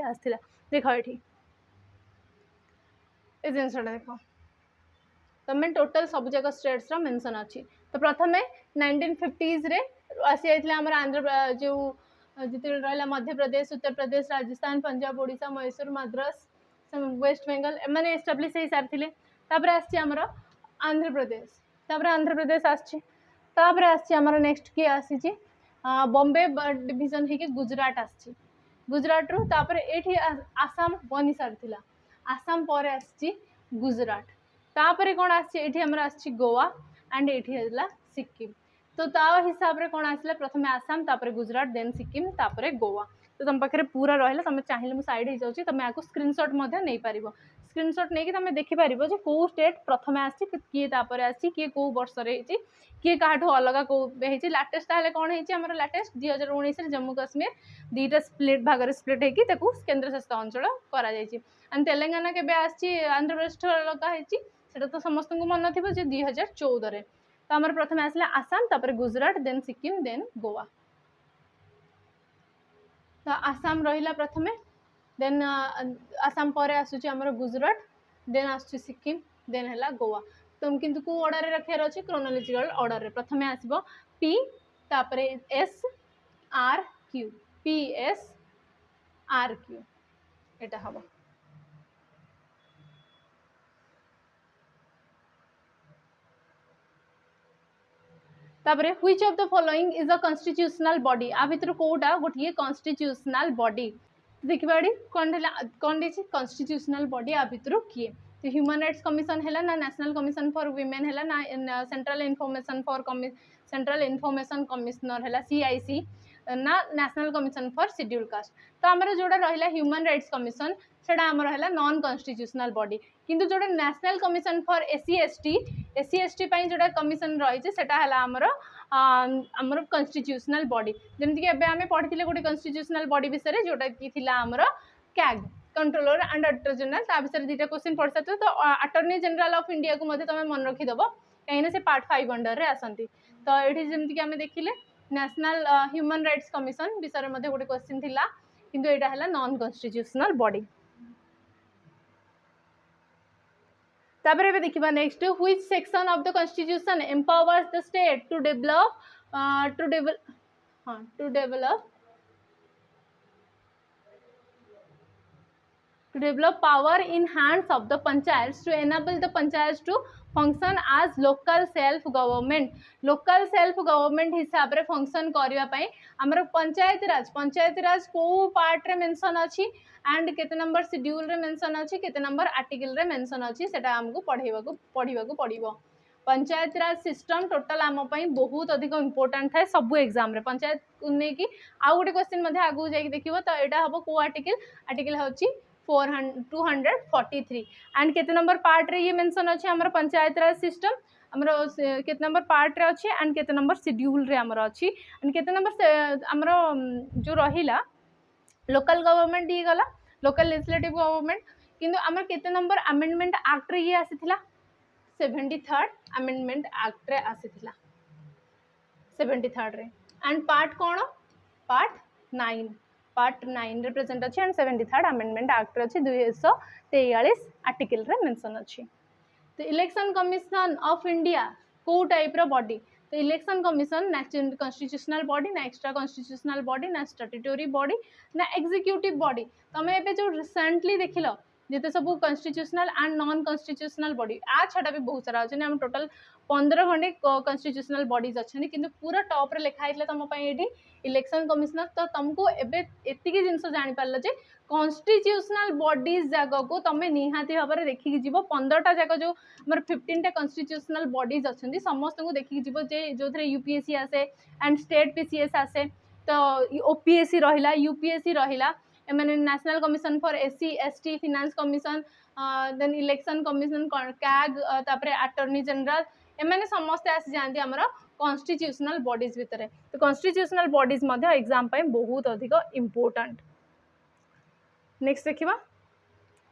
आसला देख ये ए जिनसा देख तुम टोटल सब जाक स्टेट्स मेंशन अच्छी। तो प्रथम 1950s रे आसी जाइए आम आंध्र जो जिते रहा मध्य प्रदेश उत्तर प्रदेश राजस्थान पंजाब ओडिशा मैसूर मद्रास वेस्ट बेंगल एम एस्टाब्लीश हो सारी आमर आंध्र प्रदेश आमर नेक्स्ट किए आसी बॉम्बे डिवीजन होगी गुजरात आसी गुजरात रु ये आसाम बनी सारी आसाम पर आसी गुजरात तापर कौन आसी गोवा एंड ये सिक्किम। तो ता हिसाब रे कौन आसला प्रथम आसाम तापर गुजरात देन सिक्किम तापर गोवा। तो तुम पाखे पूरा रहा तुम चाहिए मुझे साइड हो जाऊँगी तुम आपको स्क्रीनशॉट नहीं पार स्क्रीनशॉट नहीं तुम देखिपार जो कौ स्टेट प्रथम आसी किए तापर आसी किए कौ वर्ष किए काठू अलग कौ लाटेस्ट ताले कौन होम लाटेस्ट 2019 जम्मू कश्मीर दुईटा स्प्लिट भाग स्प्लिट होगी केन्द्र शासित अंचल कर तेलंगाना के आंध्र प्रदेश अलग होता तो समस्त को मन थी 2014 तो आम प्रथम आसला आसाम तापर गुजरात देन सिक्किम देन गोवा। तो आसाम रहिला प्रथमे देन आसाम पर आसुची आमर गुजरात देन आसुची सिक्किम देन है गोवा। तुम किंतु को ऑर्डर रखार अच्छे क्रोनोलॉजिकल ऑर्डर रे प्रथमे आसबो पी तापर S R Q P S R Q एटा हम। तापरे which of the following is a constitutional body आ भितर कोटा गोटे कॉन्स्टिट्यूशनल बॉडी देखिए कौन कॉन्स्टिट्यूशनल बॉडी आ भितर किए तो ह्यूमन राइट्स कमिशन है ना नेशनल कमिशन फॉर वीमेन है ना सेंट्रल इनफॉरमेशन कमिश्नर है CIC ना national commission for schedule caste. तो आमर जोड़ा रहा ह्यूमन राइट्स कमिशन से आमर है नॉन कॉन्स्टिट्यूशनल बॉडी किंतु जोड़ा national commission for SC ST जोड़ा कमिशन रही है आमर कॉन्स्टिट्यूशनल बॉडी जमीक आम पढ़ी गोटे कॉन्स्टिट्यूशनल बॉडी विषय जोटा कि आमर CAG controller and auditor general ता विषय दुटा क्वेश्चन पढ़ सकते तो अटॉर्नी जनरल ऑफ इंडिया को तुम मन रखीदेव कहीं से पार्ट 5 अंडर रे आसती तो ये जमीक आम देखिले नेशनल ह्यूमन राइट्स कमिशन विषय में गोटे क्वेश्चन थिला किंतु एटा हला नॉन कॉन्स्टिट्यूशनल बॉडी। तापर एबे देखिबा next which section of the constitution empowers the state to develop power in hands of the panchayats to enable the panchayats to function as local self government हिसाब रे function करबा पई हमर पंचायती राज को part रे मेंशन अछि एंड केते number schedule रे मेंशन अछि केते नंबर आर्टिकल रे मेंशन अछि सेटा हमको पढ़िबा पड़िबो। पंचायत राज सिस्टम टोटल आम पई बहुत अधिक इंपोर्टेंट है सब एग्जाम रे पंचायत को नै कि आ गोटे क्वेश्चन मध्ये आगु जाई देखिबो तो एटा हबो को आर्टिकल होछि 243 एंड केते नंबर पार्ट रे ये मेंशन अछि हमर पंचायत राज सिस्टम हमर केते नंबर पार्ट रे अछि एंड केते नंबर शेड्यूल रे हमर अछि एंड केते नंबर हमर जो रहिला लोकल गवर्नमेंट दी गला लोकल लेजिस्लेटिव गवर्नमेंट किंतु हमर केते नंबर अमेंडमेंट एक्ट रे ये आसीथिला 73rd अमेंडमेंट एक्ट रे आसीथिला 73rd रे एंड पार्ट कोन पार्ट 9 रिप्रेजेंट अच्छी एंड 73rd अमेंडमेंट एक्ट अच्छी 243 आर्टिकल रे मेंशन अच्छी। तो इलेक्शन कमिशन ऑफ इंडिया को टाइप रो बॉडी तो इलेक्शन कमिशन ना कॉन्स्टिट्यूशनल बॉडी ना एक्स्ट्रा कॉन्स्टिट्यूशनल बॉडी ना स्टैट्यूटरी बॉडी ना एग्जीक्यूटिव बॉडी तमे एबे जो रिसेंटली देखिलो जेते सब constitutional and non constitutional body आ छडा भी बहुत सारा अछि हम टोटल 15 खंडे कॉन्स्टिट्यूशनल बॉडीज अच्छे किंतु पूरा टॉप रे लिखा है तुम ये इलेक्शन कमिशनर तो तुमको एबे एतिकी जिनस जानि पारल जे कॉन्स्टिट्यूशनल बॉडीज जाक को तुम निहाती भाव में देखिकी जीव 15टा जाक जो हमर 15टा कॉन्स्टिट्यूशनल बॉडीज अच्छे समस्त को देखिकी जीव जे जो थे यूपीएससी आसे एंड स्टेट पीसीएस आसे तो ओपीएससी रहिला यूपीएससी रहिला मैंने national commission for SC ST finance commission then election commission CAG तापर अटॉर्नी जनरल एमाने समस्त आसी जाती आमर कॉन्स्टिट्यूशनल बॉडीज भितर तो कॉन्स्टिट्यूशनल बॉडीज एग्जाम पे बहुत अधिक इम्पोर्टेंट। नेक्स्ट देखिबा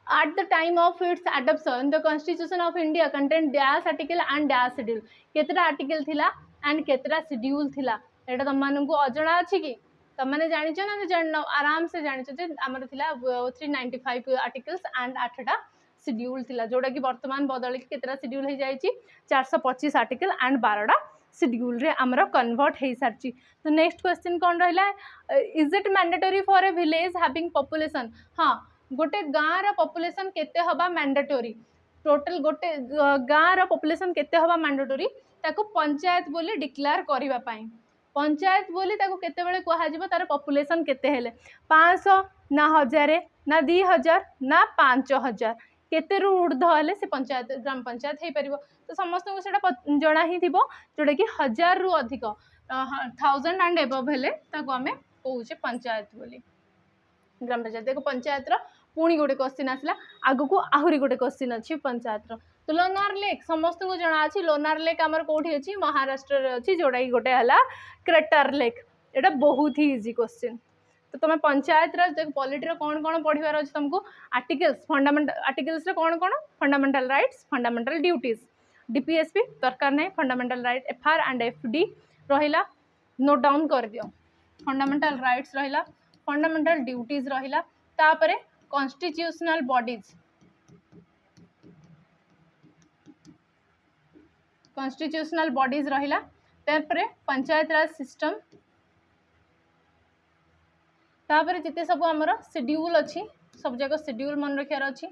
at the time of its adoption the constitution of india contained dash article and dash schedule केतरा आर्टिकल थिला एंड केतरा शेड्यूल थिला एटा तुम मानकु अजणा अछि कि तुम माने जानि छ ना जान आराम से जानि छ जे हमर थिला 395 आर्टिकल्स एंड 8टा शेड्यूल थिला जोडा कि वर्तमान बदल के केतरा शेड्यूल हे जाई छी 425 आर्टिकल एंड 12टा शेड्यूल रे हमर कन्वर्ट हे सारची। तो नेक्स्ट क्वेश्चन कोन रहला is it mandatory for a village having population हां गोटे गाँव पॉपुलेशन केते हबा मैंडेटरी टोटल गोटे गाँव पॉपुलेशन केते हबा मैंडेटरी ताको पंचायत बोली डिक्लेयर करबा पई पंचायत बोली ताको केते बेले कहा जिवो तार पॉपुलेशन केते हेले 500 ना 1000 ना 2000 ना 5000 केते रु ऊर्ध्व हेले से पंचायत ग्राम पंचायत हे परिबो तो समस्त को सेटा जणा ही थिबो जोडा कि 1000 रु अधिक 1000 एंड एबव हेले ताको हमें कहूचे पंचायत बोली ग्राम पंचायत देखो पंचायत रो पुणी गोटे क्वेश्चन आसला आगु को आहुरी गोटे क्वेश्चन अच्छी पंचायत रो तो लोनार लेक समस्त को जना अच्छी लोनार लेक आमर कोठी अच्छी महाराष्ट्र रे अच्छी जोड़ा कि गोटे हला क्रेटर लेक एटा बहुत ही इजी क्वेश्चन। तो तुम पंचायत राज देख पॉलिटी रो कौन कौन पढ़िबार अछि तुमको आर्टिकल्स फंडामेंटल आर्टिकल्स रे कौन कौन fundamental rights fundamental duties DPSP दरकार नहीं fundamental right FR and FD रहिला नोट डाउन कर दियो फंडामेंटल राइट्स रहिला फंडामेंटल ड्यूटीज रहिला तापरे कॉन्स्टिट्यूशनल बॉडीज कॉन्स्टिट्यूशनल बॉडीज रहिला तापरे पंचायत राज सिस्टम तापरे जिते सब हमर शेड्यूल अछि सब जगह शेड्यूल मन रखियार अछि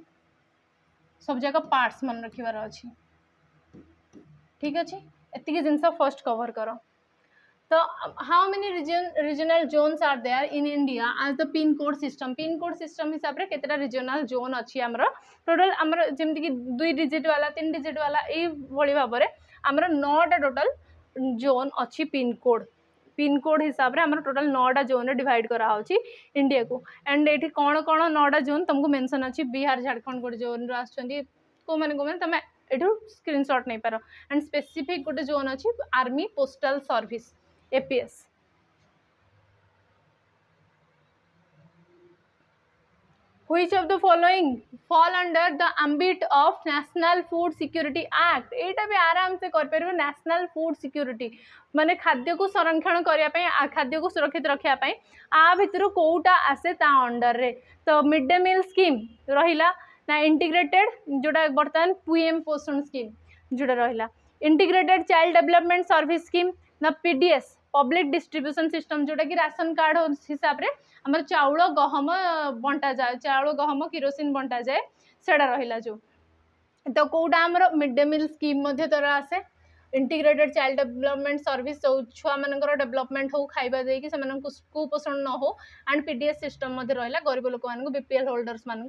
सब जगह पार्ट्स मन रखिबार अछि ठीक अछि एतिके जिंस फर्स्ट कवर करो। तो how many regional zones are there in India as the pin code system हिसाब रे केतरा रीजनल जोन अछि हमर टोटल हमर जेमति कि 2 डिजिट वाला 3 डिजिट वाला ए भली भाबरे हमर 9टा टोटल जोन अछि पिन कोड हिसाब रे हमर टोटल 9टा जोन रे डिवाइड करा होछि इंडिया को एंड एठी कोन कोन 9टा जोन तुमको मेंशन अछि बिहार झारखंड गोटे जोन रो आछंदी को माने तमे एठू स्क्रीनशॉट नै पारो एंड स्पेसिफिक गोटे जोन अछि army postal service APS Which of the following fall under the ambit of National Food Security Act? एटा भी आराम से कर परबो नेशनल फूड सिक्योरिटी माने खाद्य को संरक्षण करिया पई खाद्य को सुरक्षित रखिया पई आ भितर कोउटा आसे ता अंडर रे तो मिड डे मील स्कीम रहिला ना इंटीग्रेटेड जोटा बर्तमान पीएम पोषण स्कीम जोटा रहिला integrated child development service scheme ना पीडीएस पब्लिक डिस्ट्रीब्यूशन सिस्टम जोटा कि राशन कार्ड हिसाब रे हमर चाउल गहम बंटा जाए चाउल गहम किरोसिन बंटा जाए सेडा रहिला जो तो कोउटा हमर मिड डे मील स्कीम मध्ये तर आसे इंटीग्रेटेड चाइल्ड डेवलपमेंट सर्विस छुआ मानकर डेवलपमेंट हो खाइबा देकी से मानन कुपोषण न हो एंड पीडीएस सिस्टम मध्ये रहिला गरीब लोक मान बीपीएल होल्डर्स मान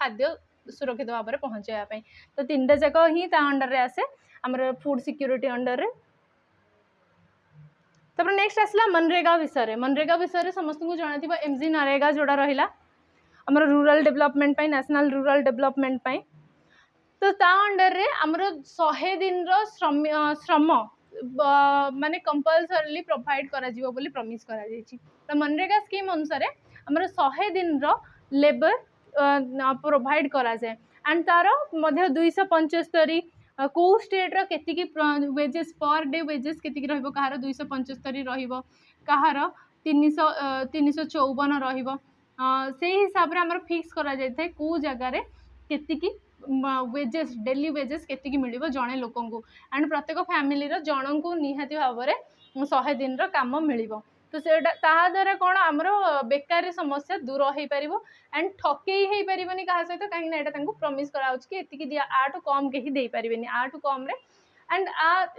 खाद्य सुरक्षित भाव में पहुँचाया तो तीन टा जाक ही ता अंडर रे आसे हमर फूड सिक्योरिटी अंडर रे तब नेक्स्ट आसला मनरेगा विषय समस्त को जाना थी एमजी नरेगा जोड़ा रहिला हमर रूरल डेवलपमेंट पाई नेशनल रूरल डेवलपमेंट पाई तो ता अंडर रे हमर 100 दिन रो श्रम माने कंपलसरीली प्रोवाइड करा जीवो बोली प्रॉमिस करा जायछि तो मनरेगा स्कीम अनुसार हमर 100 दिन रो लेबर प्रोवाइड करा जाए एंड तार मध्य 275 को स्टेट रो केतिकी वेजेस पर डे वेजेस केतिकी रहइबो कहार 275 रहइबो कहार 354 रहइबो से हिसाब रे हमर फिक्स करा जाय थाए को जगह रे केतिकी वेजेस डेली वेजेस केतिकी मिलिबो जणे लोकन को एंड प्रत्येक फैमिली रो जणन को निहाती भाव रे 100 दिन रो काम मिलिबो तो सेटा ताहा द्वारा कौन आमर बेकारी समस्या दूर हो पारिबो एंड ठकई हो पारिबनी कहा सहित कहीं ना एटा प्रॉमिस कराउछ कि एतिकी दिया आटू कम केही दे पारिबेनी आटू कम रे एंड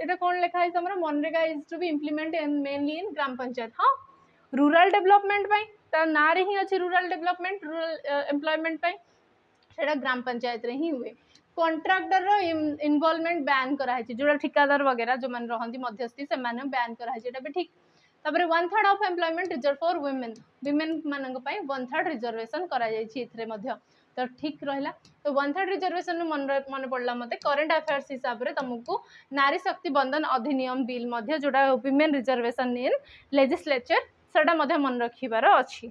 एटा कौन लिखा है हमर मनरेगा is to be implement mainly in gram panchayat हाँ रूरल डेवलपमेंट पाई ता ना रे ही अछि रूरल डेवलपमेंट रूरल एम्प्लॉयमेंट पाई सेटा ग्राम पंचायत रे ही हुए कॉन्ट्रैक्टर रो इन्वॉल्वमेंट बैन करा है जोड़ा ठेकेदार वगैरह जो मन रहंती मध्यस्थी से माने बैन करा है जेटा भी ठीक तापर 1/3 of employment reserve for women मानक पई 1/3 रिजर्वेशन करा जाय छी इथरे मध्य तो ठीक रहला तो 1/3 रिजर्वेशन मन पड़ला मते करंट अफेयर्स हिसाब रे तुमको नारी शक्ति बंधन अधिनियम बिल मध्य जोड़ा वुमेन रिजर्वेशन इन लेजिस्लेचर सेटा मध्य मन रखिबार अछि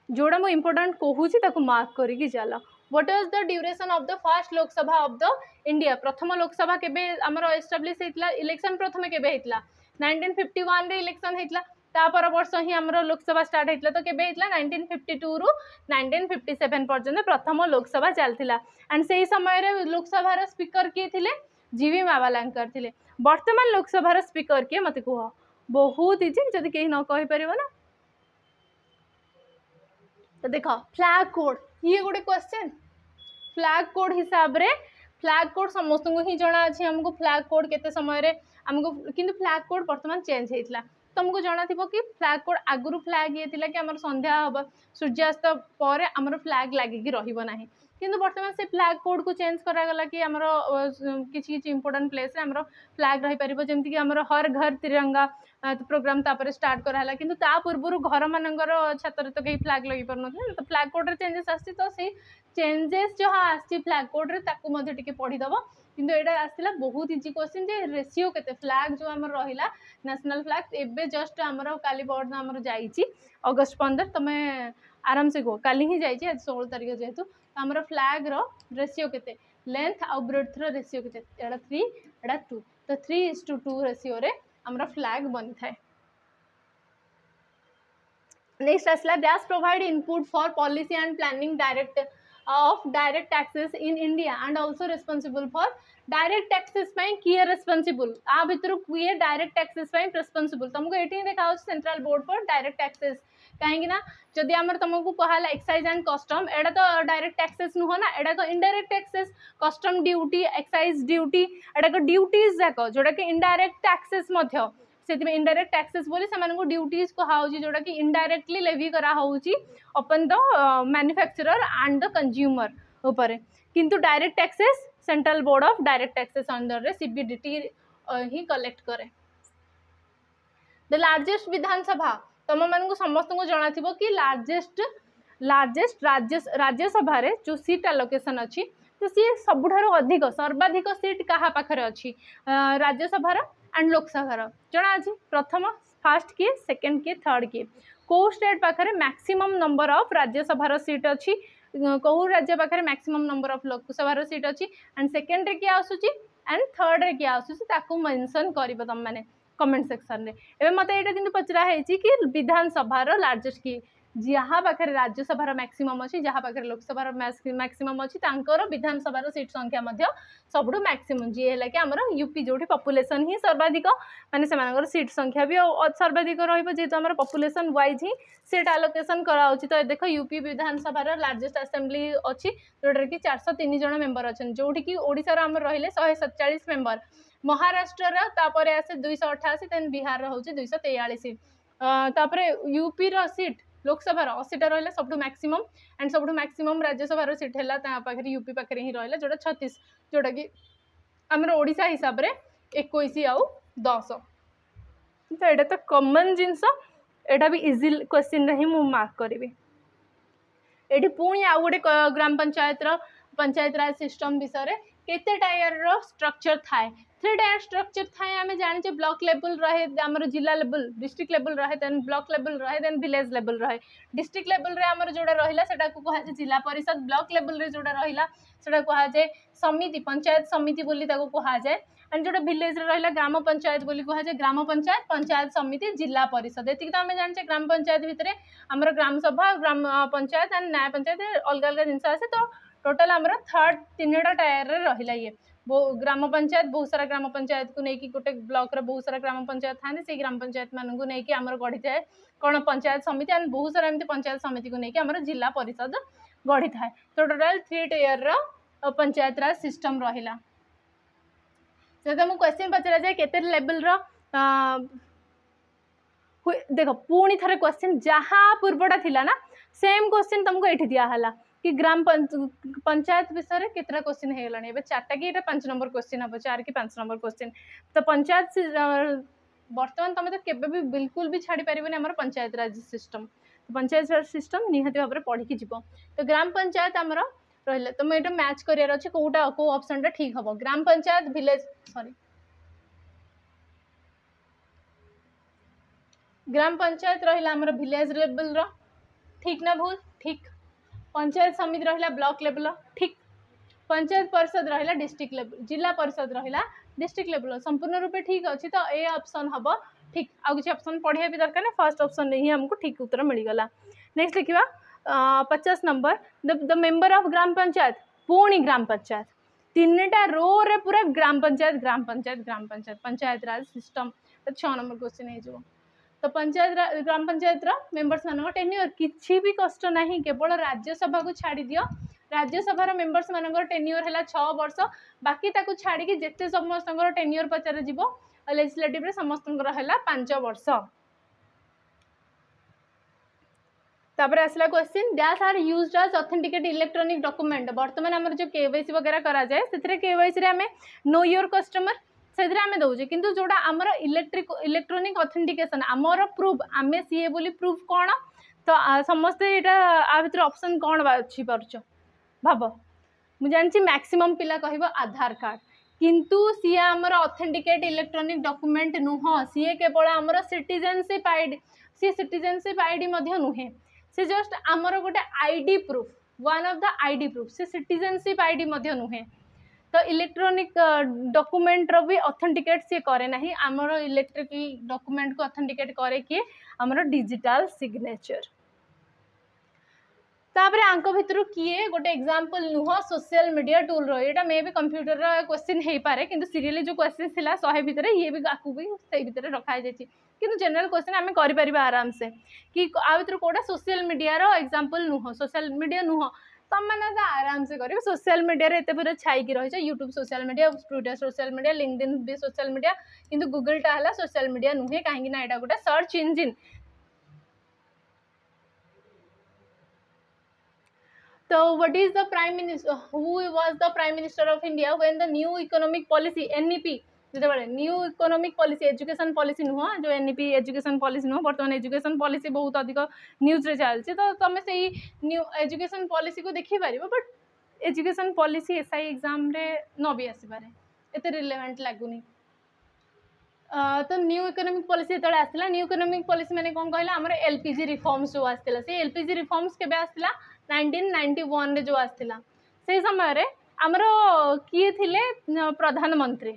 जोड़ा मु इंपोर्टेंट कहूची ताको मार्क करी कि जाला what is the duration of the first Lok Sabha of the India प्रथम लोकसभा केबे हमर एस्टैब्लिश हेतला इलेक्शन प्रथमे केबे हेतला 1951 रे इलेक्शन हेतला तापर वर्ष ही हमर लोकसभा स्टार्ट हेतला तो केबे हेतला 1952 रु 1957 पर्यंत प्रथम लोकसभा चलथिला एंड सेही समय रे लोकसभा रो स्पीकर के थिले जीवी मावालंकर थिले वर्तमान लोकसभा रो स्पीकर के मते कहो बहुत इजी जदी केही न कहि परिबो ना तो देखो फ्लैग कोड ये गोटे क्वेश्चन फ्लैग कोड हिसाब रे फ्लैग कोड समस्त को ही जना अछि हमको फ्लैग कोड केते समय रे हमको किंतु फ्लैग कोड वर्तमान चेंज हेतला तुमको जना थिबो कि फ्लैग कोड आगुरु फ्लैग ये थिला कि हमर संध्या हबा सूर्यास्त पर हमर फ्लैग लागि कि रहिबो नाही किंतु वर्तमान से फ्लैग कोड को चेंज करा गला कि हमर किछि किछि इंपोर्टेंट प्लेस रे हमर फ्लैग रहि परिबो जेमति कि हमर हर घर तिरंगा प्रोग्राम तापर स्टार्ट करा हला किंतु ता पूर्वरु घर मानकर छात्र तो कहीं फ्लैग लगी पर नथि तो फ्लैग कोड रे चेंजेस आछि तो से चेंजेस जो आछि फ्लैग कोड रे ताकू मध्ये टिके पढी दबो किंतु एटा आसिला बहुत इजी क्वेश्चन जे रेशियो केते फ्लैग जो हमर रहिला नेशनल फ्लैग एबे जस्ट हमर काली बोर्ड हमर जाईची अगस्त 15 तमे आराम से गो काली ही जाईची आज 16 तारिख जेतु हमर फ्लैग रो रेशियो केते लेंथ और ब्रेड्थ रो रेशियो केते एटा 3 एटा 2 तो 3:2 रेशियो रे हमरा फ्लैग बनी थाए नेक्स्ट आसला that provide input for policy and planning direct of direct taxes in India and also responsible for direct taxes पई किए रिस्पांसिबल आ भितर किए डायरेक्ट टैक्सेस पई रिस्पांसिबल तुमको एठी देखाउ central board for direct taxes कहीं ना जदि आमर तुमको कहला एक्साइज एंड कस्टम एडा तो डायरेक्ट टैक्सेस नुह ना एडा तो indirect taxes custom duty excise duty एडा को ड्यूटीज जाक जोड़ा कि इनडायरेक्ट टैक्सेस मध्य से इनडायरेक्ट टैक्सेस बोली से ड्यूटीज कहुची जोड़ा कि इनडायरेक्टली लेवी करा होउची upon the manufacturer and the consumer ऊपर किंतु direct taxes central board of direct taxes under रे सीबीडीटी ही कलेक्ट करे द लार्जेस्ट विधानसभा तुम मानक समस्त को जना थिबो कि लार्जेस्ट राज्यसभा रे जो सीट एलोकेशन अच्छी तो सी सबुठारो अधिक सर्वाधिक सीट कहा पाखरे अच्छी राज्यसभा एंड लोकसभा जना अच्छी प्रथम फर्स्ट किए सेकेंड किए थर्ड किए को स्टेट पाखे maximum number of Rajya Sabha seat अच्छी, कौ राज्य पाखे maximum number of Lok Sabha seat अच्छी, एंड सेकेंड रे किए आसूची एंड थर्ड रे किए आसूची ताकू मेंशन करिवो तुम माने कमेंट सेक्शन रे। एबे मते एटा किंतु पचरा हेची कि विधानसभा रो लार्जेस्ट की जहाँ पाखे राज्यसभा मैक्सिमम अच्छी, जहाँ पाखे लोकसभा मैक्सिमम अच्छी, तांकर विधानसभा सीट संख्या सबुठ मैक्सिमम जी है कि आमर यूपी जो पपुलेसन ही सर्वाधिक माने से सीट संख्या भी सर्वाधिक रही आम पपुलेसन वाइज ही सीट आलोकेशन कराऊँच। तो देख यूपी विधानसभा लार्जेस्ट असेंबली अच्छी जोटा कि 403 जन मेम्बर अच्छा, जोटि कि ओडिशा आम रही 147 मेम्बर, महाराष्ट्र तापर आसे 288, देन बिहार हूँ 243, तापर यूपी सीट लोकसभा 80टा रहा सब मैक्सिमम, एंड सब मैक्सिमम राज्यसभा सीट है यूपी पाखे ही रहा जोटा 36, जोटा कि आमर ओडिशा हिसाब रे 21 आउ 10। तो यहाँ तो कमन जिनस, यहाँ भी इजी क्वेश्चन ही मु मार्क करी। ये पुणी आउ गोटे ग्राम पंचायत राज सिस्टम विषय केते टायर स्ट्रक्चर थाए, 3 टायर स्ट्रक्चर थाए। आम जाने ब्लॉक लेवल रहे, आमर जिला लेवल डिस्ट्रिक्ट लेवल रहे, देन ब्लॉक लेवल रहे, देन विलेज लेवल रहे। डिस्ट्रिक्ट लेवल रे आमर जोड़ा रहिला सेटा को कहा जाय जिला परिषद, ब्लॉक लेवल रे जोड़ा रहिला सेटा कहा जाय समिति, पंचायत समिति बोली ताको कहा जाय, एंड जोड़ा विलेज रे रहिला ग्राम पंचायत बोली कहा जाय ग्राम पंचायत, पंचायत समिति, जिला परिषद। एतिक तो आम जाने ग्राम पंचायत भितर आमर ग्राम सभा, ग्राम पंचायत एंड न्याय पंचायत अलग अलग जिनस आसे। तो टोटाल आमर थर्ड 3टा टायर रे रहिला ये ग्राम पंचायत, बहुत सारा ग्राम पंचायत को लेकिन गोटे ब्लॉक रे बहुत सारा ग्राम पंचायत था, से ग्राम पंचायत मान को लेकिन आमर गढ़ी थाए कौन पंचायत समिति, एंड बहुत सारा एमती पंचायत समिति को लेकिन आमर जिला परिषद गढ़ी थाए। तो टोटाल 3 टायर रो पंचायत राज सिस्टम रहिला। जब मुझे क्वेश्चन पचरा जाए केते लेवल रो देखो पुणी थे क्वेश्चन जहाँ पूर्वटा थिला ना सेम क्वेश्चन तुमको ये दिहला कि ग्राम पंचायत विषय में केतटा क्वेश्चन हो गलानी, 4टा कि 5 नंबर क्वेश्चन हम 4 कि 5 नंबर क्वेश्चन। तो पंचायत बर्तमान तुम तो केबे भी बिल्कुल भी छाड़ी पारिबनी आमर पंचायत राज सिस्टम। तो पंचायत राज सिस्टम निहाती भाव में पढ़ी जीव। तो ग्राम पंचायत आमर रहा तुम ये मैच करार अच्छे कौटा कौ ऑप्शन टा ठीक हम। ग्राम पंचायत विलेज सॉरी ग्राम पंचायत रहा आमर विलेज लेवल रो ठीक ना भूल ठीक। पंचायत समिति रहा ब्लॉक लेवल ठीक। पंचायत परिषद रहा डिस्ट्रिक्ट लेवल, जिला परिषद रहा डिस्ट्रिक्ट लेवल संपूर्ण रूपे ठीक अच्छी। तो ए ऑप्शन हम ठीक। आउ किसी ऑप्शन पढ़िया भी दरकार ना, फर्स्ट ऑप्शन ही हमको ठीक उत्तर मिलगला। नेक्स्ट लिखा 50 number the member of gram panchayat, पुणी ग्राम पंचायत 3टा रो रे पूरा ग्राम पंचायत ग्राम पंचायत ग्राम पंचायत पंचायत राज सिस्टम। 6 नंबर क्वेश्चन हो। तो पंचायत ग्राम पंचायत मेंबर्स मान टेन्यूर किसी भी कष्ट ना, केवल राज्यसभा को छाड़ी दियो। राज्यसभा मेंबर्स मान टेन्यूर है 6 वर्ष, बाकी ताको छाड़ी जिते समस्त टेन्यूर पचार जीव लेजिस्लेटिव रे समस्त है 5 वर्ष। तापर आसला question dash are used as authenticate electronic document. बर्तमान आमर जो केवाईसी वगैरह करा जाए से केवाईसी रे आमे नो योर कस्टमर से आम दौचे, किंतु जोड़ा आमर इलेक्ट्रॉनिक ऑथेंटिकेशन आमर प्रूफ आमे सीए बोली प्रूफ कौन। तो समस्ते यहाँ भर ऑप्शन कौन अच्छी पार्छ भाव। मुझे जानी मैक्सिमम पिला कह आधार कार्ड, किंतु सी आमर ऑथेंटिकेट इलेक्ट्रॉनिक डॉक्यूमेंट नुह, सी केवल आमर सिटीजनशिप आईडी, सी सिटीजनशिप आईडी नुहे, से जस्ट आमर गोटे ID proof, one of the ID proof, से सिटीजनशिप आईडी नुहे। तो इलेक्ट्रॉनिक डॉक्यूमेंट रो भी ऑथेंटिकेट सी करे ना, आमर इलेक्ट्रिक डॉक्यूमेंट को ऑथेंटिकेट करे किए आमर डिजिटल सिग्नेचर। तापर आंक भितर किए गोटे एग्जांपल नुह सोशल मीडिया टूल रो, ये मे भी कंप्यूटर क्वेश्चन हो पारे, किंतु सीरियली जो क्वेश्चन थिला 100 भितर ये भी आपको भी सही भितर रखा जाए, किंतु जनरल क्वेश्चन आम कर आराम से कि आ भितर कोटा सोशल मीडिया रो एग्जांपल नुह, सोशल मीडिया नुह तुम मैंने आराम से करेंगे। सोशल मीडिया रे एते पूरा छाई रही, YouTube social media, Twitter social media, LinkedIn भी सोशल मीडिया, किंतु गूगल टा है सोशल मीडिया नुहे, कहीं ना गोटे सर्च इंजिन। तो what is the prime minister, who was the prime minister of India when the new economic policy NEP, जो new economic policy education policy नुह, जो एनईपी एजुकेशन पॉलिसी नुह, बर्तमान एजुकेशन पॉलिसी बहुत अधिक न्यूज रे चलती। तो तुम से न्यू एजुकेशन पॉलिसी को देखी पार, but education policy SI exam रे न भी आसपे एत रिलेवेंट लगुनि। तो न्यू इकोनॉमिक पॉलिसी जो आसला न्यू इकोनॉमिक पॉलिसी माने कौन कहला हमर एलपीजी रिफॉर्म्स जो आसला से एलपीजी रिफॉर्म्स केबे आसला 1991 रे जो आसला से समय रे हमर किए थिले प्रधानमंत्री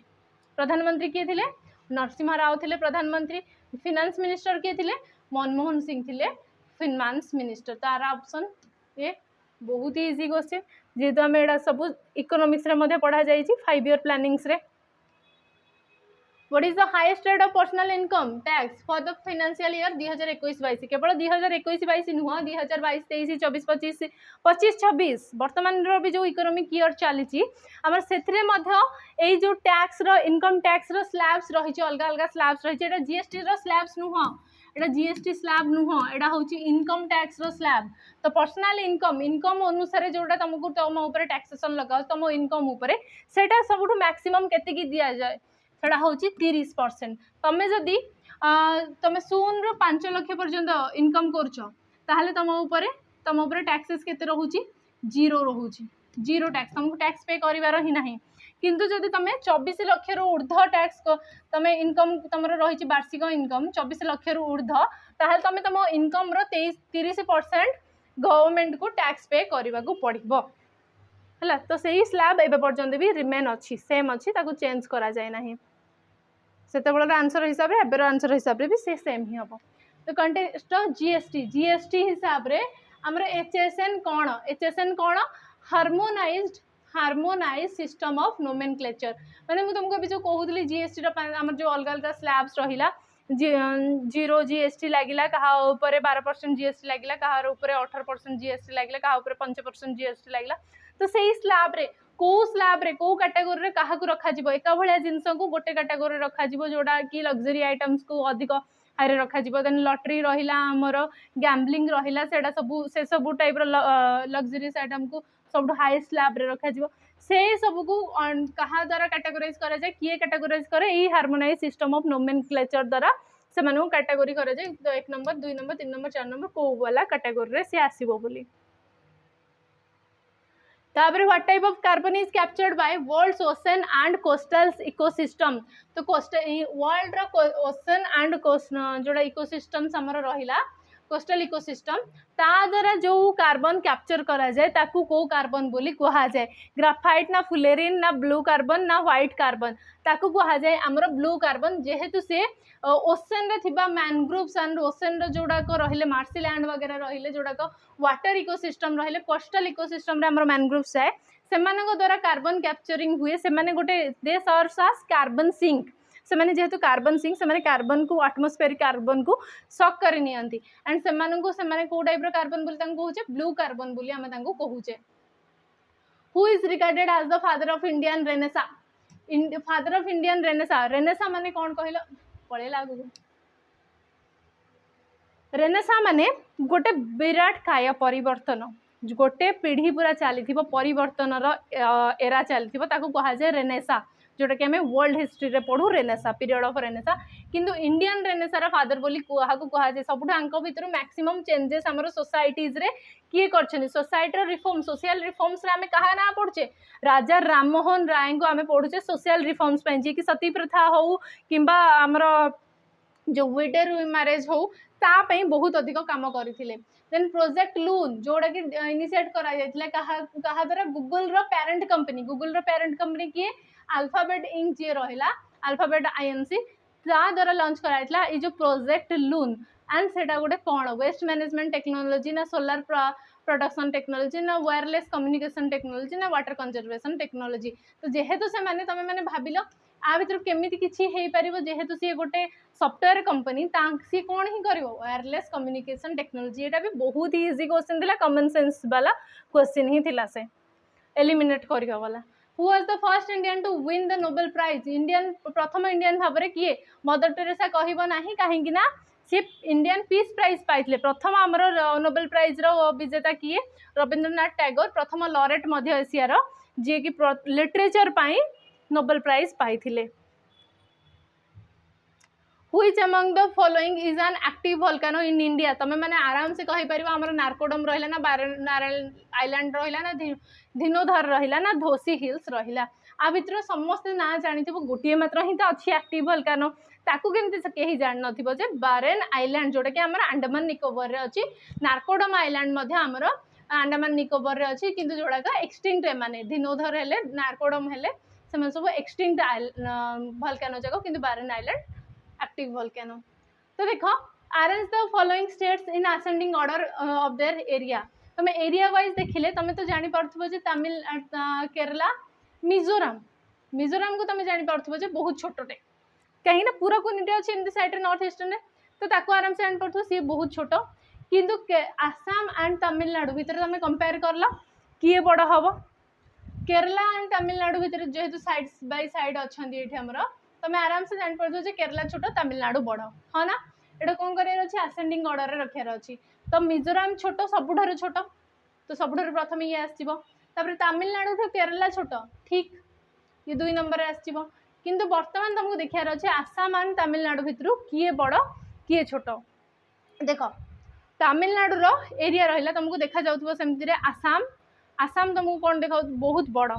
प्रधानमंत्री किए थिले नरसिम्हा राव थिले प्रधानमंत्री फाइनेंस मिनिस्टर किए थिले मनमोहन सिंह थिले फाइनेंस मिनिस्टर तार ऑप्शन ए बहुत ही इजी क्वेश्चन जेहेतु आम एडा सब इकोनॉमिक्स रे मध्ये पढ़ा जाई छी 5 ईयर प्लानिंग्स रे What is the highest rate of personal income tax for the financial year 2021-22 केवल 2021-22 नुह 2022-23 24-25 25-26 वर्तमान रो भी जो इकोनॉमिक ईयर चली आम से जो टैक्स रो इनकम टैक्स रो स्लैब्स रही अलग अलग स्लैब्स रही जीएसटी रो स्लैब्स नुह एटा जीएसटी स्लैब नुह एटा हूँ इनकम टैक्स रो स्लैब तो पर्सनल इनकम अनुसार जोटा तुमको तुम उपर टैक्सेसन लगाओ तुम इनकम उपर सेटा सबुठु मैक्सिमम केते की दिया जाए सेटा हूँ 30%। तमें जदि तुम 0 ରୁ 5 लाख पर्यंत इनकम कर तुम उपर टैक्सेस केते रहूची 0 रहूची 0 टैक्स तुमको टैक्स पे करिवार ही नहीं किंतु जदि तुम 24 लाख रु ऊर्ध्व टैक्स तुम इनकम तुम रही वार्षिक इनकम 24 लाख रु ऊर्ध्व ताहले तुम तुम इनकम रो 30% गवर्नमेंट को टैक्स पे करने को पड़ो है तो सही स्लैब एवं पर्यंत भी रिमेन अच्छी सेम अच्छी ताको चेंज करा जाए नहीं सेतेबेलर आंसर हिसाब से एबर आंसर हिसाब से भी से सेम ही हम तो कंटेस्ट जीएसटी हिसाब से आमर एचएसएन कौन हार्मोनाइज्ड सिस्टम ऑफ नोमेनक्लेचर माने मुझे तुमको अभी जो कहूली जीएसटी आमर जो अलग अलग स्लैब्स रहिला 0 जीएसटी लगिला कहा ऊपर 12% जीएसटी लगिला कहा ऊपर 18% जीएसटी लगिला कहा ऊपर 5% जीएसटी लगिला तो सही स्लैब रे को कैटेगोरी क्या रखा एका भाया जिनस को गोटे कैटेगोरी रखा जोड़ा कि लग्जरी आइटम्स को अधिक हाई रखा देन लटरी रहा आमर गैम्बलिंग रहा से सब टाइप लग्जरीज आइटम को सब हाई स्लैब रे रखा से सब को क्या द्वारा कैटेगोराइज करा जाए किए कैटेगोराइज करे यही हार्मोनाइज सिस्टम ऑफ नोमेनक्लेचर द्वारा से कैटेगोरी करा जाए 1 नंबर 2 नंबर 3 नंबर 4 नंबर को वाला कैटेगोरी रे से आसीबो बोली तापर what type of carbon is captured by world's ocean and coastal ecosystem तो कोस्टल वर्ल्ड रो ओशन एंड जोड़ा इकोसिस्टम्स हमर रहिला कोस्टल इकोसिस्टम ता द्वारा जो कार्बन कैप्चर करा जाए ताकू को कार्बन बोली कहा जाए ग्राफाइट ना फुलेरिन ना ब्लू कार्बन ना व्हाइट कार्बन ताकू कहा जाए हमर ब्लू कार्बन जेहेतु से ओशन रे थिबा मैनग्रोव्स एंड ओशन रो जोड़ा को रहिले मार्शलैंड वगैरह रहिले जोड़ा को वाटर इकोसिस्टम रहिले कोस्टल इकोसिस्टम रे हमर मैनग्रोव्स है सेमानक द्वारा कार्बन कैप्चरिंग हुए से माने गोटे दे सर्व्स एज कार्बन सिंक से माने जेहेतु कार्बन सिंक से माने कार्बन को एटमॉस्फेरिक कार्बन को सक कर नियंती एंड से माने को टाइप रो कार्बन बोली तांको कहूचे ब्लू कार्बन बोली हम तांको कहूचे who is regarded as the father of Indian renaissance father of Indian renaissance माने कौन कहलो पळे लागू रेनेसा माने गोटे विराट काय परिवर्तन गोटे पीढ़ी पूरा चली परिवर्तन एरा चली कहा जाए रेनेसा जोटा कि हमें वर्ल्ड हिस्ट्री रे पढ़ू रेनेसा पीरियड ऑफ रेनेसा किंतु इंडियन रेनेसार फादर बोली कहा जाए सबुठ भितर मैक्सिमम चेंजेस आमर सोसाइटीज रे किए कर सोसाइटी रिफॉर्म सोशल रिफॉर्म्स रे आमे कहा ना पढ़ुचे राजा राममोहन राय को आमे पढ़ुचे सोशल रिफॉर्म्स जी कि सती प्रथा हो किंबा आमर जो विडर मैरेज हो तापई बहुत अधिक काम करथिले देन प्रोजेक्ट लून जोड़ा कि इनिशिएट करा जायतिला कहा द्वारा गूगल रो पेरेंट कंपनी किए अल्फाबेट इंक जे रहिला अल्फाबेट आईएनसी ता द्वारा लॉन्च कराइतला ई जो प्रोजेक्ट लून एंड सेटा गोटे कौन वेस्ट मैनेजमेंट टेक्नोलॉजी ना सोलार प्रोडक्शन टेक्नोलॉजी ना वायरलेस कम्युनिकेशन टेक्नोलॉजी ना वाटर कंजर्वेशन टेक्नोलॉजी तो जेहेतु से माने तमे माने भाबिलो आ भीतर केमिति किछि हेई परिबो जेहेतु सी गोटे सॉफ्टवेयर कंपनी सी कौन ही करिवो वायरलेस कम्युनिकेशन टेक्नोलॉजी एटा भी बहुत ही इजी क्वेश्चन थिला कॉमन सेंस वाला क्वेश्चन ही थिला से एलिमिनेट करियो वाला who was the first Indian to win the Nobel prize Indian प्रथम इंडियन भाबरे किए मदर टेरेसा कहबो नाही काहेकि ना से इंडियन पीस प्राइज पाइथिले प्रथम हमर नोबेल प्राइज रो विजेता किए रविंद्रनाथ टैगोर प्रथम लॉरेट मध्य एशिया रो जे कि लिटरेचर पाई नोबेल प्राइज पाइथिले Which among the following is an active volcano in India तमे माने आराम से कहि परिबा हमर नारकोडम रहिला ना नारायण आइलैंड रहिला ना धीनोधर रहिला ना धोसी हिल्स रहिला आ भितर समस्ते ना जानी गोटे मात्र ही तो अच्छी एक्टिव वोल्केनो ताकू केमती कहीं जान नथिबो जे बारेन आइलैंड जोटा कि हमर अंडमान निकोबर रे अछि नारकोडम आइलैंड मध्ये हमर अंडमान निकोबर रे अछि किंतु जोड़ा का एक्सटिंक्ट माने दिनोधर हेले नारकोडम हेले से सब एक्सटिंक्ट वोल्केनो जाको किंतु बारेन आइलैंड एक्टिव वोल्केनो। तो देखो arrange the following states in ascending order of their area तुम एरिया वाइज देखिले तुम तो जानी पारथबो जे तमिल केरला मिजोरम मिजोरम को तुम जानी पारथबो जे बहुत छोटटे कहीं ना पूरा कोनिटे अछि in the side north eastern ने तो ताको आराम से जान पारथबो सी बहुत छोटो किंतु आसाम एंड तमिलनाडु भीतर तुम कंपेयर करला किए बड़ हबो केरला एंड तमिलनाडु भीतर जेहेतु साइड बाय साइड अछंदी एठी हमरो तुम आराम से जान पारथबो जे केरला छोटो तमिलनाडु बड़ हां ना एटा कोन करे अछि असेंडिंग ऑर्डर रे रखियार अछि तो मिजोरम छोटो सबुठारु छोटो तो सबुठारु प्रथम ये आसीबो तापर तमिलनाडु ठो केरला छोटो ठीक ये 2 नंबर रे आसीबो किंतु वर्तमान तुमको देखियार अछि आसाम एंड तमिलनाडु भितरु किए बड़ किए छोटो देखो तमिलनाडु रो एरिया रहिला तुमको देखा जाउथबो सेमति रे आसाम आसाम तुमको कोन देखा बहुत बड़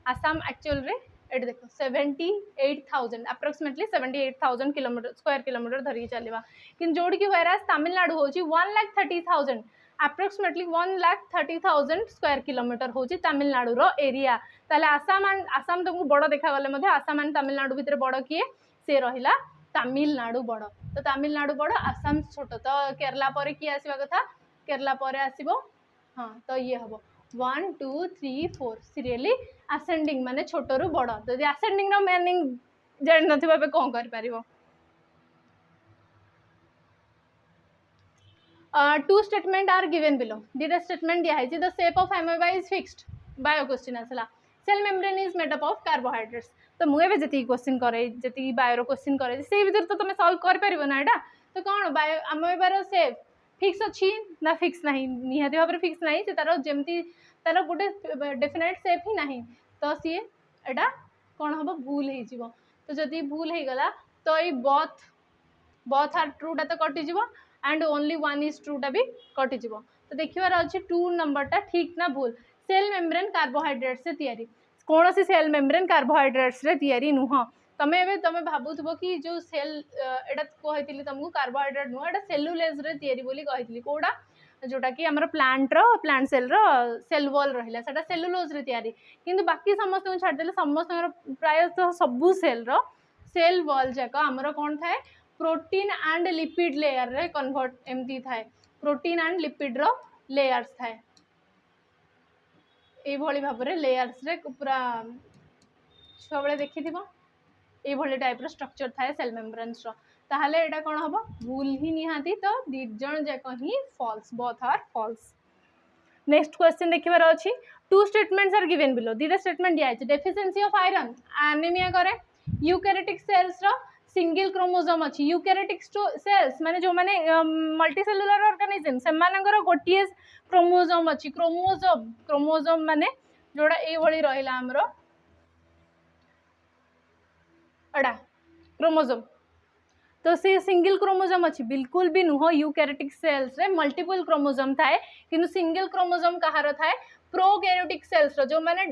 आसाम एक्चुअल रे एट देखो 78,000 अप्रोक्सीमेटली 78,000 किलोमीटर स्क्वायर किलोमीटर धरी चलवा कि जोड़ी की वैरास तमिलनाडु होची 1,30,000 अप्रोक्सीमेटली 1,30,000 स्क्वायर किलोमीटर होची तमिलनाडु रो एरिया ताले आसाम तुमको बड़ देखा गले मध्ये आसाम एंड तमिलनाडु भितर बड़ किए से रहिला तमिलनाडु बड़ तो तमिलनाडु बड़ आसाम छोट तो केरला पर किए आसीबा कथा केरला पर आसीबो हां तो ये हबो 1 2 3 4 सीरियली असेंडिंग माने छोट रु बड़ तो जे असेंडिंग रो मीनिंग जान नथिबा बे कोन कर परिबो two statement are given below dita statement दिया है the shape of amoeba is fixed bio question आसला cell membrane is made up of carbohydrates तो मुझे जति क्वेश्चन करे जति बायो क्वेश्चन करे से भीतर तो तुम सॉल्व कर परिबो ना एटा तो कोन बायो अमोएबा रो शेप फिक्स अछि ना फिक्स नहीं निहाती भाबरे फिक्स नहीं से तारो जेमती तारो गोटे डेफिनेट शेप ही नहीं तो सी एटा कोन हबो भूल हे जिवो तो जति भूल हे गला तो ई both आर ट्रू टा तो कटि जिवो and only one is true टा भी कटि जिवो तो देखिबार अछि 2 नंबर टा ठीक ना भूल सेल मेम्ब्रेन कार्बोहाइड्रेट से तयारी कौन सी सेल मेम्ब्रेन कार्बोहाइड्रेट्स रे तयारी नुह तमे भाबुथबो कि जो सेल एटा कहैतिली तुमको कार्बोहाइड्रेट नुह एटा सेलुलोज रे तयारी बोली कहैतिली कोडा जोटा कि हमर plant cell row cell wall रहिला सेटा सेलुलोज रे तयारी किंतु बाकी समस्त को छाड़ देले समस्त प्राय तो सबु सेल रो सेल वॉल जाका हमर कोन थाए प्रोटीन एंड लिपिड लेयर रे कन्वर्ट एमती थाए प्रोटीन एंड लिपिड रो लेयर्स थाए ए भली भाव रे लेयर्स रे पूरा सबले देखि थिबो ए भली टाइप रो स्ट्रक्चर थाए सेल मेम्ब्रेन्स रो ताहले एटा कोन हबो भूल ही निहाती तो दिजण जाक ही false both are false. Next question देखिबार अछि two statements are given below दीटा स्टेटमेंट दिया है डेफिशिएंसी ऑफ आयरन एनीमिया करे यूकैरियोटिक सेल्स रो सिंगल क्रोमोसोम अछि यूकैरियोटिक सेल्स माने जो माने मल्टी सेलुलर ऑर्गेनिज्म से मानकर गोटिए क्रोमोसोम अछि क्रोमोसोम माने जोड़ा ए भली रहिला हमरो अडा क्रोमोसोम तो से सिंगल क्रोमोसोम अछि बिल्कुल भी नुह यूकैरियोटिक सेल्स रे मल्टीपल क्रोमोसोम थाए किंतु सिंगल क्रोमोसोम कहार थाए प्रोकैरियोटिक सेल्स रो जो माने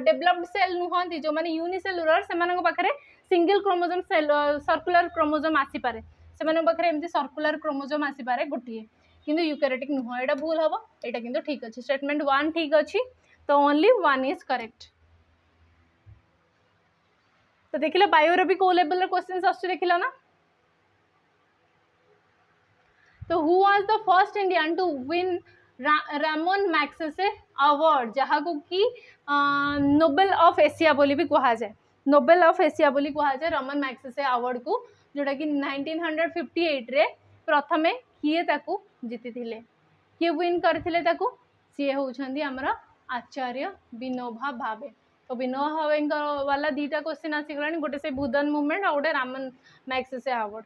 डेवलप्ड सेल नुहंती जो माने यूनिसेलुलर से मानक पाखरे single chromosome shell circular chromosome आसी पारे से मानक पाखरे एमती सर्कुलर क्रोमोसोम आसी पारे गोटिए किंतु यूकैरियोटिक नुह एटा भूल हबो एटा किंतु ठीक अछि स्टेटमेंट 1 ठीक अछि तो ओनली 1 इज करेक्ट। तो देखिला बायो रो भी को लेवल रे क्वेश्चंस आछे देखिला ना तो who was the first Indian to win Raman Magsaysay award जहाँ को कि नोबेल ऑफ एशिया बोली भी कहा जाए नोबेल ऑफ एशिया बोली कहा जाए रमन मैग्सेसे अवार्ड को जोटा कि 1958 रे प्रथमे किए ताकू जीति थिले किए विन करथिले ताकू सी होउछंदी हमरा आचार्य विनोबा भावे तो विनोबा भावे वाला दीटा क्वेश्चन आसी गलानी गोटे से भूदन मूवमेंट और गोटे Raman Magsaysay award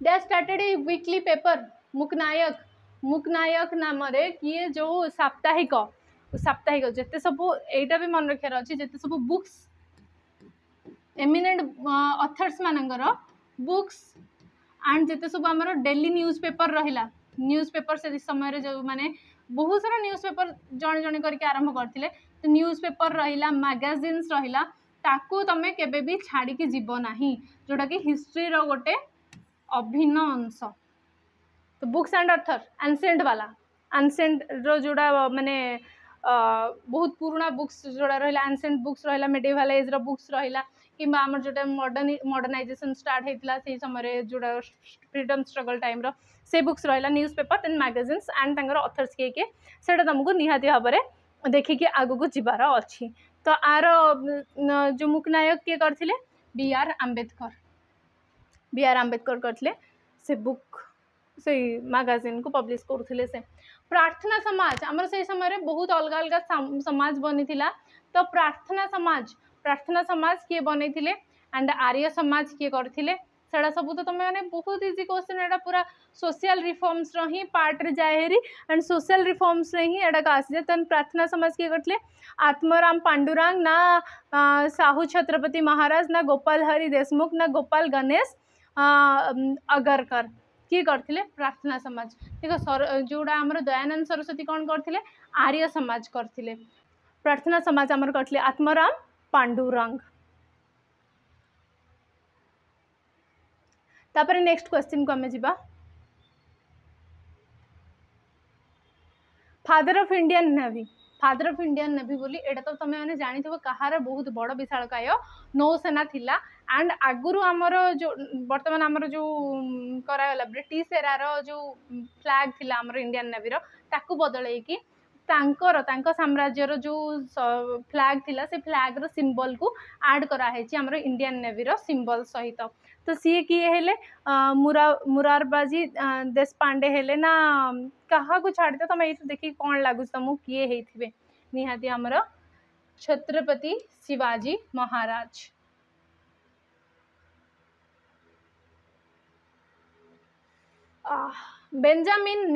they started A weekly paper Mooknayak नाम रे किए जो साप्ताहिक जेते सब एटा भी मन रखियार अछि जेते सब बुक्स एमिनेंट ऑथर्स मानकर बुक्स एंड जेते सब हमर डेली न्यूज़पेपर रहिला न्यूज़पेपर से समय रे जो माने बहुत सारा न्यूज पेपर जण जण करके आरंभ करथिले तो न्यूज पेपर रहिला मैगजीन्स रहिला ताकू तमे केबे भी छाड़ी के जीव नाही जोटा कि हिस्ट्री रो गोटे अभिन्न अंश। तो बुक्स एंड अर्थर एनसेंट वाला एनसेंट रो जोड़ा माने बहुत पुराना बुक्स जोड़ा रहिला एनसेंट बुक्स रहिला मेडिवल एज रो बुक्स रहिला कि आमर जोटा मॉडर्नाइजेशन स्टार्ट हेतिला से समय जोड़ा फ्रीडम स्ट्रगल टाइम रो से बुक्स रहिला newspaper and magazines and तांगर ऑथर्स के सेटा तुमको निहाती भाव में देखिए आगु को जीवार अच्छी। तो आर जो मुख्य नायक किए करथिले बी.आर. आम्बेडकर करथिले से बुक से मैगजीन को पब्लिश करथिले। से प्रार्थना समाज आमर से समय बहुत अलग अलग समाज बनी थिला। तो प्रार्थना समाज किए बनै थिले एंड आर्य समाज किए करथिले सेटा सब तो तुम मैंने बहुत इजी क्वेश्चन एटा पूरा सोशल रिफॉर्म्स रो ही पार्ट रे जाए हेरी एंड सोशल रिफॉर्म्स रे ही एटा का आसी जे तन प्रार्थना समाज किए करथिले आत्माराम पांडुरंग ना साहू छत्रपति महाराज ना गोपाल हरि देशमुख ना गोपाल गणेश अगरकर किए करथिले प्रार्थना समाज। देखो जोड़ा आमर दयानंद सरस्वती कौन करथिले आर्य समाज करथिले। प्रार्थना समाज आमर करथिले आत्माराम पांडुरंग। तापर नेक्स्ट क्वेश्चन को हमें जीवा फादर ऑफ इंडियन नेवी बोली एटा तो तुम मैंने जानी थो कहार बहुत बड़ विशालकाय नौसेना थिला एंड आगुरु आमर जो वर्तमान आमर जो करागला ब्रिटिश एरार जो फ्लैग थिला आमर इंडियन नेवी रो ताकू बदलै कि तांकर साम्राज्यर जो फ्लैग थिला से फ्लैग रो सिंबल को ऐड करा हेची आमर इंडियन नेवी रो सिंबल सहित। तो सी किए हेले मुरारबाजी देशपांडे हेले ना कहा को छाड़ दे तुम ये देखिए कौन लगुच तुमको किए हेथिबे निहाती आमर छत्रपति शिवाजी महाराज। बेंजामिन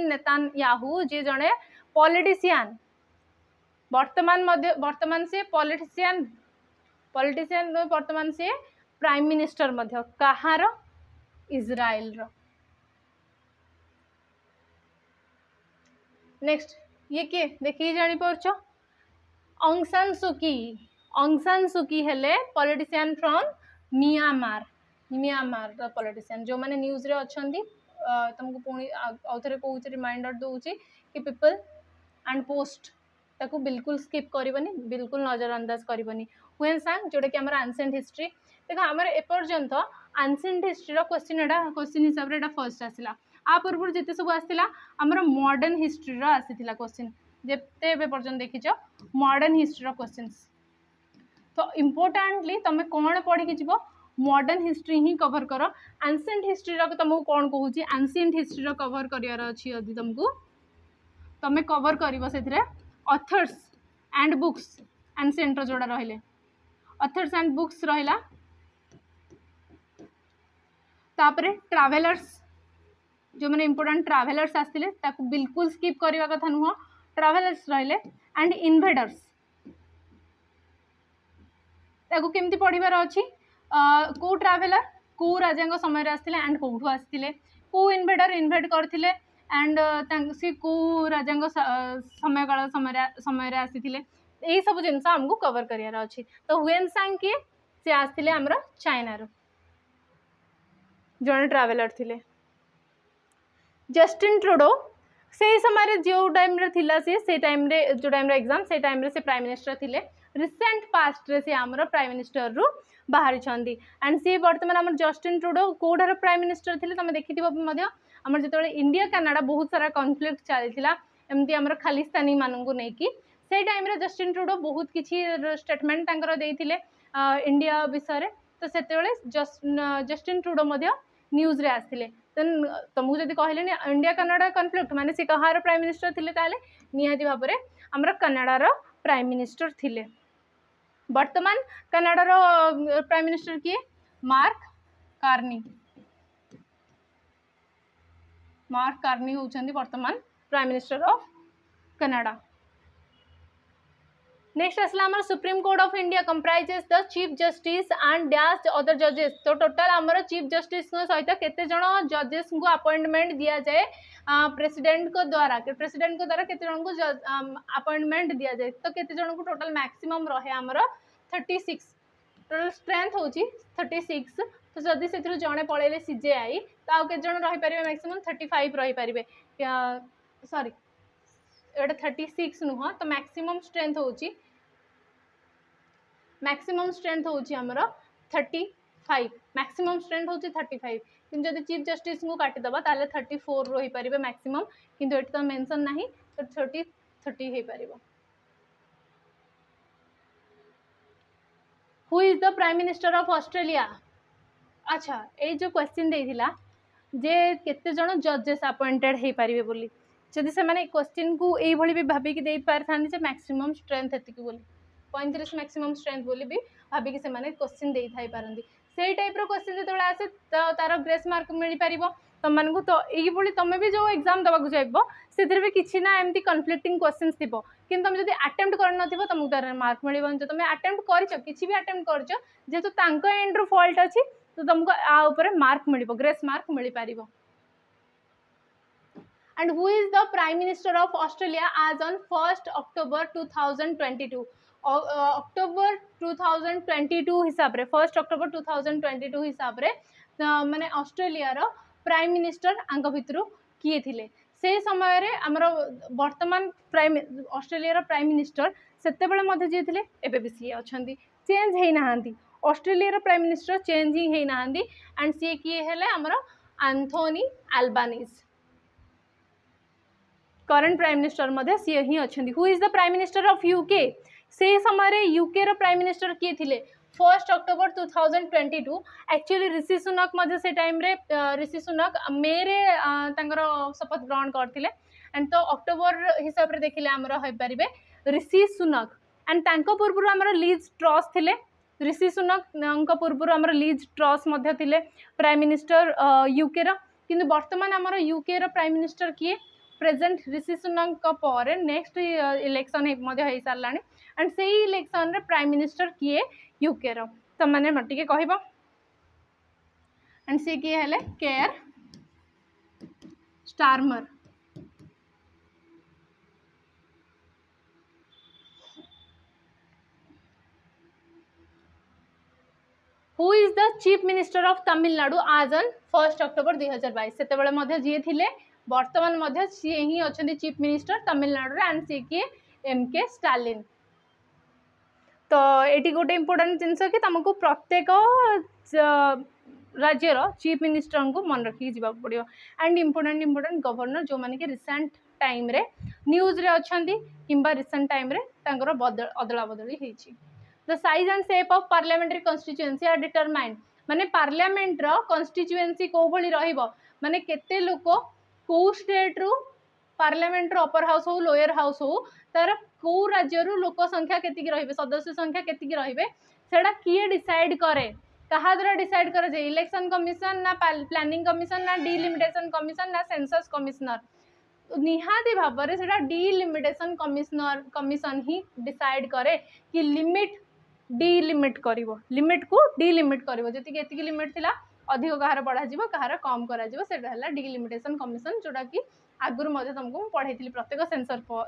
नेतान्याहू जे जड़े पॉलिटिशियन वर्तमान से पॉलिटिशियन वर्तमान से प्राइम मिनिस्टर मध्य कहार इजराइल रो। नेक्स्ट ये किए देखिए जानी पारछ ऑंग सान सुकी हेले politician from Myanmar row politician जो माने न्यूज रे अछंती तुमको पुणी आउथरे कहूची रिमाइंडर दूची कि पीपल एंड पोस्ट ताको बिल्कुल स्किप करबनी बिल्कुल नजरअंदाज करबनी। हुएन सांग जोटा कि हमारा एंशिएंट हिस्ट्री देखो हमारे एपर्यंत एंशिएंट हिस्ट्री रो क्वेश्चन हिसाब रे एटा फर्स्ट आसिला आ पूर्व जिते सब आसिला हमर मॉडर्न हिस्ट्री रो आसिथिला क्वेश्चन जेते एबे पर्यंत देखिछ मॉडर्न हिस्ट्री रो क्वेश्चंस। तो इम्पोर्टेंटली तुम कौन पढ़ी जीव मॉडर्न हिस्ट्री ही कवर कर एंशिएंट हिस्ट्री रो तुमको कौन कहूची एंशिएंट हिस्ट्री रो कवर करियार अछि यदि तुमको तुम कवर करिवो सेथिरे ऑथर्स एंड बुक्स एंशिएंट रो जोड़ा रहिले ऑथर्स एंड बुक्स रहिला तापरे ट्रैवलर्स जो मैंने इंपोर्टेंट ट्रैवलर्स आसते ताकू बिल्कुल स्किप करवा कथा नुह ट्रैवलर्स रहिले एंड इन्वेडर्स ताकू केमती पढ़िबार अछि को ट्रैवलर को राजा समय आसते एंड कौटू आसते को इन्वेडर इन्वेड करथिले एंड सी को राजा समय काल समय आसी यही सब जिनस आमको कवर करार अच्छी। तो हुएन सांग किए सी आसते आमर चाइना रो जड़े ट्रैवलर थिले। जस्टिन ट्रुडो से समय जो टाइम रे थिला से टाइम रे जो टाइम रे एग्जाम से टाइम रे से प्राइम मिनिस्टर थिले रिसेंट पास्ट रे से आमर प्राइम मिनिस्टर रु बाहरी छंदी एंड सी वर्तमान आमर Justin Trudeau Kodar prime minister थिले तुम देखिथिबो मध्य आमर जेतबे इंडिया कनाडा बहुत सारा कॉन्फ्लिक्ट चलीथिला एमती आमर खालिस्तानी माननकु नै कि से टाइम रे जस्टिन ट्रुडो बहुत किछि स्टेटमेंट तांकर देइथिले इंडिया विषय रे। तो सेतेबेले जस्टिन ट्रुडो मध्य न्यूज रे आसथिले देन तुमको जदि कहले इंडिया कनाडा कॉन्फ्लिक्ट माने से कहार प्राइम मिनिस्टर थिले ताले निहाती भाव में आमर कनाडा रो प्राइम मिनिस्टर थिले। वर्तमान कनाडा रो प्राइम मिनिस्टर किए मार्क कार्नी होउछंदी वर्तमान prime minister of Canada. Next आसला आमर supreme court of India comprises the chief justice and dash other जजेस। तो टोटल आमर चीफ जस्टिस सहित केते जण जजेस को अपॉइंटमेंट दिया जाए प्रेसिडेंट को द्वारा केते जण को अपॉइंटमेंट दिया जाए। तो केते जण को टोटल मैक्सिमम रहे आमर 36 टोटल स्ट्रेंथ होची 36। तो जदि से जड़े पड़े सीजेआई तो आउ के जण रही पारे मैक्सिमम 35 रही पारे सॉरी एटा 36 नुह। तो मैक्सिमम स्ट्रेंथ होची आमर 35 मैक्सिमम स्ट्रेंथ होची 35 किंतु जदि चीफ जस्टिस को काटिदबा ताले 34 रही पारे मैक्सिमम किंतु एटी तो मेंशन नाही तो 30 हे पारिबो। Who is the prime minister of Australia. अच्छा ये जो क्वेश्चन देइथिला जे केते जण जजेस अपॉइंटेड हे पारिबे बोली जदि से माने क्वेश्चन को एई भली भी भाबी कि देई पारथानी जे मैक्सिमम स्ट्रेंथ एतिकी बोली 35 मैक्सिमम स्ट्रेंथ बोली भी भाबी कि से माने क्वेश्चन देई थाई पारंदी सेही टाइप रो क्वेश्चन जेतबेला आसे तार ग्रेस मार्क मिली पारिबो तम मानकु। तो एई भली तमे भी जो एग्जाम दबाकु जाइबो सेतिर भी किछि ना एमती कन्फ्लिक्टिंग क्वेश्चंस थिबो किंतु तुम जदि अटेम्प्ट कर नथिबो तुमको तार मार्क मिलिबो। जो तुम अटेम्प्ट करछो किछि भी अटेम्प्ट करछो जेतु तांको एंड रो फॉल्ट अछि तो तुमको आ ऊपर मार्क मिलिबो ग्रेस मार्क मिली पारिबो। And who is the Prime Minister of Australia as on 1st October 2022? October 2022 हिसाब रे 1st October 2022 हिसाब रे माने ऑस्ट्रेलिया रो प्राइम मिनिस्टर आंग भितरु किए थिले से समय रे हमरो वर्तमान प्राइम ऑस्ट्रेलिया रो प्राइम मिनिस्टर सेते बेले मध्ये जे थिले एबे भी सी अछंती चेंज हेई नाहंती ऑस्ट्रेलिया रो प्राइम मिनिस्टर चेंज ही हेई नाहंती एंड सी किए हेले हमरो Anthony Albanese current prime minister मध्ये सी ही अछंती। Who is the prime minister of UK से समय रे यूके रो प्राइम मिनिस्टर किए थिले 1st October 2022 actually Rishi Sunak मध्ये से टाइम रे ऋषि सुनक मे रे तांकर शपथ ग्रहण करथिले एंड तो अक्टोबर हिसाब रे देखिले हमरो होय परिबे ऋषि सुनक एंड तांको पूर्वरु हमरो लीज ट्रस थिले ऋषि सुनक तांको पूर्वरु हमरो लीज ट्रस मध्ये थिले प्राइम मिनिस्टर यूके रो किंतु वर्तमान हमरो यूके रो प्राइम मिनिस्टर किए प्रेजेंट ऋषि सुनक पर नेक्स्ट इलेक्शन हो सारा एंड से इलेक्शन रे प्राइम मिनिस्टर किए यूके रो तो मैंने मटे कहब एंड सी किए हेले care Starmer. Who is the chief minister of Tamil Nadu आज ऑन 1st October 2022 सेते बेले मध्ये जे थिले वर्तमान मध्ये सी ही अछंती चीफ मिनिस्टर तमिलनाडु रे एंड सी के एमके स्टालिन। तो एटी गोटे इम्पोर्टेंट जिनस कि तुमको प्रत्येक राज्यर चीफ मिनिस्टर को मन रखी जा पड़ो एंड इम्पोर्टेंट गवर्नर जो माने कि रिसेंट टाइम रे न्यूज रे अछंती किंबा रिसेंट टाइम रे तांकर अदला बदली हेची। The size and shape of parliamentary constituency are determined माने पार्लियामेंट रो कॉन्स्टिट्यूएंसी को भली रहिबो माने केते लोक को स्टेट रु पार्लियामेंट रो अपर हाउस हो लोअर हाउस हो तार को राज्य रु लोक संख्या केतिकी रहिबे सदस्य संख्या केतिकी रहिबे सेडा किए डिसाइड करे कहा द्वारा डिसाइड करे जे इलेक्शन कमिशन ना प्लानिंग कमिशन ना डिलिमिटेशन कमिशन ना सेंसस कमिश्नर निहाती भाव में सेटा डिलिमिटेशन कमिशन ही डिसाइड करे कि लिमिट डिलिमिट करिवो लिमिट को डिलिमिट करिवो जति एतिकी लिमिट थिला अधिक कहार बढ़ा जीवो कहार कम करा जीवो सेटा हला डिलिमिटेशन कमिशन जोटा कि आगुर मध्ये तुमको पढ़ाई प्रत्येक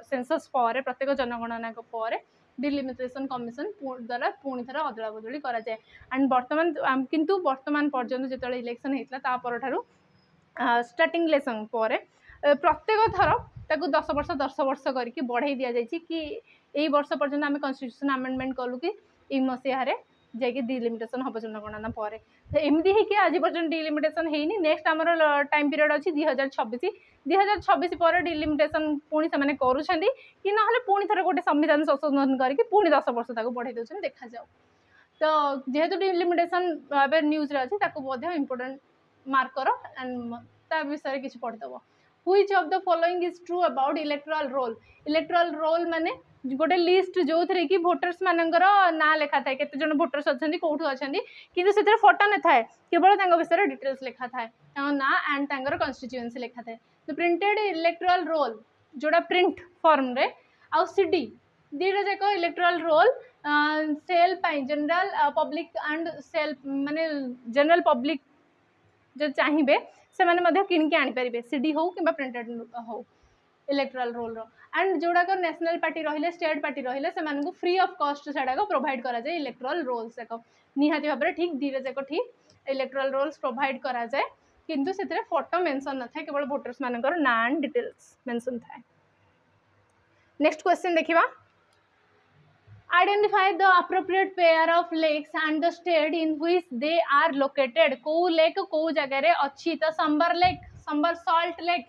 सेंसस पर प्रत्येक जनगणना पर डिलिमिटेशन कमिशन द्वारा पुणी थर अदला बदली करा जाए एंड वर्तमान किंतु वर्तमान पर्यंत जो इलेक्शन होता ता परठारु स्टार्टिंग इलेक्शन पर प्रत्येक थर ताकू 10 वर्ष करके बढ़ाई दि जाए कि यही वर्ष पर्यंत आम कन्स्टिट्यूशन अमेंडमेंट कलु कि ई मसीह जाकि डिलिमिटेशन हम जनगणना पर एमती है कि आज पर्यटन डिलिमिटेशन है नेक्स्ट आमर टाइम पीरियड अच्छी 2026 पर डिलिमिटेशन पुणी से करुँच कि ना पुणी थर गोटे संविधान संशोधन करके पुणी 10 वर्ष तक बढ़ाई दौरान देखा जाऊ। तो जेहेतु डिलिमिटेशन न्यूज अच्छी इम्पोर्टेंट मार्क कर एंड ता विषय किसी पढ़ीदेव। Which of the following is true about electoral roll माने गोटे लिस्ट जो थे कि भोटर्स मानकर ना लिखा थाए केते जन भोटर्स अच्छे कौटू अच्छा कि से फोटो न थाए केवल विषय डिटेल्स लिखा थाए ना एंड कन्स्टिट्यूएंसी लिखा थाए। तो प्रिंटेड इलेक्टोरल रोल जोड़ा प्रिंट फॉर्म रे आउ सीडी दीटा जाक electoral roll sale general public and sale माने जनरल पब्लिक जो चाहिए से माने किणिकी आनीपारे सीडी हो कि प्रिंटेड हो इलेक्ट्राल रोल रो एंड जोड़ाक नेशनल पार्टी रहिले स्टेट पार्टी रहिले से फ्री ऑफ कॉस्ट सेडाक प्रोवाइड करा जाए इलेक्ट्राल रोल्स जाक निहाती भाव ठीक दीटा जाक ठीक इलेक्ट्राल रोल्स प्रोवाइड करा जाए किंतु से फोटो मेंशन न थाए केवल वोटर्स मानकर ना एंड डिटेल्स मेंशन थाए। नेक्स्ट क्वेश्चन देखिबा identify the appropriate pair of lakes and the state in which they are located को लेक को जगह रे अच्छी तो संबर लेक संबर सॉल्ट लेक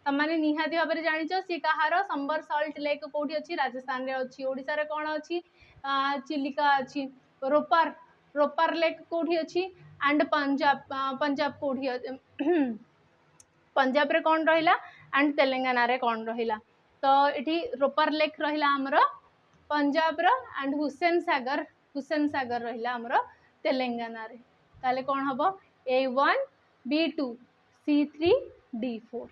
तमाने निहाती भाबरे जानिचो सी कहार संबर सॉल्ट लेक कोठी अछि राजस्थान रे अछि ओडिसा रे कोन अछि चिलिका अछि रोपर रोपर लेक कोठी अछि एंड पंजाब कोठी पंजाब रे कोन रहिला एंड तेलंगाना रे कोन रहिला तो एठी रोपर लेक रहिला हमरो पंजाब रो एंड हुसैन सागर रहिला हमरो तेलंगाना रे ताले कोन हबो A1 B2 C3 D4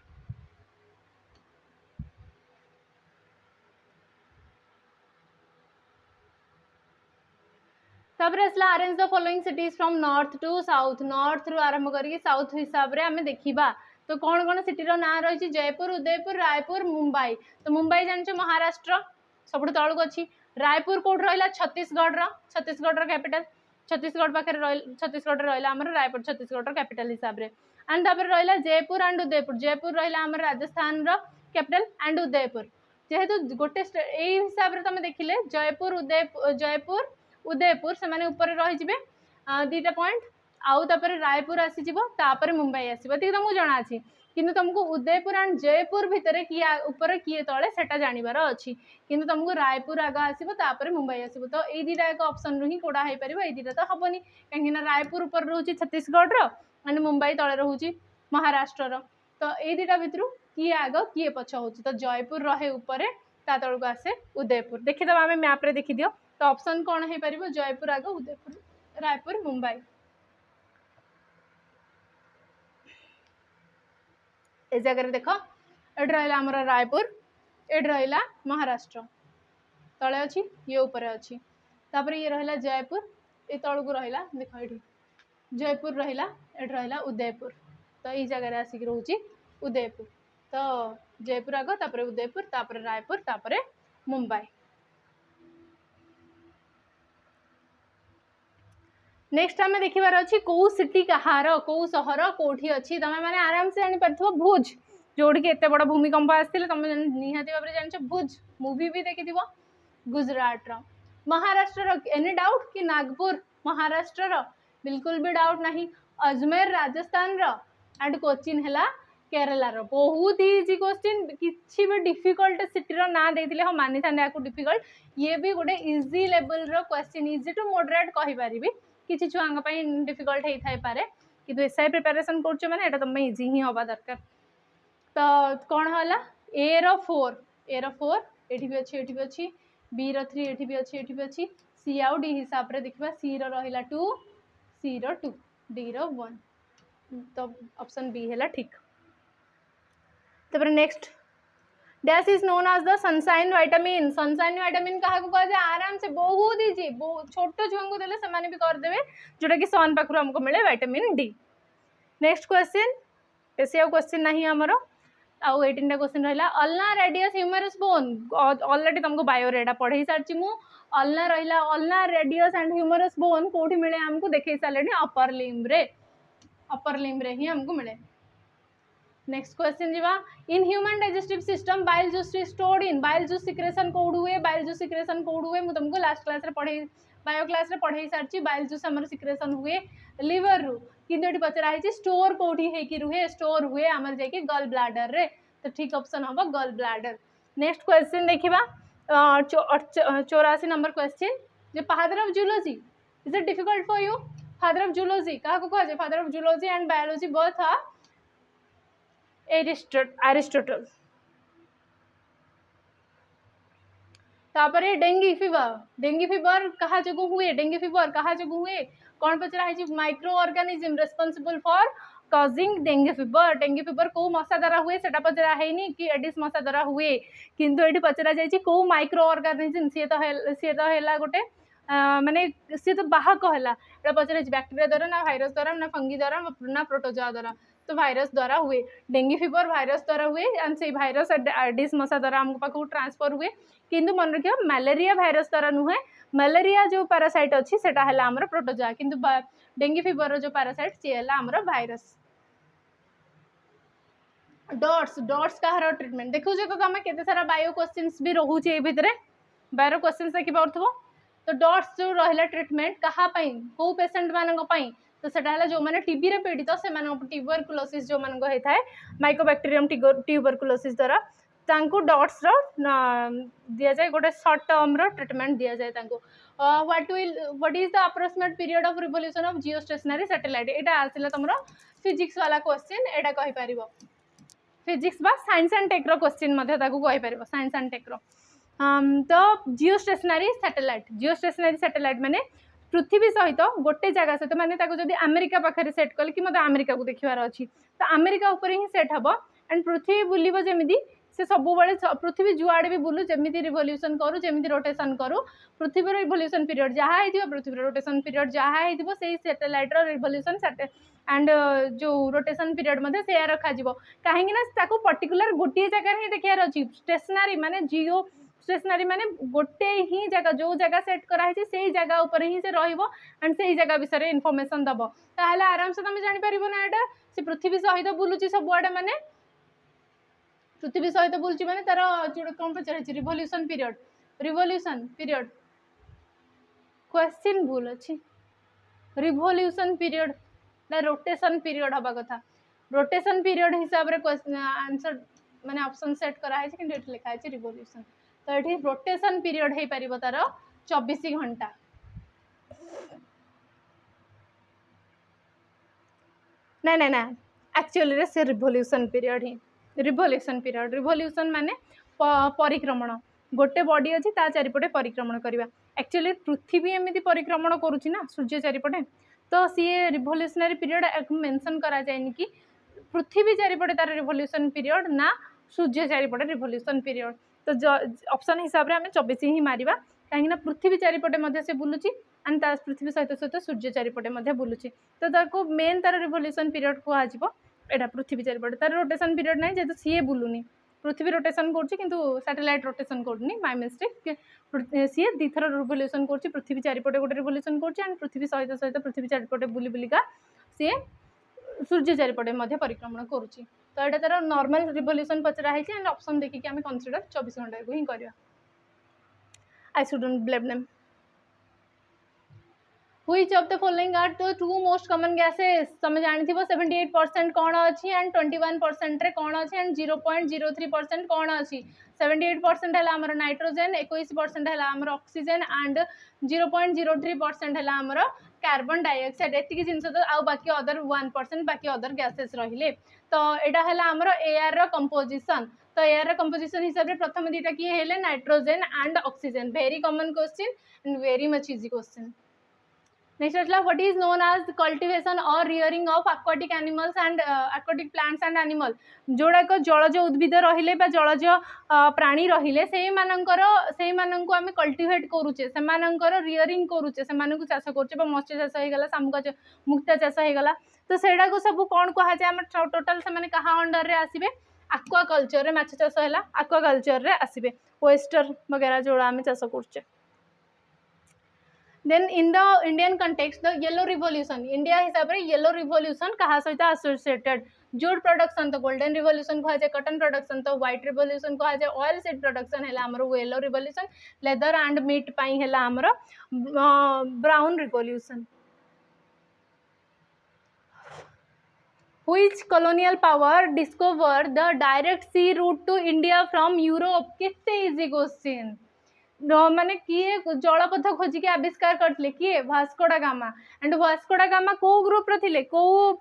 तबरे असला arrange the following cities from north to south north रु आरंभ करके साउथ हिसाब रे हमें देखिबा तो कौन कौन सिटी रो ना रही जयपुर उदयपुर रायपुर मुंबई तो मुंबई जानछो महाराष्ट्र सब तलक अच्छी रायपुर कौट रहा छत्तीसगढ़ कैपिटल छत्तीसगढ़ पाखे छत्तीसगढ़ रहा रायपुर छत्तीसगढ़ कैपिटल हिसाब से एंड तापर रहा जयपुर एंड उदयपुर जयपुर रहा राजस्थान कैपिटल एंड उदयपुर जेहेतु गोटे हिसाब से तुम देखिले जयपुर उदयपुर से ऊपर रही दीटा पॉइंट आउ तापर रायपुर आसीपर मुंबई आसो तुमको जना अच्छी किंतु तुमको उदयपुर एंड जयपुर भितर किए ऊपर किए तले सेटा जानिबार अच्छी किंतु तुमको रायपुर आग आसो तापर मुंबई आसो तो ये दीटा एक ऑप्शन रु ही कोड़ा हो पार ये दीटा तो हेनी कहीं रायपुर ऊपर रोचे छत्तीसगढ़ एंड मुंबई तले रोचे महाराष्ट्र तो ये दीटा भितर किए आग किए पछ हो तो जयपुर रहे ऊपर ता तलक आसे उदयपुर देखीदे आम मैप्रे देखीदियो तो ऑप्शन कौन हो पार जयपुर आग उदयपुर रायपुर मुंबई ए जगह देख ये रहा आमर रायपुर ये रहा महाराष्ट्र तले अच्छी ये ऊपर अच्छी तापर ये रहा जयपुर ये तलू रहा देख ये जयपुर रहा ये रहा उदयपुर तो ये जगह आसिक रोचे उदयपुर तो जयपुर आग तापर उदयपुर तापर रायपुर तापर मुंबई नेक्स्ट आम देखार अच्छी कौ सिटी कहार कौ सहर कौटी अच्छी तुम मैंने आराम से जानी पार भुज जोड़ की एत बड़ भूमिकंप आसते तुम निहाती भाव जान भुज मूवी भी देखी गुजरात महाराष्ट्र एनी डाउट कि नागपुर महाराष्ट्र बिल्कुल भी डाउट नहीं अजमेर राजस्थान एंड कोचिन है केरलार बहुत इजी क्वेश्चन किसी भी डिफिकल्ट सिटीर ना देते हाँ मानी था डिफिकल्ट ये भी गोटे easy level question easy to moderate कहीपरि किसी छुआ डिफिकल्ट होता है पारे कि एसआई प्रिपरेशन कर माने एटा तुम इजी ही हवा दरकार तो कौन है ए रो 4 एठी भी अच्छी बी रो 3 एठी भी अच्छी सी आउ डी हिसाब रे देखिबा सी रो रहिला 2 सी रो 2 डी रो 1 तो ऑप्शन बी है ठीक तपर next dash is known as the sunshine vitamin क्या कह जाए आराम से बहुत इजी छोट छुआ को देले से भी करदे जोटा कि सन पाखु हमको मिले विटामिन डी नेक्स्ट क्वेश्चन बेसी क्वेश्चन नहीं आमर आउ 18टा क्वेश्चन रहा ulna radius humerus bone already तुमको बायोरेटा पढ़े सारी मु अल्ना रहा ulna radius and humerus bone कौटी मिले हमको देखे सारे अपर लिम्ब रे ही हमको मिले नेक्स्ट क्वेश्चन जीवा in human digestive system bile juice stored in bile juice secretion code हुए मुझे तुमको लास्ट क्लास रे पढ़े बायो क्लास रे पढ़े सारी बाइल जूस आमर सिक्रेशन हुए लिवर रु किंतु ये पचरा है स्टोर कौटी है रुहे स्टोर हुए आमर जाकि गल ब्लाडर रे तो ठीक ऑप्शन हम गल ब्लाडर नेक्स्ट क्वेश्चन देखा 84 नंबर क्वेश्चन जो father of zoology is it difficult for you father of zoology क्या कह जाए father of zoology and biology both are Aristotle तापर डेंगी फीवर कहा जगह हुए कौन पचरा है microorganism responsible for causing dengue fever को मशा द्वारा हुए सेटा पचरा है कि एडिस मशा द्वारा हुए किंतु ये पचरा जाइए कौ माइक्रो ऑर्गेनिज्म सी तो है गोटे माने सी तो बाहक है पचरा बैक्टेरिया द्वारा ना भाइरस द्वारा ना फंगी द्वारा ना प्रोटोजोआ द्वारा तो भाइरस द्वारा हुए डेंगू फीवर भाइरस द्वारा हुए एंड से भाइरस एडिस मशा द्वारा आम पाक ट्रांसफर हुए किंतु मन रखियो मलेरिया भाइरस द्वारा नुहे मलेरिया जो पैरासाइट अच्छी सेटा है आमर प्रोटोजोआ किंतु डेंगू फीवर जो पैरासाइट सी है आमर भाइरस डॉट्स डॉट्स कहार ट्रीटमेंट देखुछ तो तुम केते सारा बायो क्वेश्चंस भी रोचे ए भितरे बायो क्वेश्चंस देखि पारथबो तो डॉट्स जो रहला ट्रीटमेंट कहा पई को पेशेंट मानन पई तो सेटा हला जो माने टीबी रे पीड़ित से माने ट्यूबरकुलोसिस जो मानन होय थाए माइकोबैक्टीरियम ट्यूबरकुलोसिस द्वारा तांको डॉट्स रो दिया जाए गोटे शॉर्ट टर्म रो ट्रीटमेंट दिया जाए तांको what is the approximate period of revolution of geostationary satellite एटा आसिला तमरो फिजिक्स वाला क्वेश्चन एटा कहि परिबो फिजिक्स बा साइंस एंड टेक रो क्वेश्चन मध्ये ताकू कहि परिबो साइंस एंड टेक रो तो जियोस्टेशनरी सैटेलाइट माने पृथ्वी सहित गोटे जगह सहित माने ताको जदी अमेरिका पाखरे सेट कल कि मते अमेरिका को देखिवार अछि तो अमेरिका ऊपर ही सेट हबो एंड पृथ्वी बुलिबो जेमिदी से सब बेले पृथ्वी जुआड़े भी बुलू जमी रिवोल्यूशन करू जमी रोटेशन करू पृथ्वी रिवोल्यूशन पीरियड जहाँ है पृथ्वी रोटेशन पीरियड जहाँ है से सैटेलाइट रिवोल्यूशन एंड जो रोटेशन पीरियड मध्य से रखा कहीं पर्टिकुलर गोटे जगह ही देखार अच्छी स्टेशनरी माने जियो स्टेशनरी माने गोटे ही जगह जो जगह सेट कराई से जगह उपर ही से रहिबो एंड से जगह विषय में इनफॉरमेशन दबो ताहले आराम से तुम जानि परिबो ना एटा से पृथ्वी सहित बुलुची सब आड़े माने पृथ्वी सहित बुलची माने तार जो कौन पचार रिवोल्यूशन पीरियड क्वेश्चन भूल अच्छी रिवोल्यूशन पीरियड ना रोटेशन पीरियड हवा कथा रोटेशन पीरियड हिसाब रे आंसर माने ऑप्शन सेट करा है कि लिखा है रिवोल्यूशन तो ये रोटेशन पीरियड है पारिबो तार 24 घंटा ना ना ना एक्चुअली रे से रिवोल्यूशन पीरियड माने परिक्रमण गोटे बॉडी अच्छी ता चारिपटे परिक्रमण करवा एक्चुअली पृथ्वी एमती परिक्रमण करुच्ची ना सूर्य चारिपटे तो सी रिवोल्यूशनरी पीरियड मेंशन करा जाएनि कि पृथ्वी चारिपटे तार रिवोल्यूशन पीरियड ना सूर्य चारिपटे रिवोल्यूशन पीरियड तो ऑप्शन हिसाब से आम 24 ही मारिबा कहीं पृथ्वी चारिपटे से बुलूची एंड पृथ्वी सहित सहित सूर्य चारिपटे बुलूची तो ताको मेन तार रिवोल्यूशन पीरियड कहजिवो एटा पृथ्वी चारिपटे तार रोटेशन पीरियड नहीं जेहेतु सी बुलूनी पृथ्वी रोटेशन किंतु सैटेलाइट रोटेशन करनी बाय मिस्टेक सी दी थर रिवोल्यूशन कर पृथ्वी चारिपटे गोटे रिवोल्यूशन कर पृथ्वी सहित सहित पृथ्वी चारिपटे बुली बुलिका सी सूर्य चारिपटे परिक्रमण करुच्ची तो यहाँ तार नॉर्मल रिवोल्यूशन पचरा है एंड ऑप्शन देखिए आम कंसीडर 24 घंटा को ही करवा I shouldn't blame them Which of the following are the two most common gases तुम जानी 78% कौन अच्छी एंड 21% रे कौन अच्छी एंड 0.03% कौन अच्छी 78% है आमर नाइट्रोजेन 21% है आमर ऑक्सीजन एंड 0.03% है आमर कार्बन डाइऑक्साइड एतिकी जिनस तो आउ बाकी अदर 1% बाकी अदर गैसेस रहिले तो एटा है आमर एयर रो कंपोजिशन तो एयर रो कंपोजिशन हिसाब रे प्रथम दीटा किए हेले nitrogen and oxygen very common question and very much easy question next असला what is known as cultivation or rearing of aquatic animals and aquatic plants and animal जोड़ाक जलज उद्भिद रहिले बा जलज प्राणी रहिले से मानक आम कल्टिवेट करुचे से रियरिंग करुचे से चाष करुचे मत्स्य चाष हो गला शामुक मुक्ता चाष हो गला तो सेटा को सब कौन कहुए आम टोटाल से क्या अंडर रे आसबे आक्वाकल्चर रे माछ चाष है आक्वाकल्चर रे आसबे ओएस्टर वगैरह जोड़ा आम चाष करुचे Then in the Indian context, the yellow revolution, India हिसाब रे yellow revolution कहा सहित associated जूट production तो golden revolution कहा जाए cotton production तो white revolution कहा जाए oil seed production है आमर yellow revolution leather and meat पाई है आमर brown revolution Which colonial power discovered the direct sea route to India from Europe कितने easy question माने किए जलपथ खोजिकी आविष्कार करते किए वास्को डा गामा एंड वास्को डा गामा को ग्रुप रो थिले को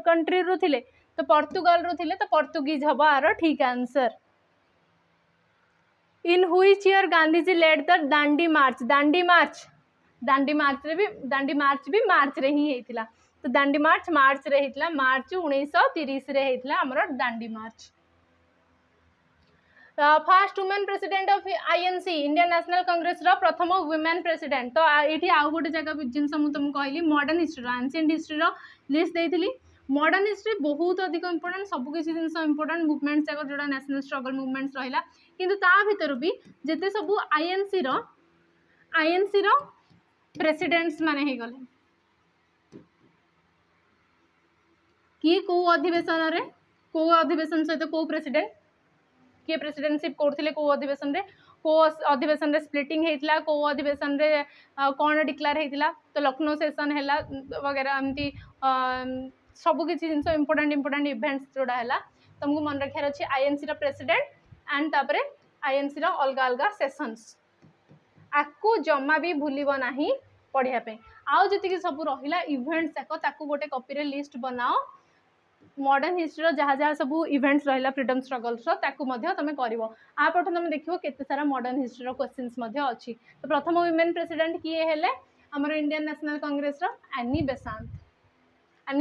कंट्री रो थिले तो पोर्तुगाल रो थिले तो पोर्तुगीज हबो आरो ठीक answer in which year Gandhi ji led the Dandi march रे भी मार्च रे ही हेतिला तो दांडी मार्च मार्च रे हेतला मार्च 1930 रे हेतला हमरो Dandi march. First women president of INC Indian national Congress रो प्रथम वुमेन प्रेसिडेंट। तो ये आउ गोटे जगह जिनस मुझे तुमको कहली मॉडर्न हिस्ट्री एंशिएंट हिस्ट्री रो लिस्ट देइथिली। मॉडर्न हिस्ट्री बहुत अधिक इंपोर्टेंट सब किसी जिनस इंपोर्टेंट मूवमेंट्स जाक जोड़ा नेशनल स्ट्रगल मूवमेंट्स रहिला किंतु ता भीतर भी जेते सब आईएनसी रो प्रेसिडेंट्स माने हे गले कि को अधिवेशन रे को अधिवेशन सहित को प्रेसिडेंट किए प्रेसिडेंटशिप करथिले को अधिवेशन रे स्प्लिटिंग हेतला को अधिवेशन रे कौन डिक्लेयर हेतला तो लखनऊ सेशन हैला वगैरह एमती सब किसी जिनस इंपोर्टेंट इवेंट्स जोड़ा हैला तुमको मन रखार अच्छे आईएनसी रो प्रेसिडेंट एंड तापरे आईएनसी रो अलग अलग सेशंस आकु जमा भी भूलिबो नाही पढ़िया पे आउ जति सब रहिला इवेंट्स जाक ताकू गोटे कॉपी रे लिस्ट बनाओ मॉडर्न हिस्ट्री जहाँ जहाँ सब इवेंट्स रहिला फ्रीडम स्ट्रगल्स ताकू मध्य तमे करिवो आ पठ तमे देखिवो केते सारा मॉडर्न हिस्ट्री रो क्वेश्चंस मध्य अछि। तो प्रथम वुमेन प्रेसिडेंट किए हेले हमर इंडियन नेशनल कांग्रेस रो एनी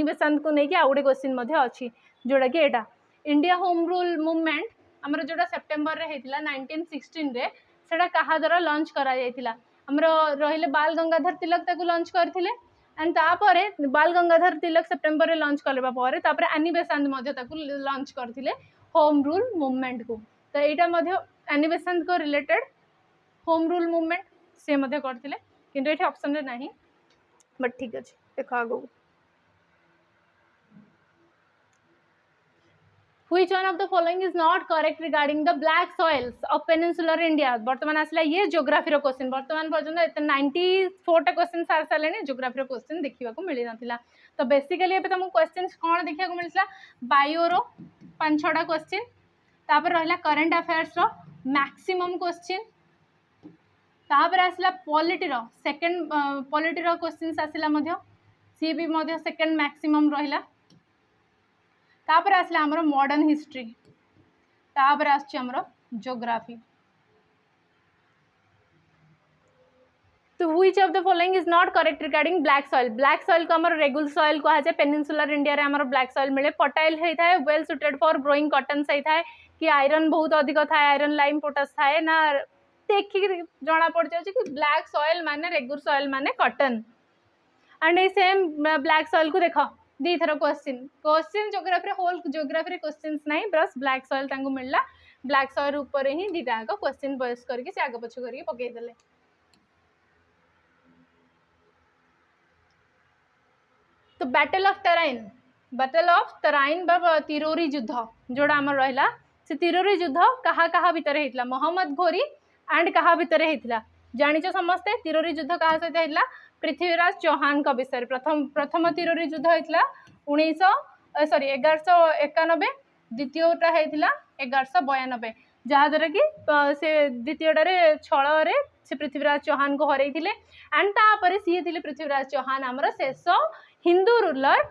बेसांत को नेकी आ गोटे क्वेश्चन मध्य अछि जोड़ा कि एटा इंडिया होम रूल मूवमेंट हमर जोड़ा सेप्टेम्बर रे हेतिला 1916 रे सेटा कहा द्वारा लॉन्च करा जायतिला हमर रहिले बाल गंगाधर तिलक ताकू लॉन्च करथिले एंड तापरे बाल गंगाधर तिलक सेप्टेम्बर रे लॉन्च करबा पारे तापरे एनी बेसांत मध्य ताकू लॉन्च करथिले होम रूल मूवमेंट को। तो एटा मध्य एनी बेसांत को रिलेटेड होम रूल मूवमेंट से मध्य करथिले किंतु एठी ऑप्शन रे नाही बट ठीक अछि देखो आगो Which one of the following is not correct regarding the black soils of peninsular India? बर्तमान आसला ये ज्योग्राफी रो क्वेश्चन बर्तमान पर्यंत 94 टा क्वेश्चन सार सारे ज्योग्राफी रो क्वेश्चन देखा मिली नथिला। तो बेसिकली एबे तुमको क्वेश्चन कौन देखा मिलता बायो रो 5-6 क्वेश्चन तापर रहला करंट अफेयर्स रो मैक्सिमम क्वेश्चन तापर आसला पॉलिटी रो सेकंड पॉलिटी रो क्वेश्चंस आसला मध्य सी भी मध्य सेकंड मैक्सिमम रहला तापर आसला हमरो मॉडर्न हिस्ट्री तापर आछि हमरो ज्योग्राफी। तो which of the following is not correct regarding black soil को हमरो रेगुलर सॉइल कहा जाय पेनिनसुलर इंडिया रे हमरो ब्लैक सॉइल मिले फर्टाइल हेता है well suited for growing cotton सही था कि आयरन बहुत अधिक था आयरन लाइम पोटास था ना देखि जना पड़ जाय कि ब्लैक सॉइल माने रेगुलर सॉइल माने cotton and a same black soil को देखो दी थर question geography whole geography questions नहीं बस ब्लैक सॉइल तांको मिलला ब्लैक सॉइल ऊपर ही दीटा का क्वेश्चन बेस करके से आगे पछ करके पकई देले। तो बैटल ऑफ तराइन बा तिरोरी युद्ध जोड़ा हमर रहला से तिरोरी युद्ध कहा भितर हेतला मोहम्मद घोरी एंड कहा भितर हेतला जानिछ समस्ते तिरोरी युद्ध कहा सहित हेतला पृथ्वीराज चौहान का विषय प्रथम तिरोरी युद्ध होता 1191 द्वितीयटा होता 1192 जहाद्वारा कि से द्वितीयटारे छल से पृथ्वीराज चौहान को हरई एंड तापर सी थे पृथ्वीराज चौहान आमर शेष हिंदू रूलर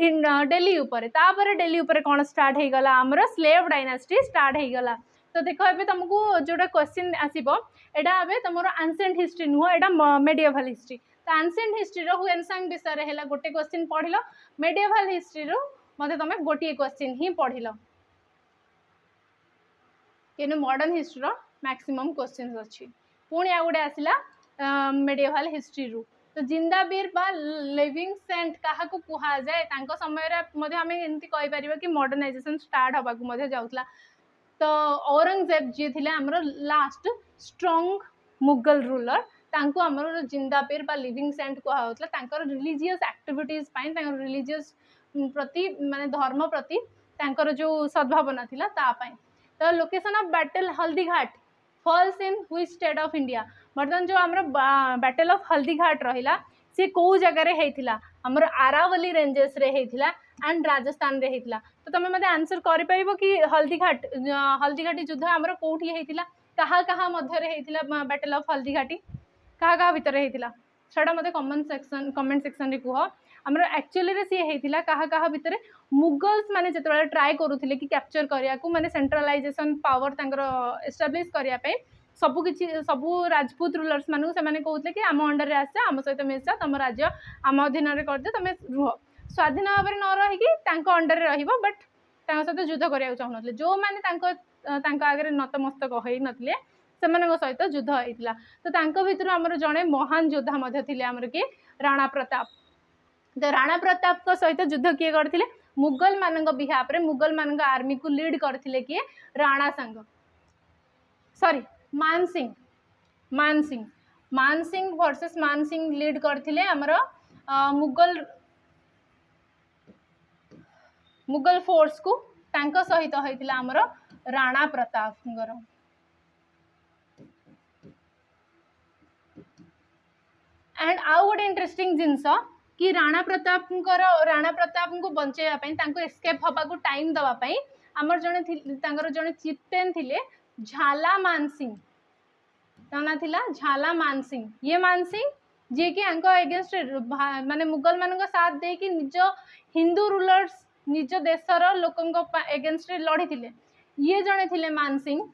इन दिल्ली उपर तापर दिल्ली उपर कौन स्टार्ट हो गला आमर स्लेव डायनास्टी स्टार्ट हो गला। तो देख ए तुमको जोटा क्वेश्चन आसो यहाँ तुम एंशिएंट हिस्ट्री नुह यहाँ मेडिएवल हिस्ट्री। तो एंशिएंट हिस्ट्री रो हुएनसांग विषय है गोटे क्वेश्चन पढ़ल मेडिएवल हिस्ट्री रो मते तुम गोटे क्वेश्चन ही पढ़ल कि मॉडर्न हिस्ट्री रो मैक्सिमम क्वेश्चन अच्छी पुणी आ गोटे आसला मेडिएवल हिस्ट्री रू। तो जिंदाबीर बा लिविंग सेंट क्या कह जाए समय आम एमती कहीपर कि मॉडर्नाइजेशन स्टार्ट होगा जाऊला। तो औरंगजेब जी थे आमर लास्ट स्ट्रॉन्ग मुगल रूलर तांको आमर जिंदाबीर बा लिविंग सेंट कहला रिलीजियस एक्टिविटीज रिलीजियस प्रति माने धर्म प्रति तांकर जो सद्भावना थिला तापाई। तो location of battle Haldighat falls in which state of India बर्तमान जो आमर बैटल ऑफ हल्दीघाट रहिला से को जगह रे हेतिला आमर आरावली रेंजेस रे हेतिला एंड राजस्थान रे हेतिला। तो तुम मते आंसर करि परिबो कि हल्दीघाटी युद्ध आमर कोठी हेतिला कहा मध्य रे हेतिला बैटल ऑफ हल्दीघाटी कहा भितर हेतिला सेटा मते कमेंट सेक्शन रे कुह आमर एक्चुअली रे सी हेतिला कहा भितर मुगल्स माने जतबेला ट्राई करूथिले कि कैप्चर करिया को माने सेंट्रलाइजेशन पावर तांकर एस्टैब्लिश करिया पे सबू किसी सबू राजपूत रूलर्स मानू से कहते कि आम अंडर आस आम सहित मिशा तुम राज्य आम अधीन कर तुम रुह स्वाधीन भाव में न रहीकि अंडर बट सहित युद्ध करने चाहून जो मैंने आगे नतमस्तक हो नथिले सहित युद्ध होता तो भर आमर जड़े महान योद्धा आमर किए राणा प्रताप तो राणा प्रताप सहित युद्ध किए करते मुगल मान बिहाफ मुगल मान आर्मी को लीड करते किए राणा सांग सॉरी मान सिंह वर्सेस मान सिंह लीड करते आमर मुगल फोर्स को सहित होता आमर राणा प्रताप एंड आउ गोटे इंटरेस्टिंग जिनस कि राणा प्रताप को बचाई एस्केप हवा को टाइम दवाई आमर जड़े चिफ्टेन थिले झाला मान सिंह ना थिला झाला मान सिंह ये मान सिंह जी कि एगेंस्ट माने मुगल मान साथ दे कि निज हिंदू रूलर्स निज देशर लोकों एगेंस्ट लड़ी थिले ये जड़े थिले मान सिंह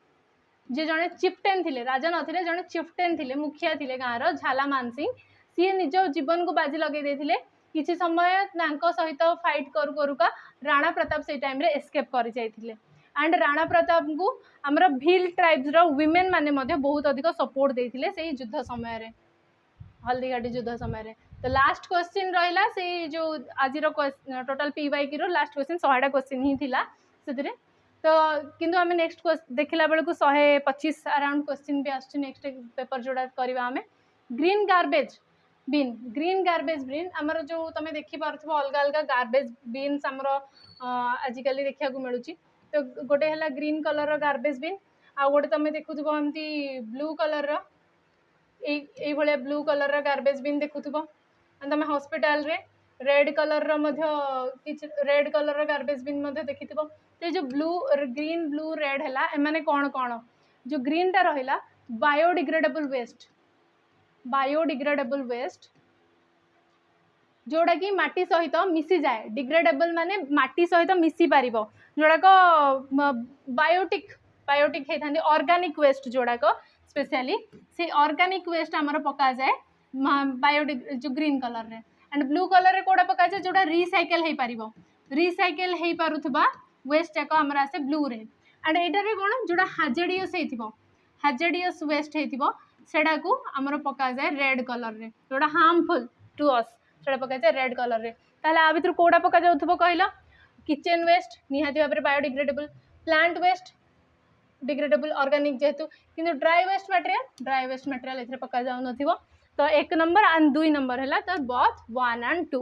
जे जड़े चिफ्टेन थिले राजा नथिले जड़े चिफ्टेन थिले मुखिया थिले गाँव झाला मान सिंह सी निज जीवन को बाजी लगे देथिले किछि समय सहित फाइट करू करूका राणा प्रताप से टाइम रे एस्केप कर जाइथिले एंड राणा प्रताप को आमर भील ट्राइब्स रो वुमेन माने बहुत अधिक सपोर्ट देथिले से युद्ध समय रे हल्दीघाटी युद्ध समय रे तो लास्ट क्वेश्चन रहिला से जो आज टोटल पीवाईक्यू रो लास्ट क्वेश्चन 100टा क्वेश्चन ही थिला सेतिरे तो किंतु आम नेक्स्ट देखला बेलू 125 अराउंड क्वेश्चन भी आस नेक्स्ट पेपर जोड़ा करवा आम ग्रीन गार्बेज बीन आमर जो तुम देखिपुव अलग अलग गार्बेज बीन्स आमर आजिकल देखा मिलूँ तो गोटे है ग्रीन कलर गार्बेज बीन आ गोटे तुम देखुव एमती ब्लू कलर ये ब्लू कलर गार्बेज बीन देखुव तुम हॉस्पिटल रे red colour red colour garbage bin देखी तो जो ब्लू ग्रीन ब्लू रेड है एमाने कौन कौन जो ग्रीन टा रहा बायोडिग्रेडेबल वेस्ट जोड़ा कि माटी सहित मिसी जाए डिग्रेडेबल माने माटी सहित मिसी पारिबो जोड़ाक बायोटिक होता ऑर्गेनिक वेस्ट जोड़ाक स्पेशली से ऑर्गेनिक वेस्ट आमर पका जाए जो ग्रीन कलर रे एंड ब्लू कलर रे कोड़ा पका जाए जोड़ा रिसाइकल हो पारिबो रिसाइकल हो पारुथबा वेस्ट जाक आमर आसे ब्लू रे एंड एटारे कोन जोड़ा हाजेडियस वेस्ट हेतिबो सेडा को आमर पका जाए रेड कलर रे जोड़ा हार्मफुल टू अस सेडा पका जाए रेड कलर रे ताले आ भितर कोड़ा पका जाउथबो कहला किचन वेस्ट निहाती भाबरे biodegradable plant waste degradable organic जेहेतु किंतु ड्राई वेस्ट मटेरियल एथरे पका जाउ नथिबो तो 1 नंबर एंड 2 नंबर है तो बोथ 1 एंड 2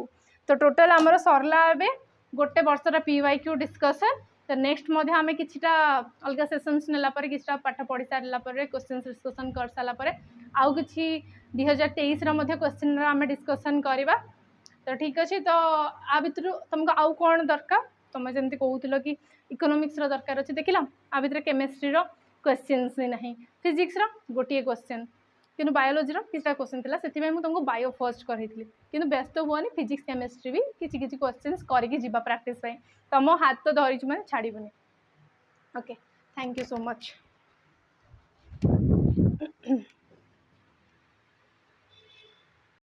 तो टोटल आमर सरला एबे गोटे वर्षर पीवाईक्यू डिस्कसन तो नेक्स्ट आम किछिटा अलग सेसन्स नेला परे किछिटा पाठ पढ़ी सारा क्वेश्चन डिस्कसन कर सारा आउ कि 2023 क्वेश्चन आम डिस्कसन करवा तो ठीक अच्छे तो आ भितर तुमको आउ कौन दरकार तुम जमी कहूल कि इकोनॉमिक्स रो दरकार अच्छे देखला आ भितर केमिस्ट्री रो क्वेश्चंस ही नहीं फिजिक्स रो गोटे क्वेश्चन कि बायोलोजी रो किछटा क्वेश्चन थिला सेति मैं तुमको बायो फर्स्ट करहितली किंतु व्यस्त हुआनी फिजिक्स केमिस्ट्री भी किछि किछि क्वेश्चंस करके जीवा प्रैक्टिस तुम हाथ तो धरी माने छाड़बनी okay thank you so much.